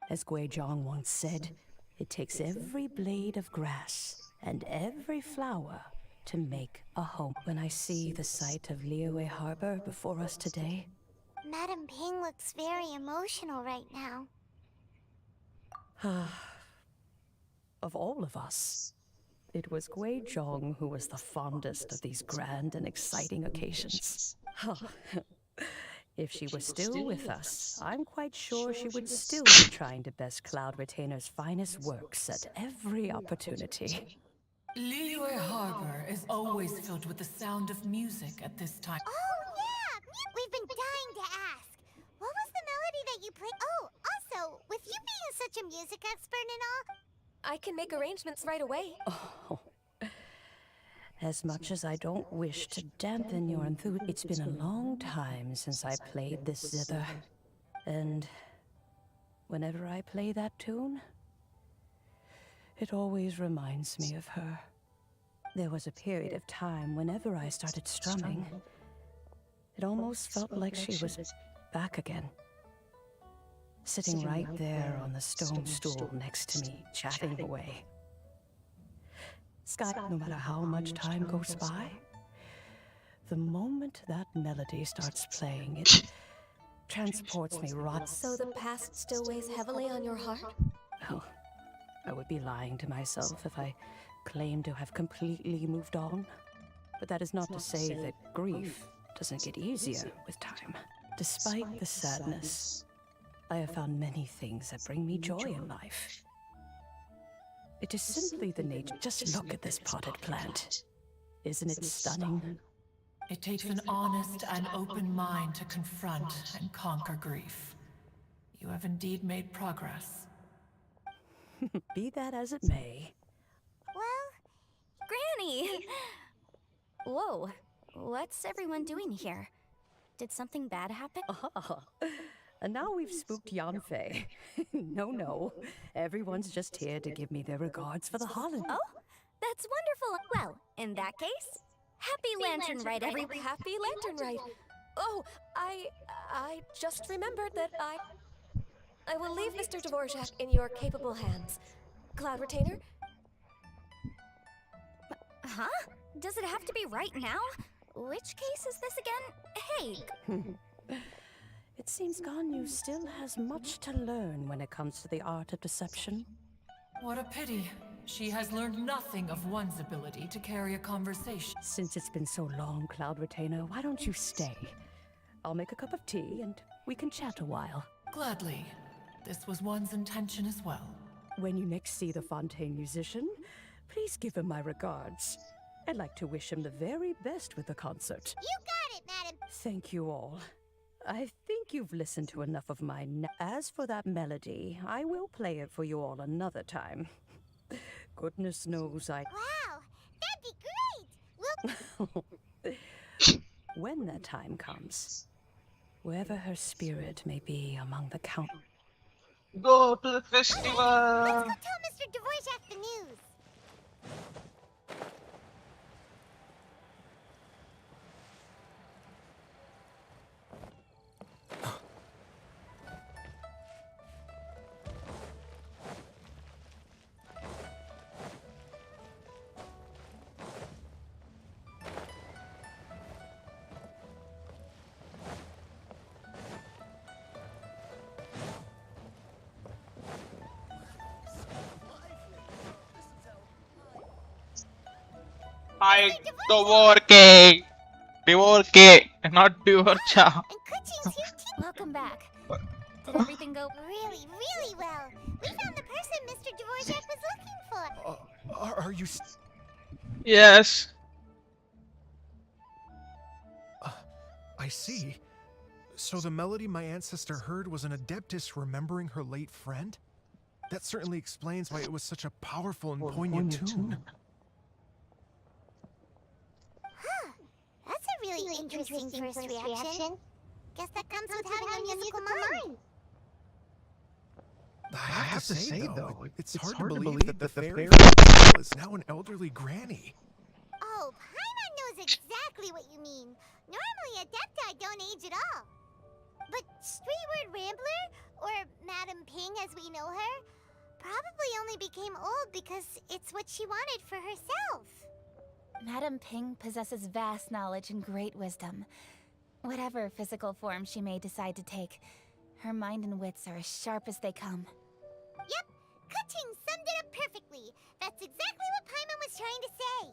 As Guizhong once said, it takes every blade of grass and every flower to make a home. When I see the sight of Liyue Harbor before us today, Madam Ping looks very emotional right now. of all of us, it was Guizhong who was the fondest of these grand and exciting occasions. If she were still with us, I'm quite sure she would still be trying to best Cloud Retainer's finest works at every opportunity. Liyue Harbor is always filled with the sound of music at this time. Oh, yeah! We've been dying to ask. What was the music expert and all? I can make arrangements right away. Oh, as much as I don't wish to dampen your enthusiasm, it's been a long time since I played this zither. And whenever I play that tune, it always reminds me of her. There was a period of time whenever I started strumming, it almost felt like she was back again. Sitting right there on the stone stool next to me, chatting away. Scott, no matter how much time goes by, the moment that melody starts playing, it transports me right. So the past still weighs heavily on your heart? Oh, I would be lying to myself if I claimed to have completely moved on. But that is not to say that grief doesn't get easier with time. Despite the sadness, I have found many things that bring me joy in life. It is simply the nature. Just look at this potted plant. Isn't it stunning? It takes an honest and open mind to confront and conquer grief. You have indeed made progress. Be that as it may. Well, Granny! Whoa, what's everyone doing here? Did something bad happen? Ah, and now we've spooked Yanfei. No. Everyone's just here to give me their regards for the holiday. Oh, that's wonderful. Well, in that case, happy Lantern Rite, everyone. Happy Lantern Rite. Oh, I just remembered that I will leave Mr. Dvorak in your capable hands. Cloud Retainer? Huh? Does it have to be right now? Which case is this again? Hey. It seems Ganyu still has much to learn when it comes to the art of deception. What a pity. She has learned nothing of one's ability to carry a conversation. Since it's been so long, Cloud Retainer, why don't you stay? I'll make a cup of tea and we can chat a while. Gladly. This was one's intention as well. When you next see the Fontaine musician, please give him my regards. I'd like to wish him the very best with the concert. You got it, madam. Thank you all. I think you've listened to enough of my... As for that melody, I will play it for you all another time. Goodness knows I... Wow, that'd be great! We'll... When that time comes, wherever her spirit may be among the count... Go to the festival! Let's go tell Mr. Dvorak the news. Hi, Dvorak! Dvorak, not Dvorak. Welcome back. Did everything go really, really well? We found the person Mr. Dvorak was looking for. Are you... Yes. I see. So the melody my ancestor heard was an adeptus remembering her late friend? That certainly explains why it was such a powerful and poignant tune. Huh. That's a really interesting first reaction. Guess that comes with having a musical mind. I have to say, though, it's hard to believe that the fairy is now an elderly granny. Oh, Paimon knows exactly what you mean. Normally, Adepti don't age at all. But Streetward Rambler, or Madame Ping as we know her, probably only became old because it's what she wanted for herself. Madame Ping possesses vast knowledge and great wisdom. Whatever physical form she may decide to take, her mind and wits are as sharp as they come. Yep, Kuching summed it up perfectly. That's exactly what Paimon was trying to say.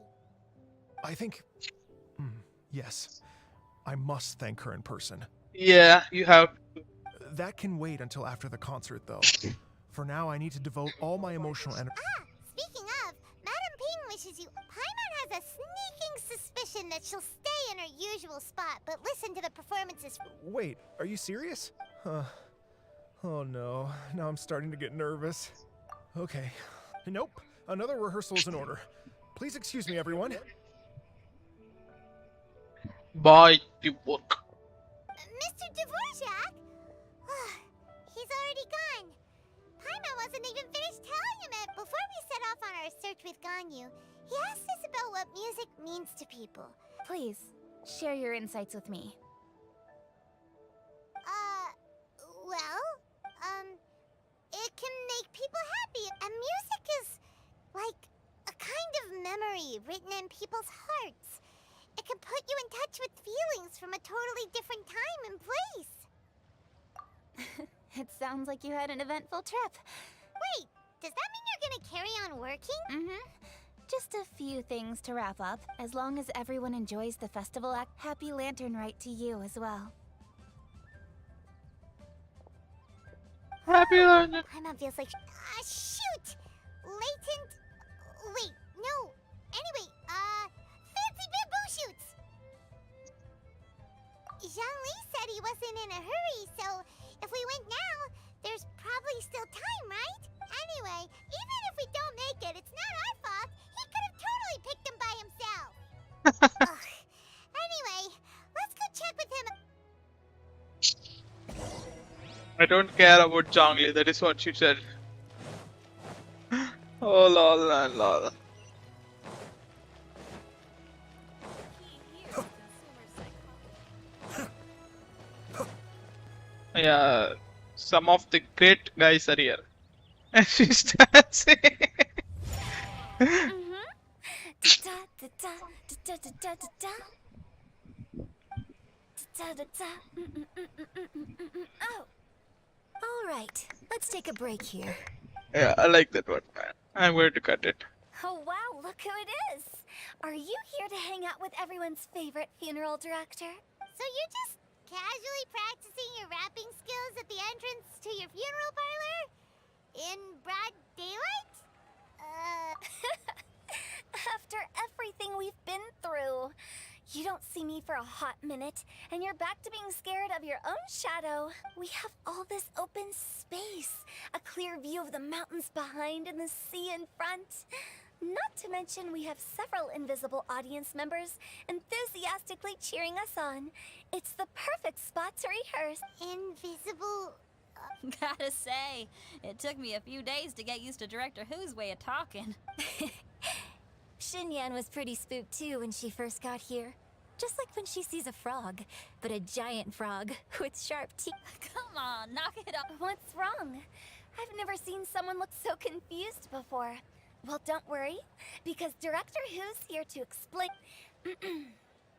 I think... yes. I must thank her in person. Yeah, you have. That can wait until after the concert, though. For now, I need to devote all my emotional energy... Speaking of, Madame Ping wishes you... Paimon has a sneaking suspicion that she'll stay in her usual spot, but listen to the performances... Wait, are you serious? Oh no, now I'm starting to get nervous. Okay. Nope, another rehearsal's in order. Please excuse me, everyone. Bye, people. Mr. Dvorak? He's already gone. Paimon wasn't even finished telling him it before we set off on our search with Ganyu. He asked us about what music means to people. Please, share your insights with me. It can make people happy, and music is like a kind of memory written in people's hearts. It can put you in touch with feelings from a totally different time and place. It sounds like you had an eventful trip. Wait, does that mean you're gonna carry on working? Mm-hmm. Just a few things to wrap up. As long as everyone enjoys the festival act, happy Lantern Rite to you as well. Happy Lantern. Paimon feels like shoot! Latent. Wait, no. Anyway, fancy bamboo shoots. Zhongli said he wasn't in a hurry, so if we went now, there's probably still time, right? Anyway, even if we don't make it, it's not our fault. He could have totally picked them by himself. Ugh. Anyway, let's go check with him. I don't care about Zhongli, that is what she said. Oh lol and lol. Yeah, some of the great guys are here. And she's dancing. Oh. Alright, let's take a break here. Yeah, I like that one, man. I'm going to cut it. Oh wow, look who it is! Are you here to hang out with everyone's favorite funeral director? So you're just casually practicing your rapping skills at the entrance to your funeral parlor? In broad daylight? After everything we've been through, you don't see me for a hot minute, and you're back to being scared of your own shadow. We have all this open space, a clear view of the mountains behind and the sea in front. Not to mention we have several invisible audience members enthusiastically cheering us on. It's the perfect spot to rehearse. Invisible... Gotta say, it took me a few days to get used to Director Who's way of talking. Xinyan was pretty spooked too when she first got here. Just like when she sees a frog, but a giant frog with sharp teeth. Come on, knock it off. What's wrong? I've never seen someone look so confused before. Well, don't worry, because Director Who's here to explain.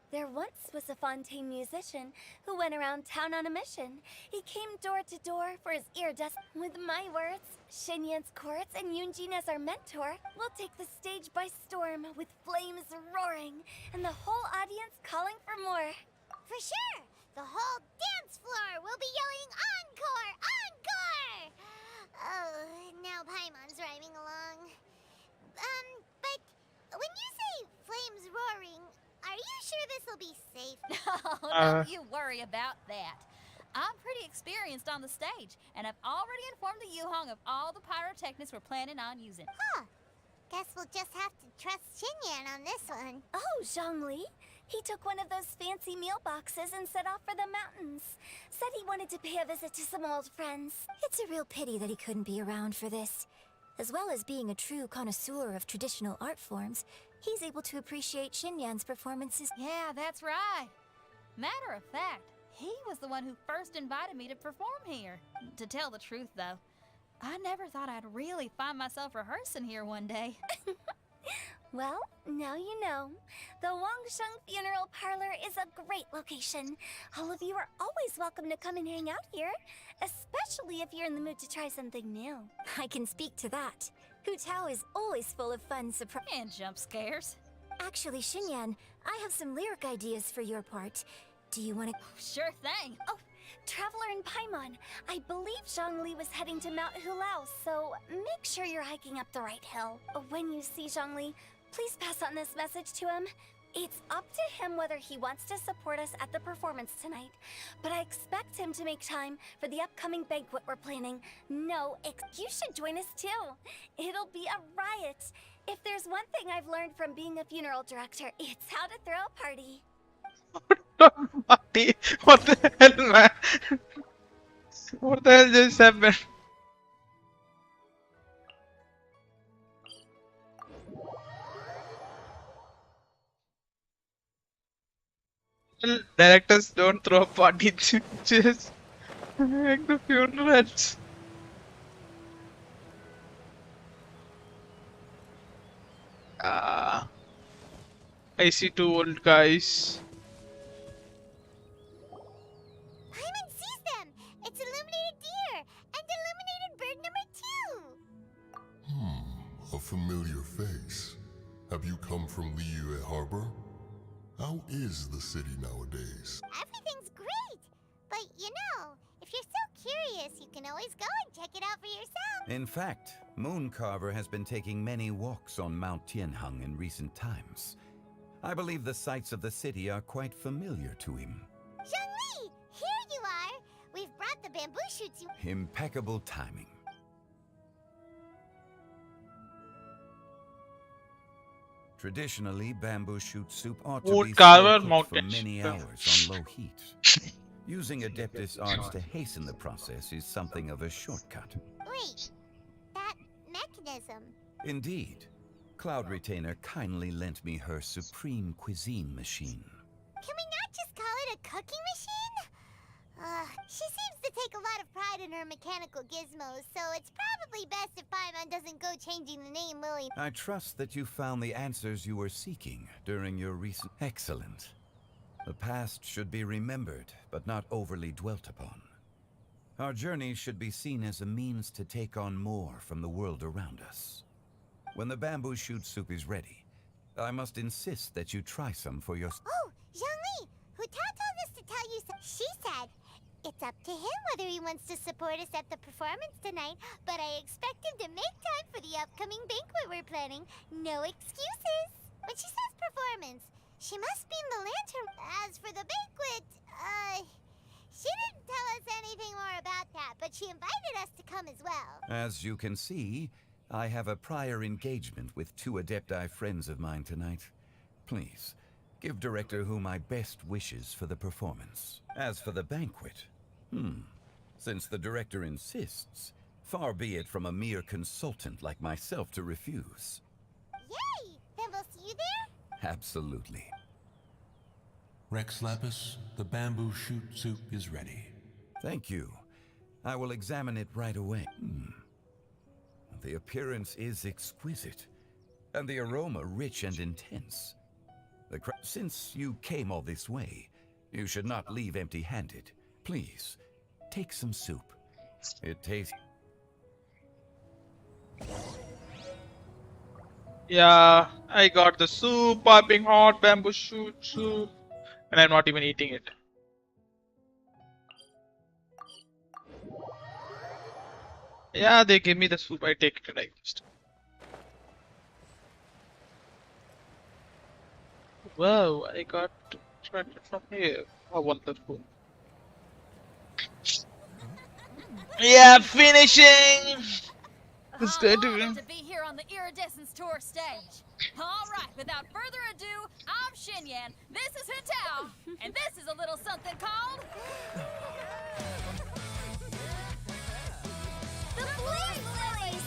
There once was a Fontaine musician who went around town on a mission. He came door to door for his iridescent. With my words, Xinyan's chorus, and Yunjin as our mentor, we'll take the stage by storm with flames roaring and the whole audience calling for more. For sure! The whole dance floor will be yelling encore! Encore! Oh, now Paimon's rhyming along. But when you say flames roaring, are you sure this will be safe? No, don't you worry about that. I'm pretty experienced on the stage, and I've already informed the Yuhong of all the pyrotechnics we're planning on using. Huh. Guess we'll just have to trust Xinyan on this one. Oh, Zhongli. He took one of those fancy meal boxes and set off for the mountains. Said he wanted to pay a visit to some old friends. It's a real pity that he couldn't be around for this. As well as being a true connoisseur of traditional art forms, he's able to appreciate Xinyan's performances. Yeah, that's right. Matter of fact, he was the one who first invited me to perform here. To tell the truth, though, I never thought I'd really find myself rehearsing here one day. Well, now you know. The Wangsheng Funeral Parlor is a great location. All of you are always welcome to come and hang out here, especially if you're in the mood to try something new. I can speak to that. Hu Tao is always full of fun surprises. And jump scares. Actually, Xinyan, I have some lyric ideas for your part. Do you want to... Sure thing. Oh, Traveler and Paimon, I believe Zhongli was heading to Mount Hulao, so make sure you're hiking up the right hill. When you see Zhongli, please pass on this message to him. It's up to him whether he wants to support us at the performance tonight, but I expect him to make time for the upcoming banquet we're planning. You should join us too. It'll be a riot. If there's one thing I've learned from being a funeral director, it's how to throw a party. Party? What the hell, man? What the hell just happened? Well, directors don't throw a party, just make the funerals. Ah, I see two old guys. Paimon sees them! It's illuminated deer! And illuminated bird number 2! A familiar face. Have you come from Liyue Harbor? How is the city nowadays? Everything's great! But you know, if you're so curious, you can always go and check it out for yourself. In fact, Mooncarver has been taking many walks on Mount Tianheng in recent times. I believe the sights of the city are quite familiar to him. Zhongli! Here you are! We've brought the bamboo shoots you... Impeccable timing. Traditionally, bamboo shoot soup ought to be slow cooked for many hours on low heat. Using Adeptus arts to hasten the process is something of a shortcut. Wait, that mechanism... Indeed. Cloud Retainer kindly lent me her supreme cuisine machine. Can we not just call it a cooking machine? She seems to take a lot of pride in her mechanical gizmos, so it's probably best if Paimon doesn't go changing the name willy. I trust that you found the answers you were seeking during your recent... Excellent. The past should be remembered, but not overly dwelt upon. Our journey should be seen as a means to take on more from the world around us. When the bamboo shoot soup is ready, I must insist that you try some for your... Oh, Zhongli! Huta told us to tell you She said, it's up to him whether he wants to support us at the performance tonight, but I expect him to make time for the upcoming banquet we're planning. No excuses! When she says performance, she must mean the lantern. As for the banquet, she didn't tell us anything more about that, but she invited us to come as well. As you can see, I have a prior engagement with two Adepti friends of mine tonight. Please, give Director Hu my best wishes for the performance. As for the banquet, since the Director insists, far be it from a mere consultant like myself to refuse. Yay! Then we'll see you there? Absolutely. Rex Lapis, the bamboo shoot soup is ready. Thank you. I will examine it right away. The appearance is exquisite, and the aroma rich and intense. Since you came all this way, you should not leave empty-handed. Please, take some soup. It tastes... Yeah, I got the soup, piping hot bamboo shoot soup, and I'm not even eating it. Yeah, they give me the soup, I take it and I just... Wow, I got extracted from here. How wonderful. Yeah, finishing! It's going to be here on the Iridescence Tour stage. Alright, without further ado, I'm Xinyan, this is Hutao, and this is a little something called... The Blaze Lilies!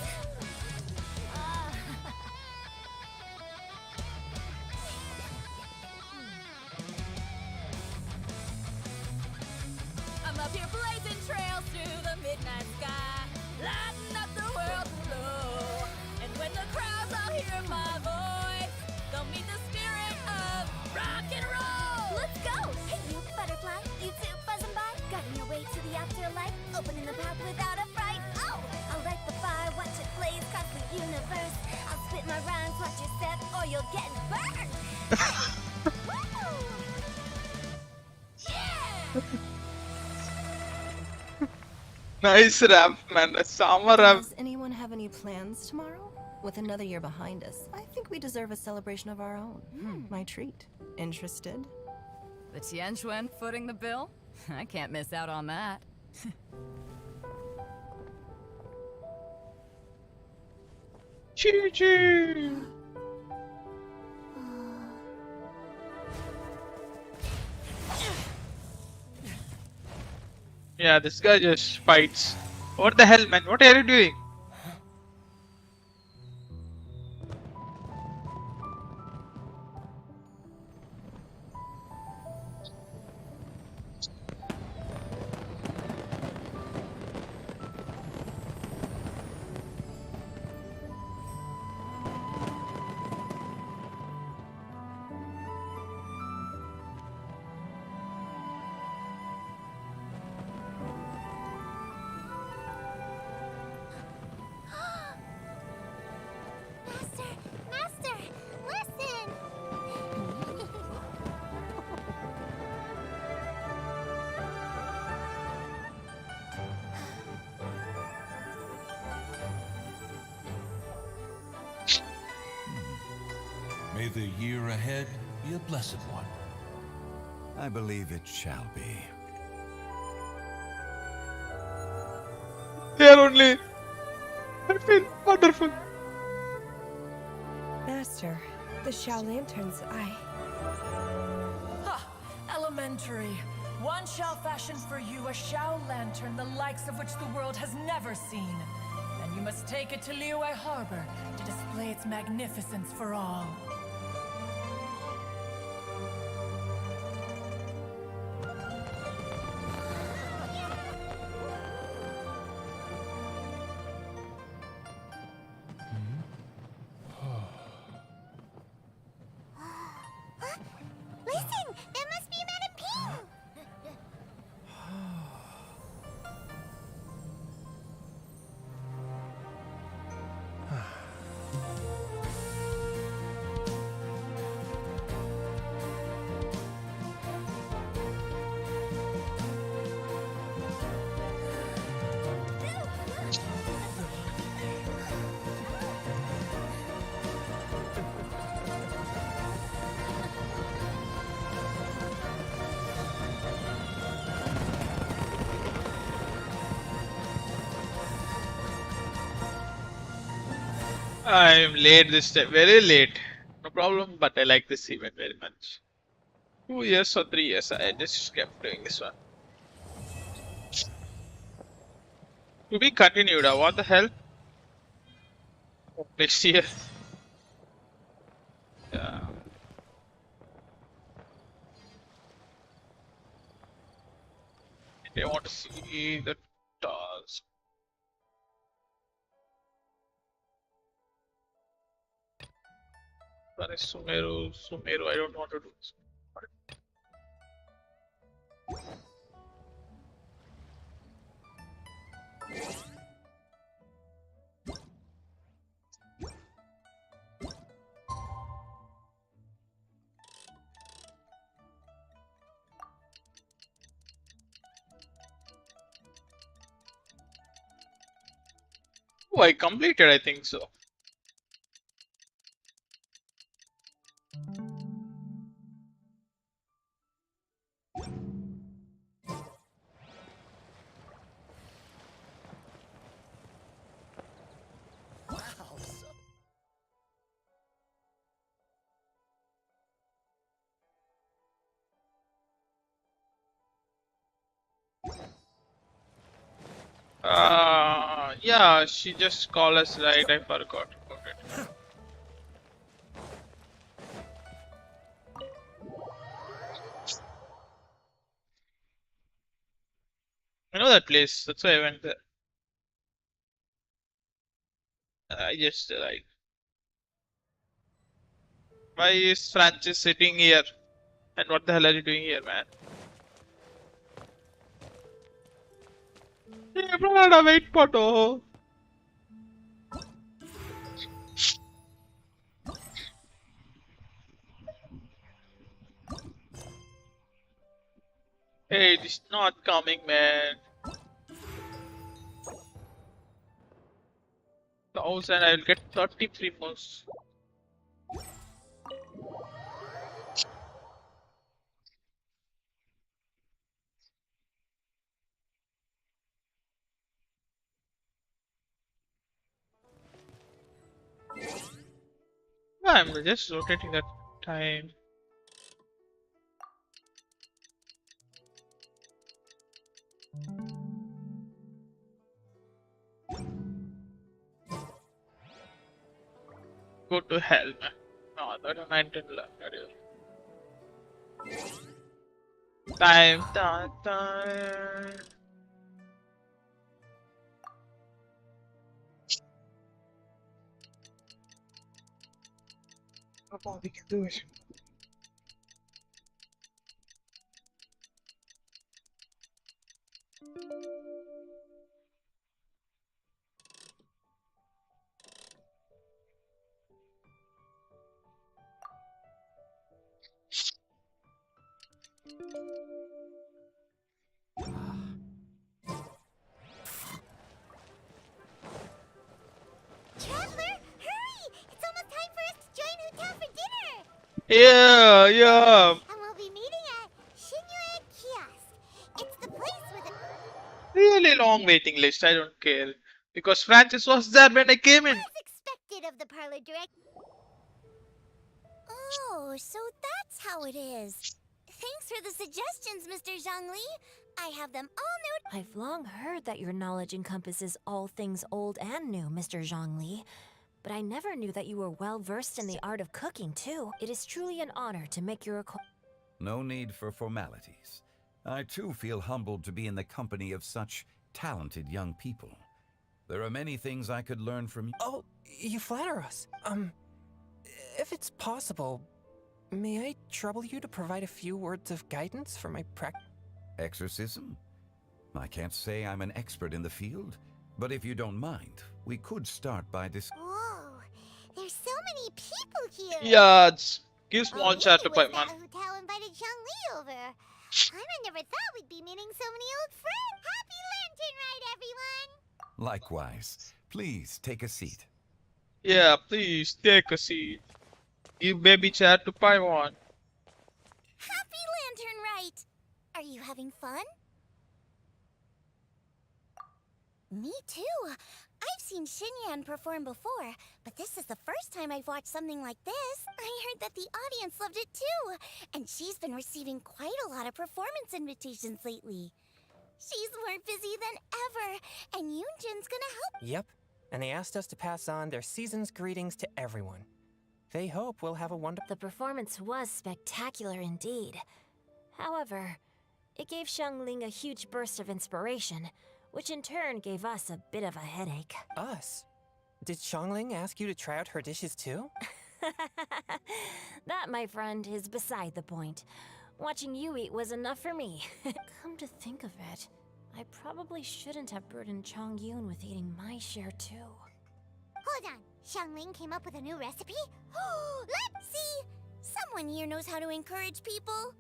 I'm up here blazing trails through the midnight sky, lighting up the world below. And when the crowds all hear my voice, they'll meet the spirit of rock and roll. Let's go! Hey, you butterfly, you too buzzing by, guiding your way to the afterlife, opening the path without a fright. Oh, I'll light the fire, watch it blaze across the universe. I'll spit my rhymes, watch your step, or you'll get burned. Woo! Yeah! Nice rap, man. A summer rap. Does anyone have any plans tomorrow? With another year behind us, I think we deserve a celebration of our own. My treat. Interested? The Tianquan footing the bill? I can't miss out on that. Choo choo! Yeah, this guy just fights. What the hell, man? What are you doing? Master, listen! May the year ahead be a blessed one. I believe it shall be. Here only. I feel wonderful. Master, the Shao Lanterns, Ha! Elementary. One shall fashion for you a Shao Lantern the likes of which the world has never seen. And you must take it to Liyue Harbor to display its magnificence for all. Listen! That must be Madame Ping! I'm late this time, very late. No problem, but I like this event very much. 2 years or 3 years, I just kept doing this one. To be continued, what the hell? Next year. Yeah. I want to see the task. Where is Sumeru? Sumeru, I don't want to do this. Oh, I completed, I think so. Yeah, she just called us, right? I forgot about it. I know that place, that's why I went there. I just like. Why is Francis sitting here? And what the hell are you doing here, man? Hey, brother, wait, photo. Hey, this is not coming, man. 1000, I will get 33 points. I'm just rotating that time. Go to hell, man. No, that is 19 left. Time, time, time. Come on, we can do it. Traveler, hurry! It's almost time for us to join Hotel for dinner! Yeah, yeah. And we'll be meeting at Shinyue Kiosk. It's the place with the... Really long waiting list. I don't care. Because Francis was there when I came in. As expected of the parlor direct... Oh, so that's how it is. Thanks for the suggestions, Mr. Zhongli. I have them all noted. I've long heard that your knowledge encompasses all things old and new, Mr. Zhongli. But I never knew that you were well versed in the art of cooking, too. It is truly an honor to make your acquaintance. No need for formalities. I too feel humbled to be in the company of such talented young people. There are many things I could learn from you. Oh, you flatter us. If it's possible, may I trouble you to provide a few words of guidance for my practice? Exorcism? I can't say I'm an expert in the field, but if you don't mind, we could start by Whoa, there's so many people here. Yeah, give small chat to Was Paiman. that Hotel invited Zhongli over? I never thought we'd be meeting so many old friends. Happy Lantern Ride, everyone! Likewise. Please take a seat. Yeah, please take a seat. Give baby chat to Paiwan. Happy Lantern Ride! Are you having fun? Me too. I've seen Xinyan perform before, but this is the first time I've watched something like this. I heard that the audience loved it too, and she's been receiving quite a lot of performance invitations lately. She's more busy than ever, and Yoonjin's gonna help. Yep, and they asked us to pass on their season's greetings to everyone. They hope we'll have a wonderful... The performance was spectacular indeed. However, it gave Xiangling a huge burst of inspiration, which in turn gave us a bit of a headache. Us? Did Xiangling ask you to try out her dishes too? That, my friend, is beside the point. Watching you eat was enough for me. Come to think of it, I probably shouldn't have burdened Chongyun with eating my share too. Hold on, Xiangling came up with a new recipe? Let's see! Someone here knows how to encourage people.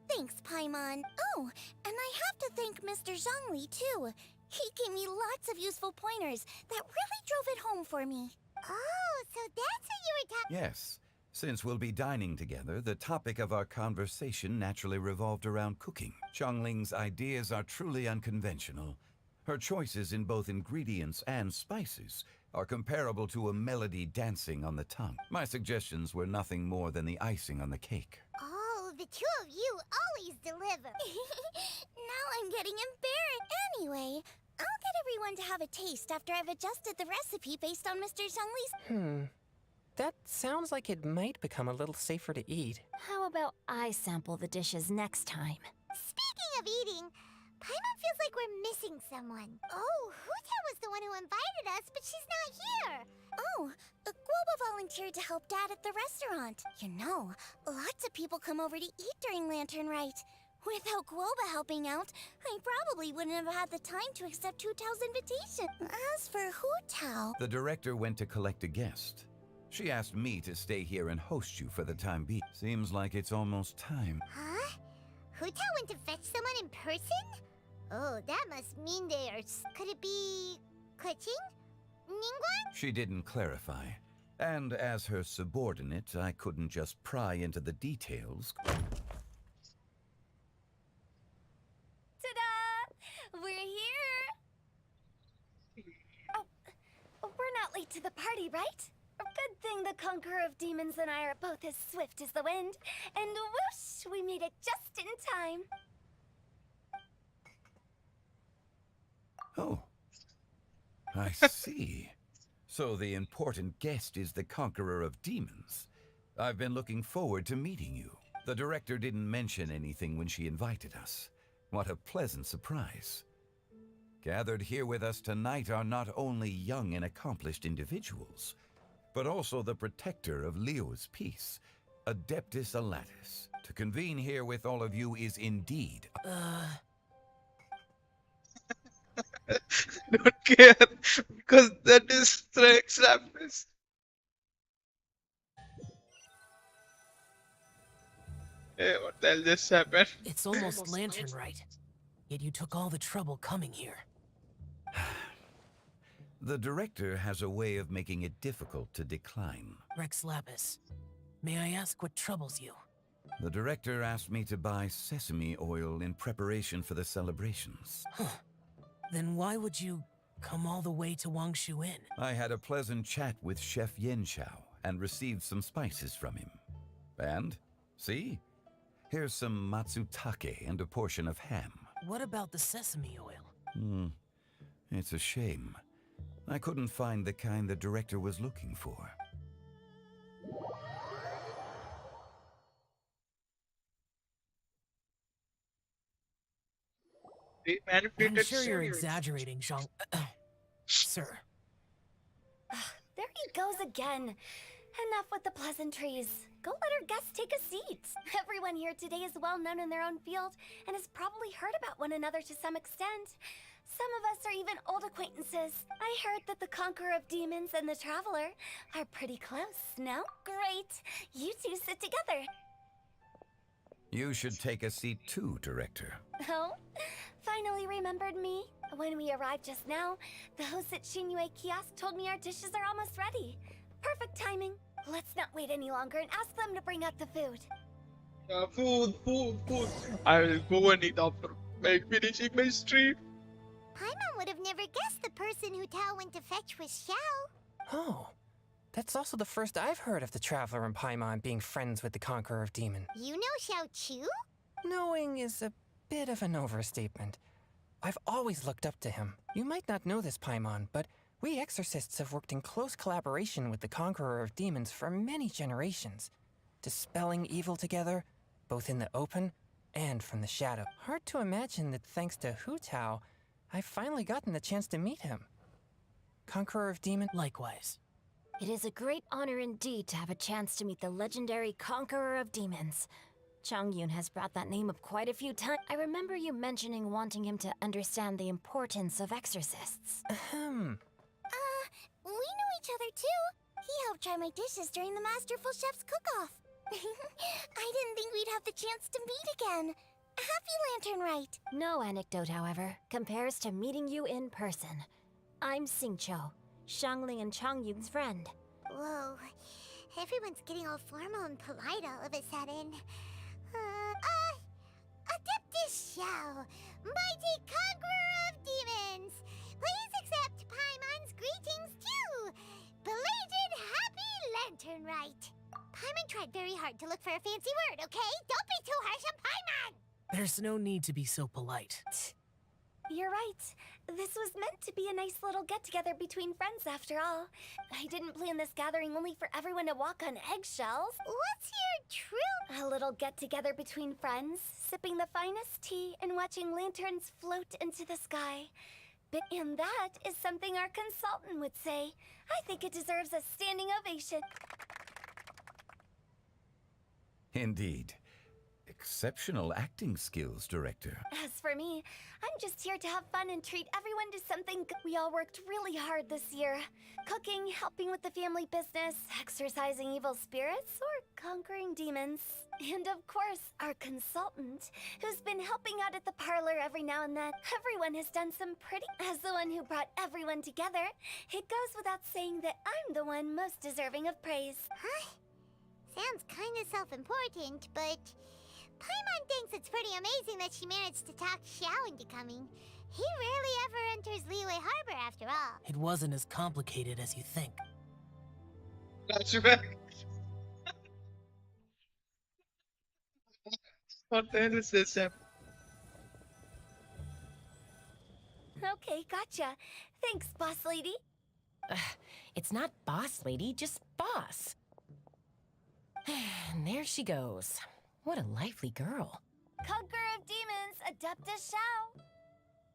Thanks, Paimon. Oh, and I have to thank Mr. Zhongli, too. He gave me lots of useful pointers that really drove it home for me. Oh, so that's what you were talking... Yes. Since we'll be dining together, the topic of our conversation naturally revolved around cooking. Xiangling's ideas are truly unconventional. Her choices in both ingredients and spices are comparable to a melody dancing on the tongue. My suggestions were nothing more than the icing on the cake. Oh, the two of you always deliver. Now I'm getting embarrassed. Anyway, I'll get everyone to have a taste after I've adjusted the recipe based on Mr. Zhongli's... That sounds like it might become a little safer to eat. How about I sample the dishes next time? Speaking of eating, Paimon feels like we're missing someone. Oh, Huta was the one who invited us, but she's not here. Oh, Guoba volunteered to help Dad at the restaurant. You know, lots of people come over to eat during Lantern Rite. Without Guoba helping out, I probably wouldn't have had the time to accept Hu Tao's invitation. As for Hu Tao... The director went to collect a guest. She asked me to stay here and host you for the time being. Seems like it's almost time. Huh? Hu Tao went to fetch someone in person? Oh, that must mean they are... Could it be... Kuching? Ningguang? She didn't clarify. And as her subordinate, I couldn't just pry into the details. Ta-da! We're here! Oh, we're not late to the party, right? Good thing the Conqueror of Demons and I are both as swift as the wind. And whoosh, we made it just in time. Oh. I see. So the important guest is the Conqueror of Demons. I've been looking forward to meeting you. The director didn't mention anything when she invited us. What a pleasant surprise. Gathered here with us tonight are not only young and accomplished individuals, but also the protector of Leo's peace, Adeptus Alatus. To convene here with all of you is indeed... Don't care because that is Rex Lapis. Hey, what the hell just happened? It's almost lantern right. Yet you took all the trouble coming here. The director has a way of making it difficult to decline. Rex Lapis, may I ask what troubles you? The director asked me to buy sesame oil in preparation for the celebrations. Huh. Then why would you come all the way to Wangshu Inn? I had a pleasant chat with Chef Yen Chao and received some spices from him. And, see? Here's some matsutake and a portion of ham. What about the sesame oil? It's a shame. I couldn't find the kind the director was looking for. I'm sure you're exaggerating, Zhang. Sir. There he goes again. Enough with the pleasantries. Go let our guests take a seat. Everyone here today is well known in their own field and has probably heard about one another to some extent. Some of us are even old acquaintances. I heard that the Conqueror of Demons and the Traveler are pretty close, no? Great. You two sit together. You should take a seat too, Director. Oh? Finally remembered me? When we arrived just now, the hosts at Shinue Kiosk told me our dishes are almost ready. Perfect timing. Let's not wait any longer and ask them to bring out the food. Food. I will go and eat after finishing my stream. Paimon would have never guessed the person who Tao went to fetch was Xiao. Oh. That's also the first I've heard of the Traveler and Paimon being friends with the Conqueror of Demon. You know Xiao Chu? Knowing is a bit of an overstatement. I've always looked up to him. You might not know this, Paimon, but we exorcists have worked in close collaboration with the Conqueror of Demons for many generations, dispelling evil together, both in the open and from the shadow. Hard to imagine that thanks to Hu Tao, I've finally gotten the chance to meet him. Conqueror of Demon? Likewise. It is a great honor indeed to have a chance to meet the legendary Conqueror of Demons. Changyun has brought that name up quite a few times. I remember you mentioning wanting him to understand the importance of exorcists. We know each other too. He helped try my dishes during the Masterful Chef's cook-off. I didn't think we'd have the chance to meet again. Happy Lantern Rite. No anecdote, however, compares to meeting you in person. I'm Xingqiu, Shangling and Changyun's friend. Whoa. Everyone's getting all formal and polite all of a sudden. Adeptus Xiao, mighty Conqueror of Demons, please accept Paimon's greetings too. Belated Happy Lantern Rite. Paimon tried very hard to look for a fancy word, okay? Don't be too harsh on Paimon! There's no need to be so polite. You're right. This was meant to be a nice little get-together between friends after all. I didn't plan this gathering only for everyone to walk on eggshells. What's your truth? A little get-together between friends, sipping the finest tea and watching lanterns float into the sky. And that is something our consultant would say. I think it deserves a standing ovation. Indeed. Exceptional acting skills, Director. As for me, I'm just here to have fun and treat everyone to something good. We all worked really hard this year. Cooking, helping with the family business, exorcising evil spirits, or conquering demons. And of course, our consultant, who's been helping out at the parlor every now and then. Everyone has done some pretty... As the one who brought everyone together, it goes without saying that I'm the one most deserving of praise. Huh? Sounds kinda self-important, but... Paimon thinks it's pretty amazing that she managed to talk Xiao into coming. He rarely ever enters Liyue Harbor after all. It wasn't as complicated as you think. That's right. What the hell is this? Okay, gotcha. Thanks, boss lady. It's not boss lady, just boss. And there she goes. What a lively girl. Conqueror of demons, Adeptus Xiao.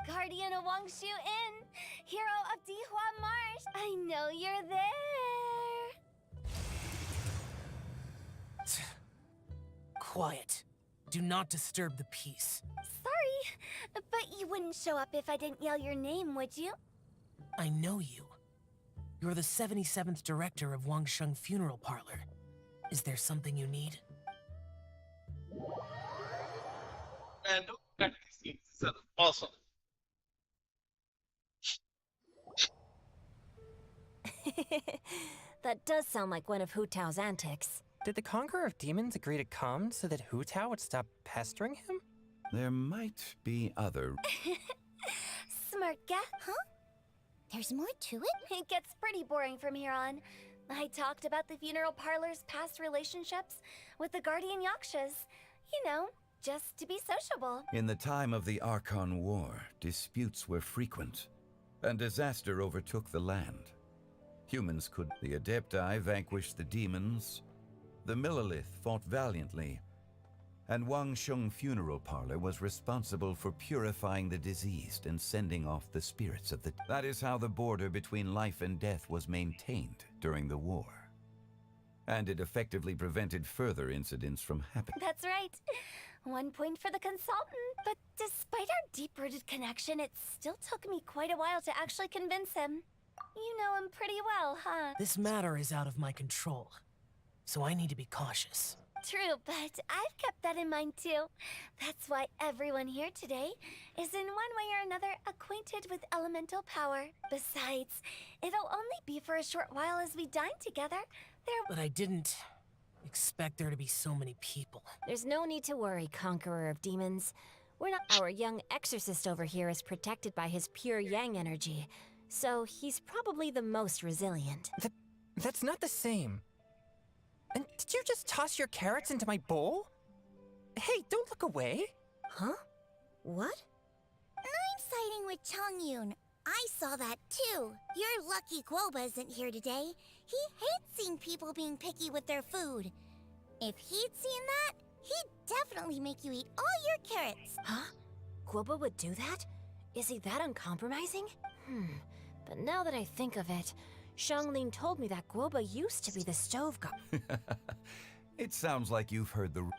Guardian of Wangshu Inn, hero of Dihua Marsh. I know you're there. Quiet. Do not disturb the peace. Sorry, but you wouldn't show up if I didn't yell your name, would you? I know you. You're the 77th director of Wangsheng Funeral Parlor. Is there something you need? And that is awesome. That does sound like one of Hu Tao's antics. Did the Conqueror of Demons agree to come so that Hu Tao would stop pestering him? There might be other... Smart guy, huh? There's more to it? It gets pretty boring from here on. I talked about the funeral parlor's past relationships with the Guardian Yakshas. You know, just to be sociable. In the time of the Archon War, disputes were frequent, and disaster overtook the land. Humans could... The Adepti vanquished the demons, the Millelith fought valiantly, and Wangsheng Funeral Parlor was responsible for purifying the diseased and sending off the spirits of the... That is how the border between life and death was maintained during the war. And it effectively prevented further incidents from happening. That's right. 1 point for the consultant. But despite our deep-rooted connection, it still took me quite a while to actually convince him. You know him pretty well, huh? This matter is out of my control, so I need to be cautious. True, but I've kept that in mind too. That's why everyone here today is in one way or another acquainted with elemental power. Besides, it'll only be for a short while as we dine together. But I didn't expect there to be so many people. There's no need to worry, Conqueror of Demons. We're not... Our young exorcist over here is protected by his pure yang energy, so he's probably the most resilient. That's not the same. And did you just toss your carrots into my bowl? Hey, don't look away. Huh? What? I'm siding with Chongyun. I saw that too. You're lucky Guoba isn't here today. He hates seeing people being picky with their food. If he'd seen that, he'd definitely make you eat all your carrots. Huh? Guoba would do that? Is he that uncompromising? But now that I think of it, Xianglin told me that Guoba used to be the stove god. It sounds like you've heard the...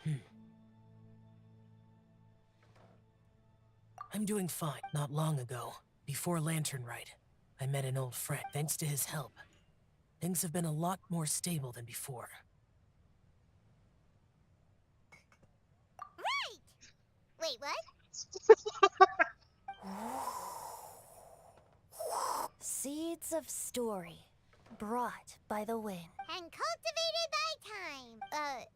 I'm doing fine. Not long ago, before Lantern Rite, I met an old friend. Thanks to his help, things have been a lot more stable than before. Right! Wait, what? Seeds of story, brought by the wind. And cultivated by time.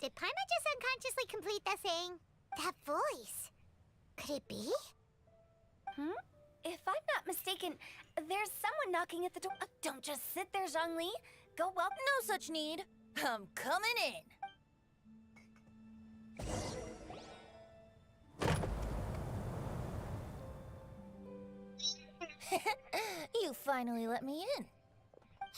Did Paimon just unconsciously complete that saying? That voice. Could it be? If I'm not mistaken, there's someone knocking at the door. Don't just sit there, Zhongli. Go welcome. No such need. I'm coming in. You finally let me in.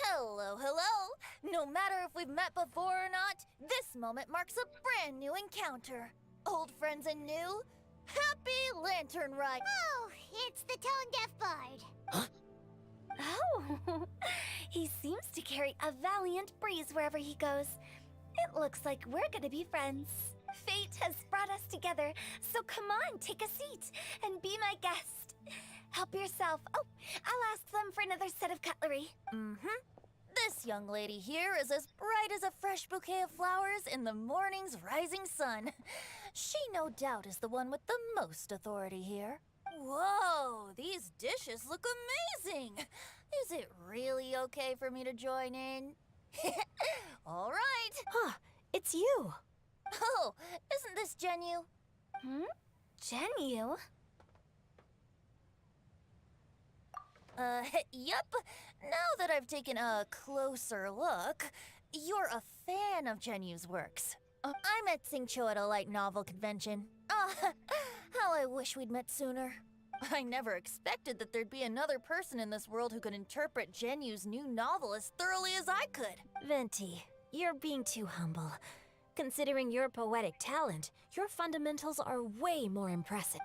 Hello, hello. No matter if we've met before or not, this moment marks a brand new encounter. Old friends and new. Happy Lantern Rite. Oh, it's the tone-deaf bard. Oh, he seems to carry a valiant breeze wherever he goes. It looks like we're gonna be friends. Fate has brought together, so come on, take a seat and be my guest. Help yourself. Oh, I'll ask them for another set of cutlery. Mm-hmm. This young lady here is as bright as a fresh bouquet of flowers in the morning's rising sun. She no doubt is the one with the most authority here. Whoa, these dishes look amazing! Is it really okay for me to join in? All right. Huh, it's you. Oh, isn't this Genu? Genu? Yep. Now that I've taken a closer look, you're a fan of Genu's works. I met Xingqiu at a light novel convention. How I wish we'd met sooner. I never expected that there'd be another person in this world who could interpret Genu's new novel as thoroughly as I could. Venti, you're being too humble. Considering your poetic talent, your fundamentals are way more impressive.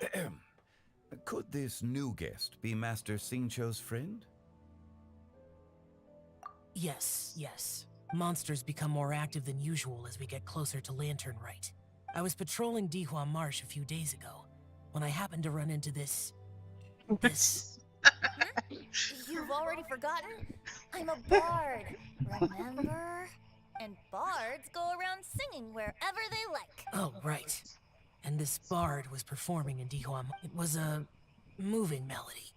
Could this new guest be Master Xingqiu's friend? Yes. Monsters become more active than usual as we get closer to Lantern Rite. I was patrolling Dihua Marsh a few days ago when I happened to run into this. You've already forgotten? I'm a bard, remember? And bards go around singing wherever they like. Oh, right. And this bard was performing in Dihua. It was a moving melody,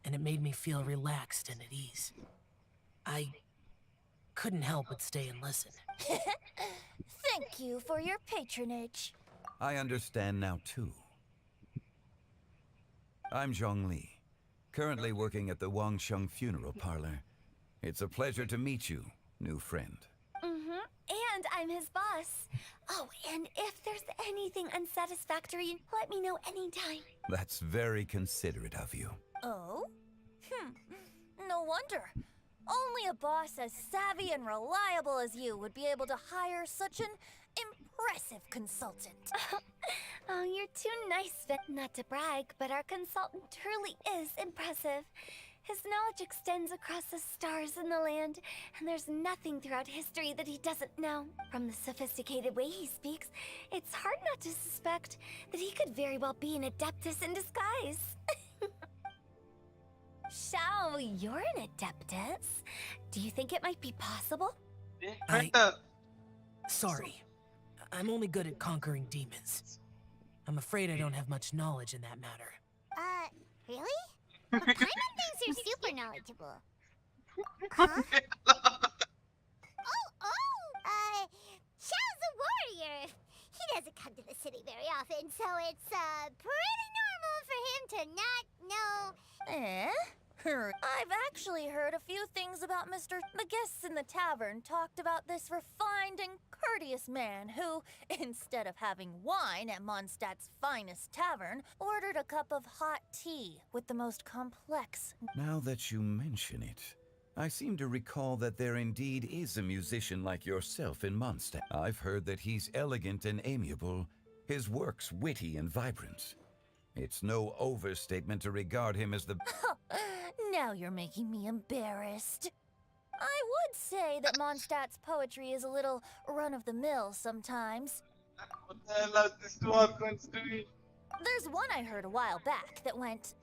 and it made me feel relaxed and at ease. I couldn't help but stay and listen. Thank you for your patronage. I understand now, too. I'm Zhongli, currently working at the Wangsheng Funeral Parlor. It's a pleasure to meet you, new friend. And I'm his boss. Oh, and if there's anything unsatisfactory, let me know anytime. That's very considerate of you. Oh? No wonder. Only a boss as savvy and reliable as you would be able to hire such an impressive consultant. Oh, you're too nice, not to brag, but our consultant truly is impressive. His knowledge extends across the stars and the land, and there's nothing throughout history that he doesn't know. From the sophisticated way he speaks, it's hard not to suspect that he could very well be an adeptus in disguise. Shao, you're an adeptus. Do you think it might be possible? Sorry. I'm only good at conquering demons. I'm afraid I don't have much knowledge in that matter. Really? Paimon thinks you're super knowledgeable. Huh? Xiao's a warrior. He doesn't come to the city very often, so it's, pretty normal for him to not know. I've actually heard a few things about Mr. The guests in the tavern talked about this refined and courteous man who, instead of having wine at Mondstadt's finest tavern, ordered a cup of hot tea with the most complex. Now that you mention it, I seem to recall that there indeed is a musician like yourself in Mondstadt. I've heard that he's elegant and amiable, his works witty and vibrant. It's no overstatement to regard him as the... Now you're making me embarrassed. I would say that Mondstadt's poetry is a little run-of-the-mill sometimes. What the hell is this Walkman's doing? There's one I heard a while back that went,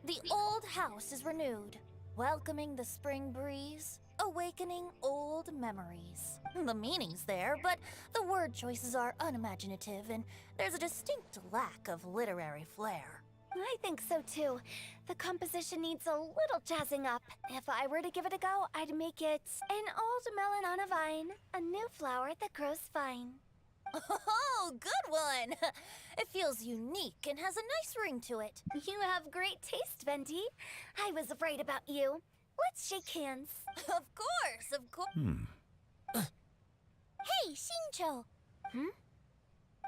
the old house is renewed, welcoming the spring breeze, awakening old memories. The meaning's there, but the word choices are unimaginative, and there's a distinct lack of literary flair. I think so too. The composition needs a little jazzing up. If I were to give it a go, I'd make it an old melon on a vine, a new flower that grows fine. Oh, good one! It feels unique and has a nice ring to it. You have great taste, Venti. I was right about you. Let's shake hands. Of course. Hey, Xingqiu. Mind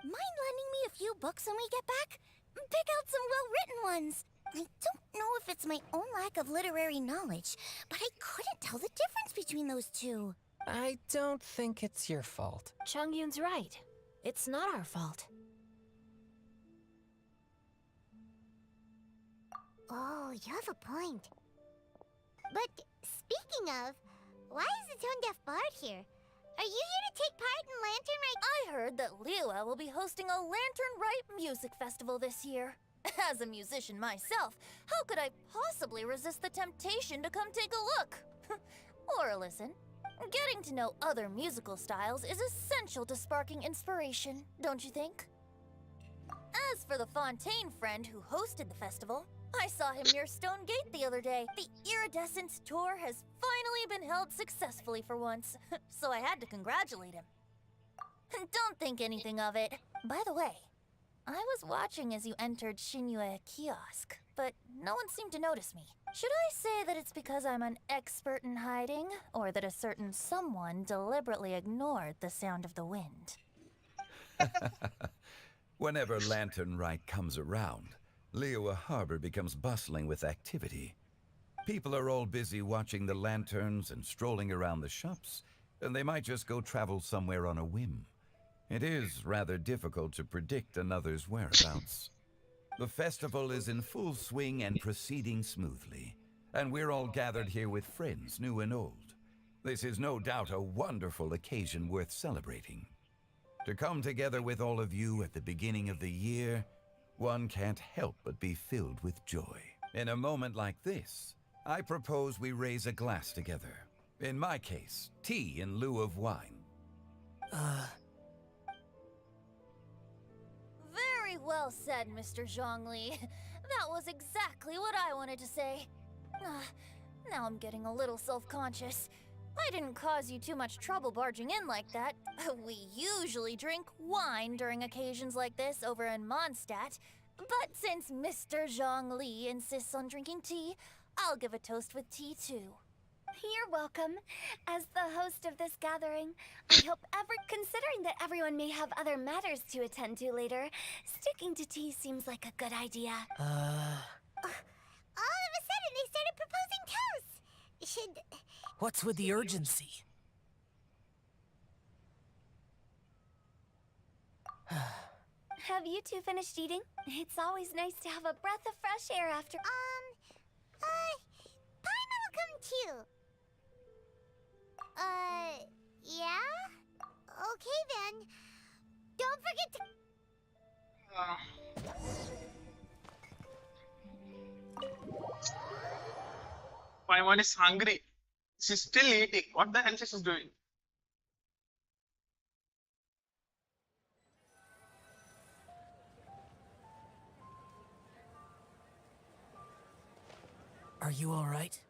lending me a few books when we get back? Pick out some well-written ones. I don't know if it's my own lack of literary knowledge, but I couldn't tell the difference between those two. I don't think it's your fault. Chongyun's right. It's not our fault. Oh, you have a point. But speaking of, why is the tone-deaf bard here? Are you here to take part in Lantern Rite? I heard that Liyue will be hosting a Lantern Rite music festival this year. As a musician myself, how could I possibly resist the temptation to come take a look? Or listen. Getting to know other musical styles is essential to sparking inspiration, don't you think? As for the Fontaine friend who hosted the festival, I saw him near Stone Gate the other day. The Iridescence tour has finally been held successfully for once, so I had to congratulate him. Don't think anything of it. By the way, I was watching as you entered Shinyue Kiosk, but no one seemed to notice me. Should I say that it's because I'm an expert in hiding, or that a certain someone deliberately ignored the sound of the wind? Whenever Lantern Rite comes around, Liyue Harbor becomes bustling with activity. People are all busy watching the lanterns and strolling around the shops, and they might just go travel somewhere on a whim. It is rather difficult to predict another's whereabouts. The festival is in full swing and proceeding smoothly, and we're all gathered here with friends, new and old. This is no doubt a wonderful occasion worth celebrating. To come together with all of you at the beginning of the year, one can't help but be filled with joy. In a moment like this, I propose we raise a glass together. In my case, tea in lieu of wine. Very well said, Mr. Zhongli. That was exactly what I wanted to say. Now I'm getting a little self-conscious. I didn't cause you too much trouble barging in like that. We usually drink wine during occasions like this over in Mondstadt. But since Mr. Zhongli insists on drinking tea, I'll give a toast with tea too. You're welcome. As the host of this gathering, I hope considering that everyone may have other matters to attend to later, sticking to tea seems like a good idea. All of a sudden, they started proposing toasts. What's with the urgency? Have you two finished eating? It's always nice to have a breath of fresh air after. Paimon will come too. Yeah? Okay then. Don't forget to... Paimon is hungry. She's still eating. What the hell she's doing? Are you all right?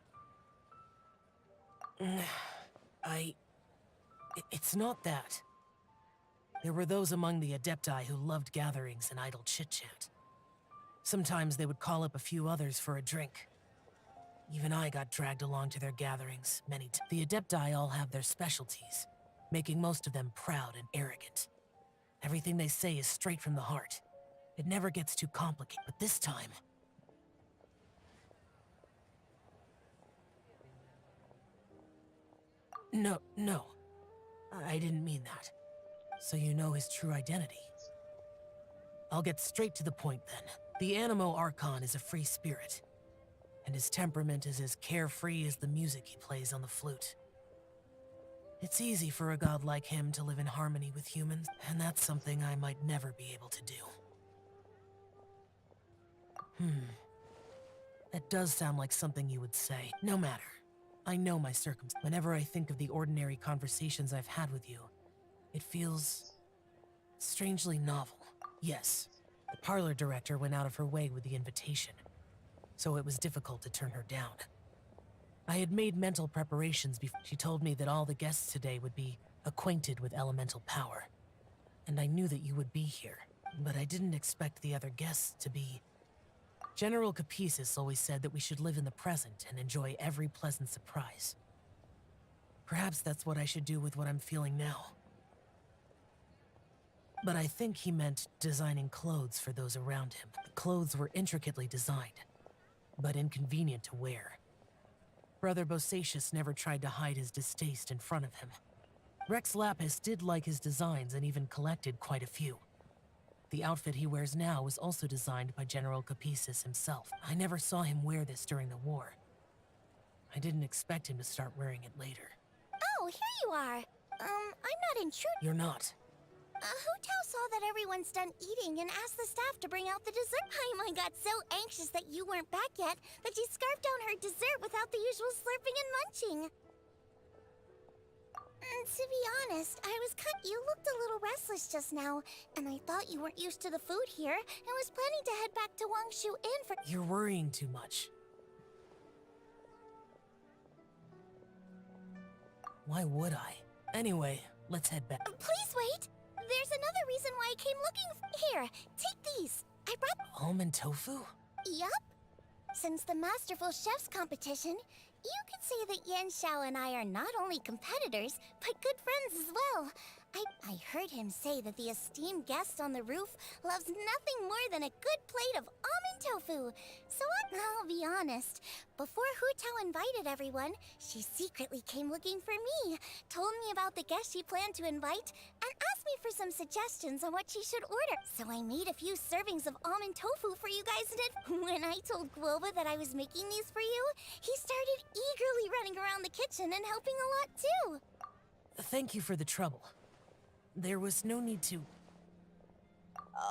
It's not that. There were those among the Adepti who loved gatherings and idle chit-chat. Sometimes they would call up a few others for a drink. Even I got dragged along to their gatherings many times. The Adepti all have their specialties, making most of them proud and arrogant. Everything they say is straight from the heart. It never gets too complicated, but this time... No. I didn't mean that. So you know his true identity. I'll get straight to the point then. The Animo Archon is a free spirit, and his temperament is as carefree as the music he plays on the flute. It's easy for a god like him to live in harmony with humans, and that's something I might never be able to do. That does sound like something you would say. No matter. I know my circumstances. Whenever I think of the ordinary conversations I've had with you, it feels strangely novel. Yes, the parlor director went out of her way with the invitation, so it was difficult to turn her down. I had made mental preparations before. She told me that all the guests today would be acquainted with elemental power, and I knew that you would be here, but I didn't expect the other guests to be... General Capisis always said that we should live in the present and enjoy every pleasant surprise. Perhaps that's what I should do with what I'm feeling now. But I think he meant designing clothes for those around him. The clothes were intricately designed, but inconvenient to wear. Brother Bosacius never tried to hide his distaste in front of him. Rex Lapis did like his designs and even collected quite a few. The outfit he wears now was also designed by General Capisis himself. I never saw him wear this during the war. I didn't expect him to start wearing it later. Oh, here you are. I'm not intruding. You're not. Hu Tao saw that everyone's done eating and asked the staff to bring out the dessert. Paimon got so anxious that you weren't back yet that she scarfed down her dessert without the usual slurping and munching. To be honest, you looked a little restless just now, and I thought you weren't used to the food here and was planning to head back to Wangshu Inn for— You're worrying too much. Why would I? Anyway, let's head back. Please wait! There's another reason why I came looking here, take these. I brought— Almond tofu? Yup. Since the Masterful Chef's competition, you could say that Yan Xiao and I are not only competitors, but good friends as well. I heard him say that the esteemed guest on the roof loves nothing more than a good plate of almond tofu. So I'll be honest, before Hu Tao invited everyone, she secretly came looking for me, told me about the guest she planned to invite, and asked me for some suggestions on what she should order. So I made a few servings of almond tofu for you guys, and when I told Guoba that I was making these for you, he started eagerly running around the kitchen and helping a lot too. Thank you for the trouble. There was no need to...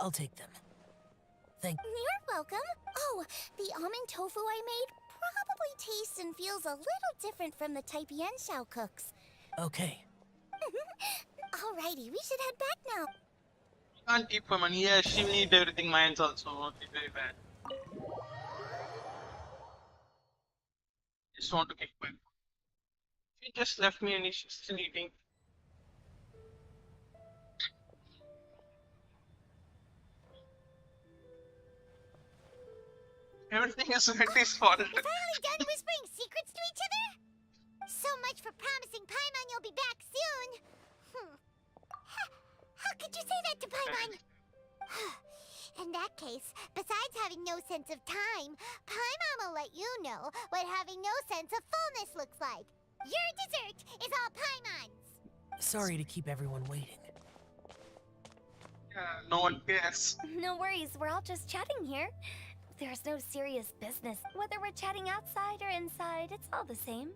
I'll take them. You're welcome. Oh, the almond tofu I made probably tastes and feels a little different from the type Yan Xiao cooks. Okay. Alrighty, we should head back now. Can't keep her money. Yeah, she need everything. Mine's also won't be very bad. Just want to kick back. She just left me and she's still eating. Everything is Wendy's fault. Finally done whispering secrets to each other? So much for promising Paimon you'll be back soon. How could you say that to Paimon? In that case, besides having no sense of time, Paimon will let you know what having no sense of fullness looks like. Your dessert is all Paimon's. Sorry to keep everyone waiting. No one cares. No worries, we're all just chatting here. There's no serious business. Whether we're chatting outside or inside, it's all the same.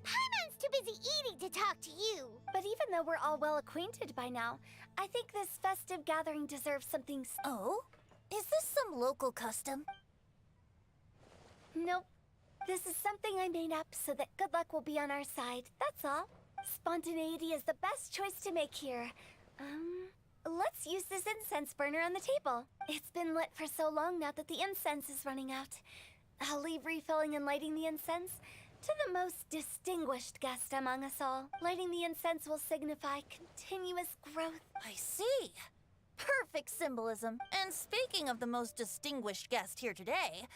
Paimon's too busy eating to talk to you. But even though we're all well acquainted by now, I think this festive gathering deserves something. Oh? Is this some local custom? Nope. This is something I made up so that good luck will be on our side, that's all. Spontaneity is the best choice to make here. Let's use this incense burner on the table. It's been lit for so long now that the incense is running out. I'll leave refilling and lighting the incense to the most distinguished guest among us all. Lighting the incense will signify continuous growth. I see. Perfect symbolism. And speaking of the most distinguished guest here today,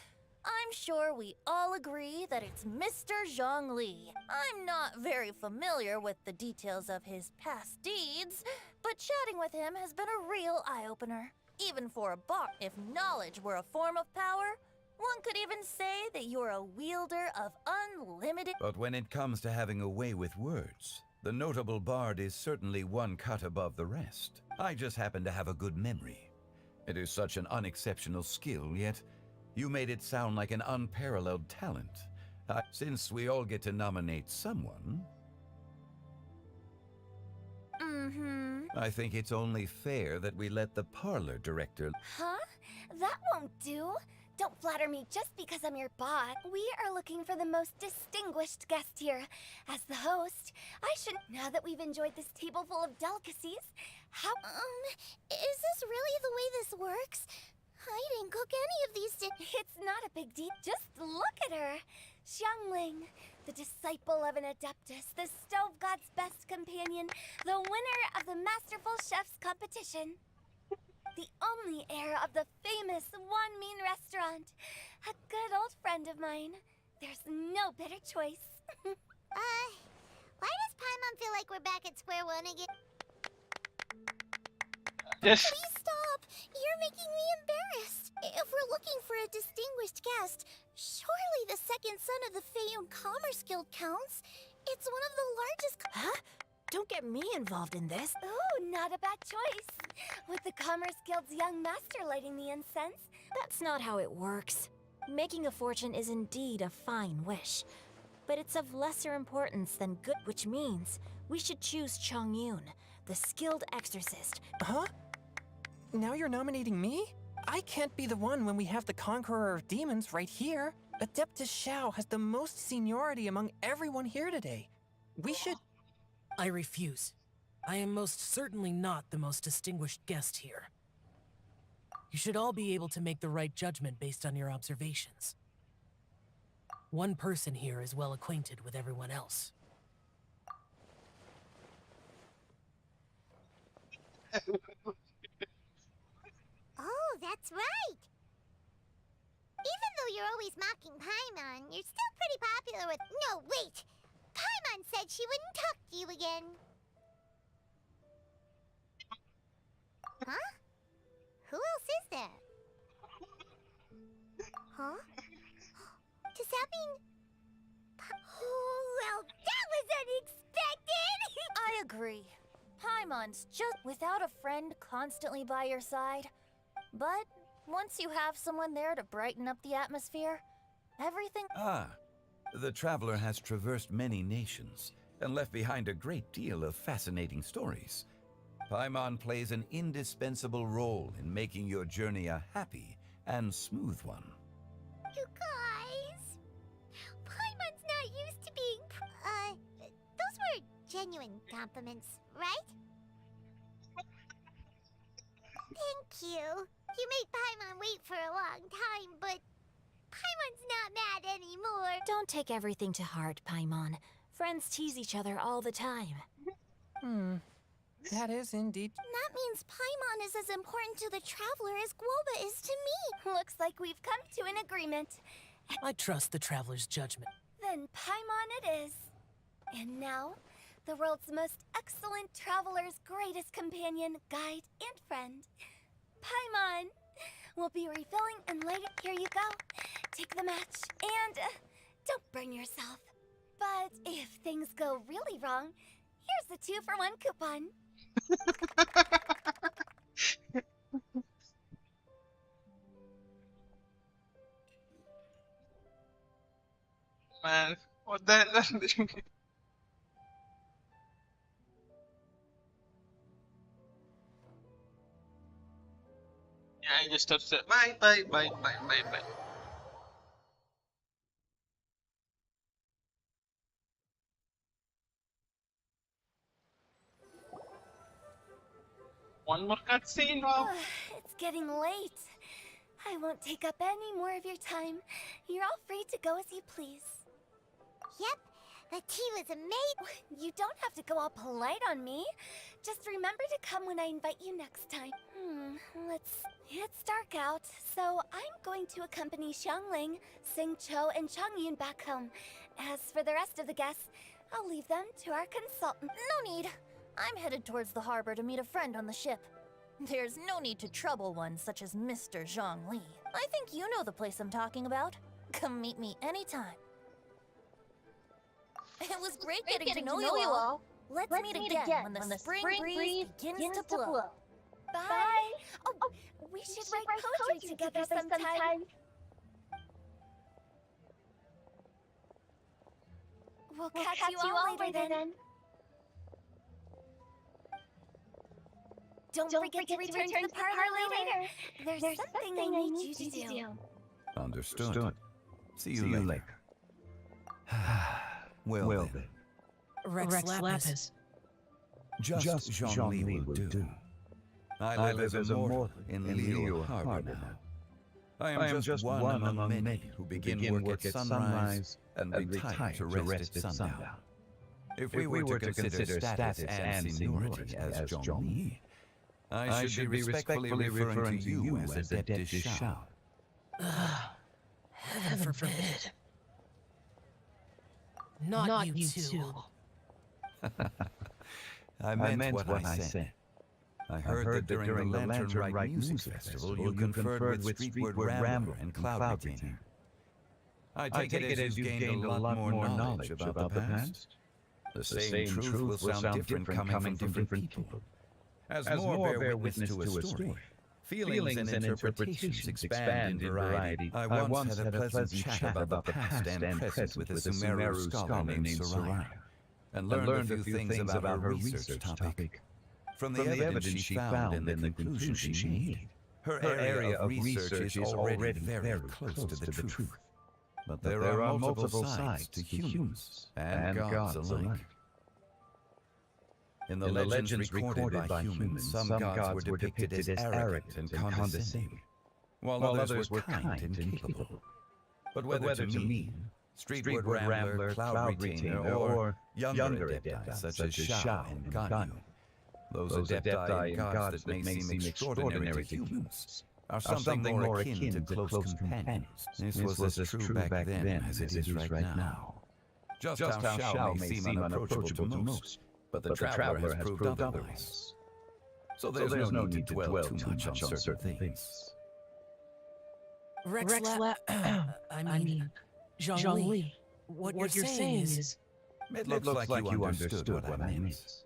I'm sure we all agree that it's Mr. Zhongli. I'm not very familiar with the details of his past deeds, but chatting with him has been a real eye-opener. Even for a bard, if knowledge were a form of power, one could even say that you're a wielder of unlimited— But when it comes to having a way with words, the notable bard is certainly one cut above the rest. I just happen to have a good memory. It is such an unexceptional skill, yet you made it sound like an unparalleled talent. Since we all get to nominate someone, I think it's only fair that we let the parlor director— Huh? That won't do. Don't flatter me just because I'm your boss. We are looking for the most distinguished guest here. As the host, I should— Now that we've enjoyed this table full of delicacies, how— Is this really the way this works? I didn't cook any of these It's not a big deal. Just look at her. Xiangling, the disciple of an adeptus, the stove god's best companion, the winner of the Masterful Chef's competition. The only heir of the famous Wan Min restaurant. A good old friend of mine. There's no better choice. Why does Paimon feel like we're back at square one again? Yes. Please stop! You're making me embarrassed. If we're looking for a distinguished guest, surely the second son of the Feiyun Commerce Guild counts. It's one of the largest— Huh? Don't get me involved in this. Ooh, not a bad choice. With the Commerce Guild's young master lighting the incense. That's not how it works. Making a fortune is indeed a fine wish. but it's of lesser importance than good, which means we should choose Chongyun, the skilled exorcist. Huh? Now you're nominating me? I can't be the one when we have the Conqueror of Demons right here. Adeptus Shao has the most seniority among everyone here today. We should... I refuse. I am most certainly not the most distinguished guest here. You should all be able to make the right judgment based on your observations. One person here is well acquainted with everyone else. Oh, that's right! Even though you're always mocking Paimon, you're still pretty popular with— No, wait! Paimon said she wouldn't talk to you again. Huh? Who else is there? Huh? Does that mean... Oh, well, that was unexpected! I agree. Paimon's just without a friend constantly by your side. But once you have someone there to brighten up the atmosphere, everything... Ah, the traveler has traversed many nations and left behind a great deal of fascinating stories. Paimon plays an indispensable role in making your journey a happy and smooth one. You guys... Paimon's not used to being... those were genuine compliments, right? Thank you. You made Paimon wait for a long time, but Paimon's not mad anymore. Don't take everything to heart, Paimon. Friends tease each other all the time. That is indeed... That means Paimon is as important to the traveler as Guoba is to me. Looks like we've come to an agreement. I trust the traveler's judgment. Then Paimon it is. And now, the world's most excellent traveler's greatest companion, guide, and friend. Paimon! We'll be refilling and later. Here you go. Take the match and don't burn yourself. But if things go really wrong, here's the 2-for-1 coupon. Man, what the hell? Yeah, I just upset. Bye, bye, bye, bye, bye, bye. One more cutscene, wow. It's getting late. I won't take up any more of your time. You're all free to go as you please. Yep, the tea was amazing. You don't have to go all polite on me. Just remember to come when I invite you next time. It's dark out, so I'm going to accompany Xiangling, Xingqiu, and Chongyun back home. As for the rest of the guests, I'll leave them to our consultant. No need. I'm headed towards the harbor to meet a friend on the ship. There's no need to trouble one such as Mr. Zhongli. I think you know the place I'm talking about. Come meet me anytime. It was great getting to know you all. Let's meet again when the spring breeze begins to blow. Bye. Oh, we should write poetry together sometime. We'll catch you all later then. Don't forget to return to the parlor later. There's something I need you to do. Understood. See you later. Well then. Rex Lapis. Just Zhongli will do. I live as a mortal in Liyue Harbor now. I am just one among many who begin work at sunrise and retire to rest at sundown. If we were to consider status and seniority as Zhongli, I should be respectfully referring to you as Adeptus Shao. Heaven forbid. Not you two. I meant what I said. I heard that during the Lantern Rite Music Festival, you conferred with Streetward Rambler and Cloud Retainer. I take it as you've gained a lot more knowledge about the past. The same truth will sound different coming from different people. As more bear witness to a story, Feelings and interpretations expand in variety. I once had a pleasant chat about the past and present with a Sumeru scholar named Soraya, and learned a few things about her research topic. From the evidence she found and the conclusions she made, her area of research is already very close to the truth. But there are multiple sides to humans and gods alike. In the legends recorded by humans, some gods were depicted as arrogant and condescending, while others were kind and capable. But whether to me, Streetward Rambler, Cloud Retainer, or younger adepti such as Shao and Ganyu, those adepti and gods that may seem extraordinary to humans, are something more akin to close companions. This was as true back then as it is right now. Just how Shao may seem unapproachable to most, but the traveler has proved otherwise. So there's no need to dwell too much on certain things. I mean, Zhongli, what you're saying is... It looks like you understood what I meant.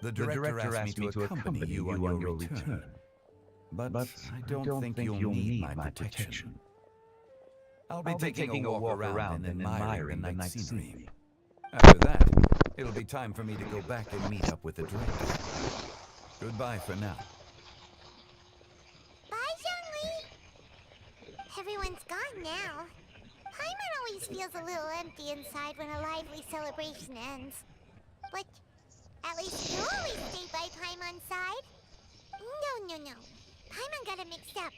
The director asked me to accompany you on your return, but I don't think you'll need my protection. I'll be taking a walk around and admiring the night scenery. After that, it'll be time for me to go back and meet up with the director. Goodbye for now. Bye, Zhongli! Everyone's gone now. Paimon always feels a little empty inside when a lively celebration ends. But at least you always stay by Paimon's side. No. Paimon got it mixed up.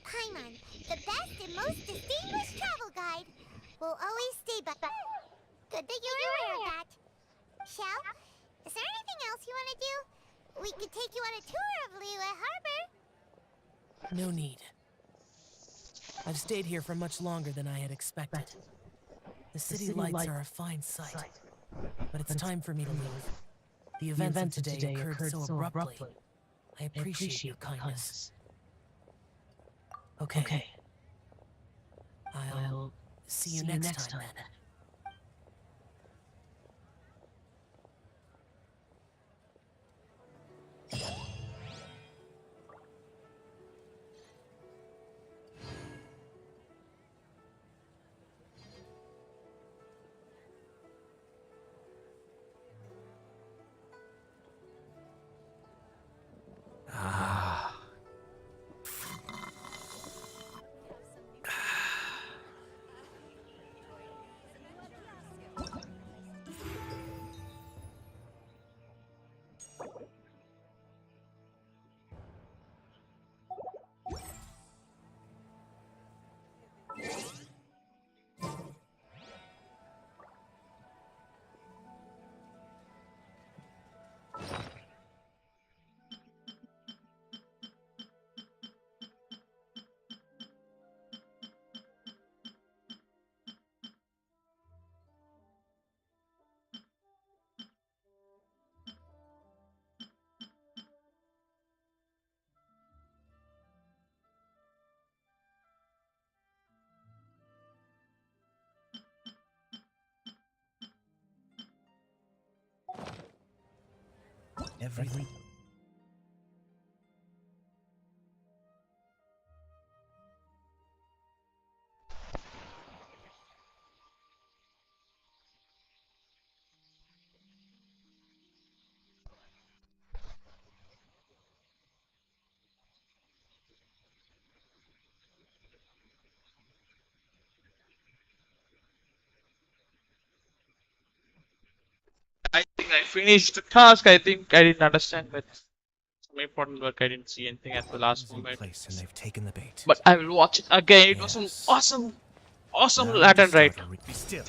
Paimon, the best and most distinguished travel guide, will always stay by... Good that you're aware of that. Shell, is there anything else you want to do? We could take you on a tour of Liyue Harbor. No need. I've stayed here for much longer than I had expected. The city lights are a fine sight, but it's time for me to leave. The events of today occurred so abruptly. I appreciate your kindness. Okay. I'll see you next time then. Everything. I think I finished the task. I think I didn't understand, but some important work I didn't see anything at the last moment. And they've taken the bait. But I will watch it again. It was an awesome Latin rite. Be still.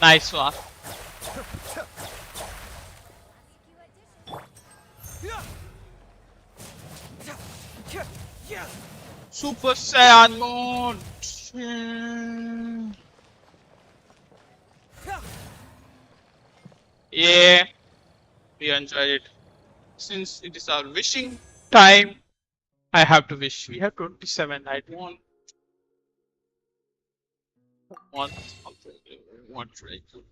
Nice one. Super Saiyan mode. Yeah, we enjoyed it. Since it is our wishing time, I have to wish. We have 27. I want something. What should I do?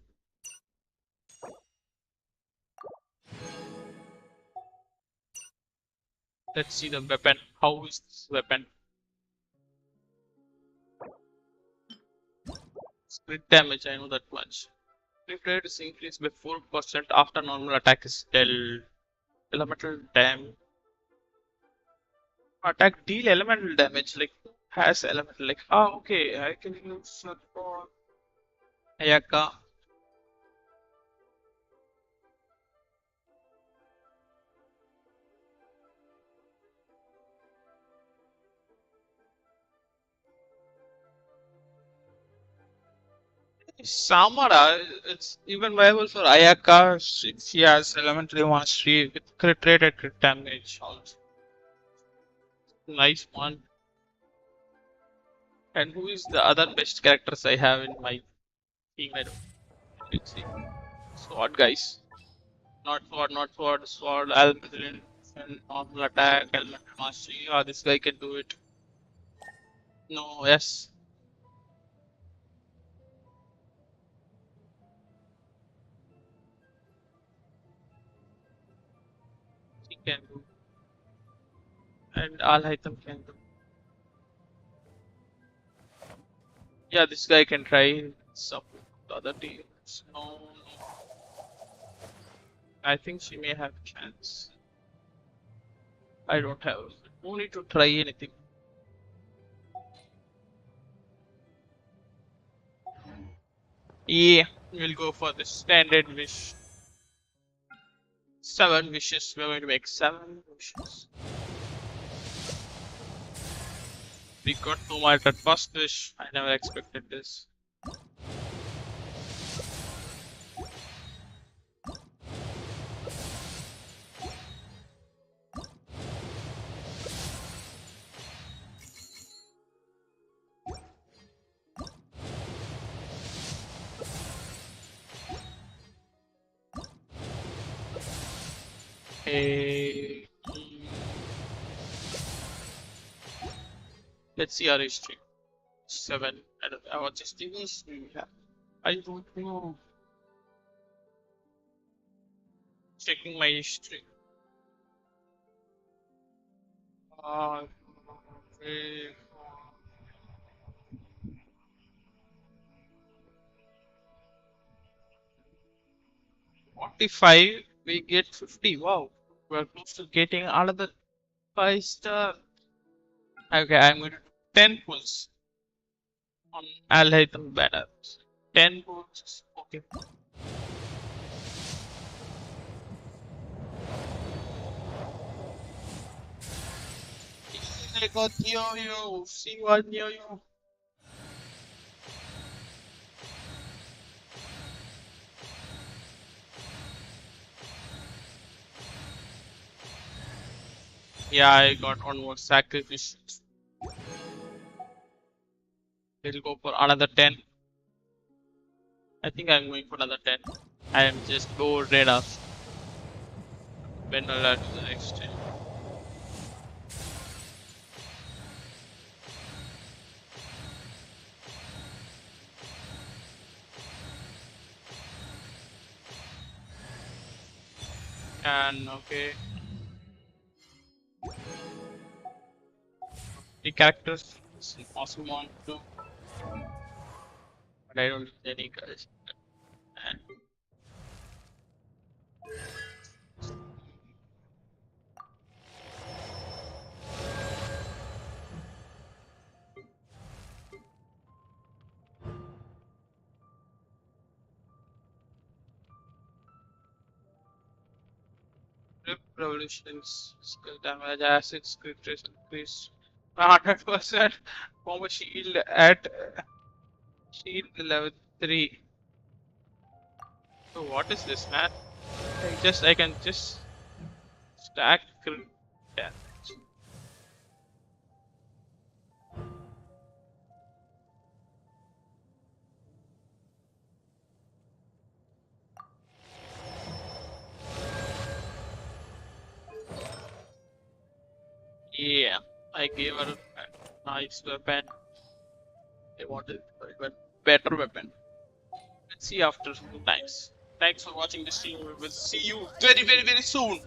Let's see the weapon. How is this weapon? Crit damage, I know that much. Crit rate is increased by 4% after normal attack is dealt. Elemental damage. Attack deal elemental damage, like has elemental, like okay, I can use that for Ayaka. Samara, it's even viable for Ayaka. She has elementary mastery with crit rate and crit damage also. Nice one. And who is the other best characters I have in my team? I don't. Let's see. Sword guys. Not sword, not sword. Sword, elemental and normal attack, elemental mastery. Ah, this guy can do it. No, yes. He can do. And Al-Haytham can do. Yeah, this guy can try support the other teams. No, no. I think she may have chance. I don't have. No need to try anything. Yeah, we'll go for the standard wish. 7 wishes. We're going to make 7 wishes. We got to my that first wish. I never expected this. Hey. Let's see our history. 7. I don't know. What's just history? I don't know. Checking my history. Okay. 45, we get 50. Wow, we're close to getting another 5-star. Okay, I'm going to do 10 pulls on Al Haytham banner. 10 pulls. Okay. I got yo-yo. See what yo-yo. Yeah, I got one more sacrifice. We'll go for another 10. I think I'm going for another 10. I am just bored enough. When will I do the next 10? And okay. The characters is awesome one too. But I don't use any guys. And Rip revolutions, skill damage, acid, crit trace increase 100% combo shield at shield level 3. So what is this, man? I can just stack crit damage. Yeah, I gave her a nice weapon. I wanted a better weapon. Let's see after 2 times. Thanks for watching this stream. We will see you very, very, very soon.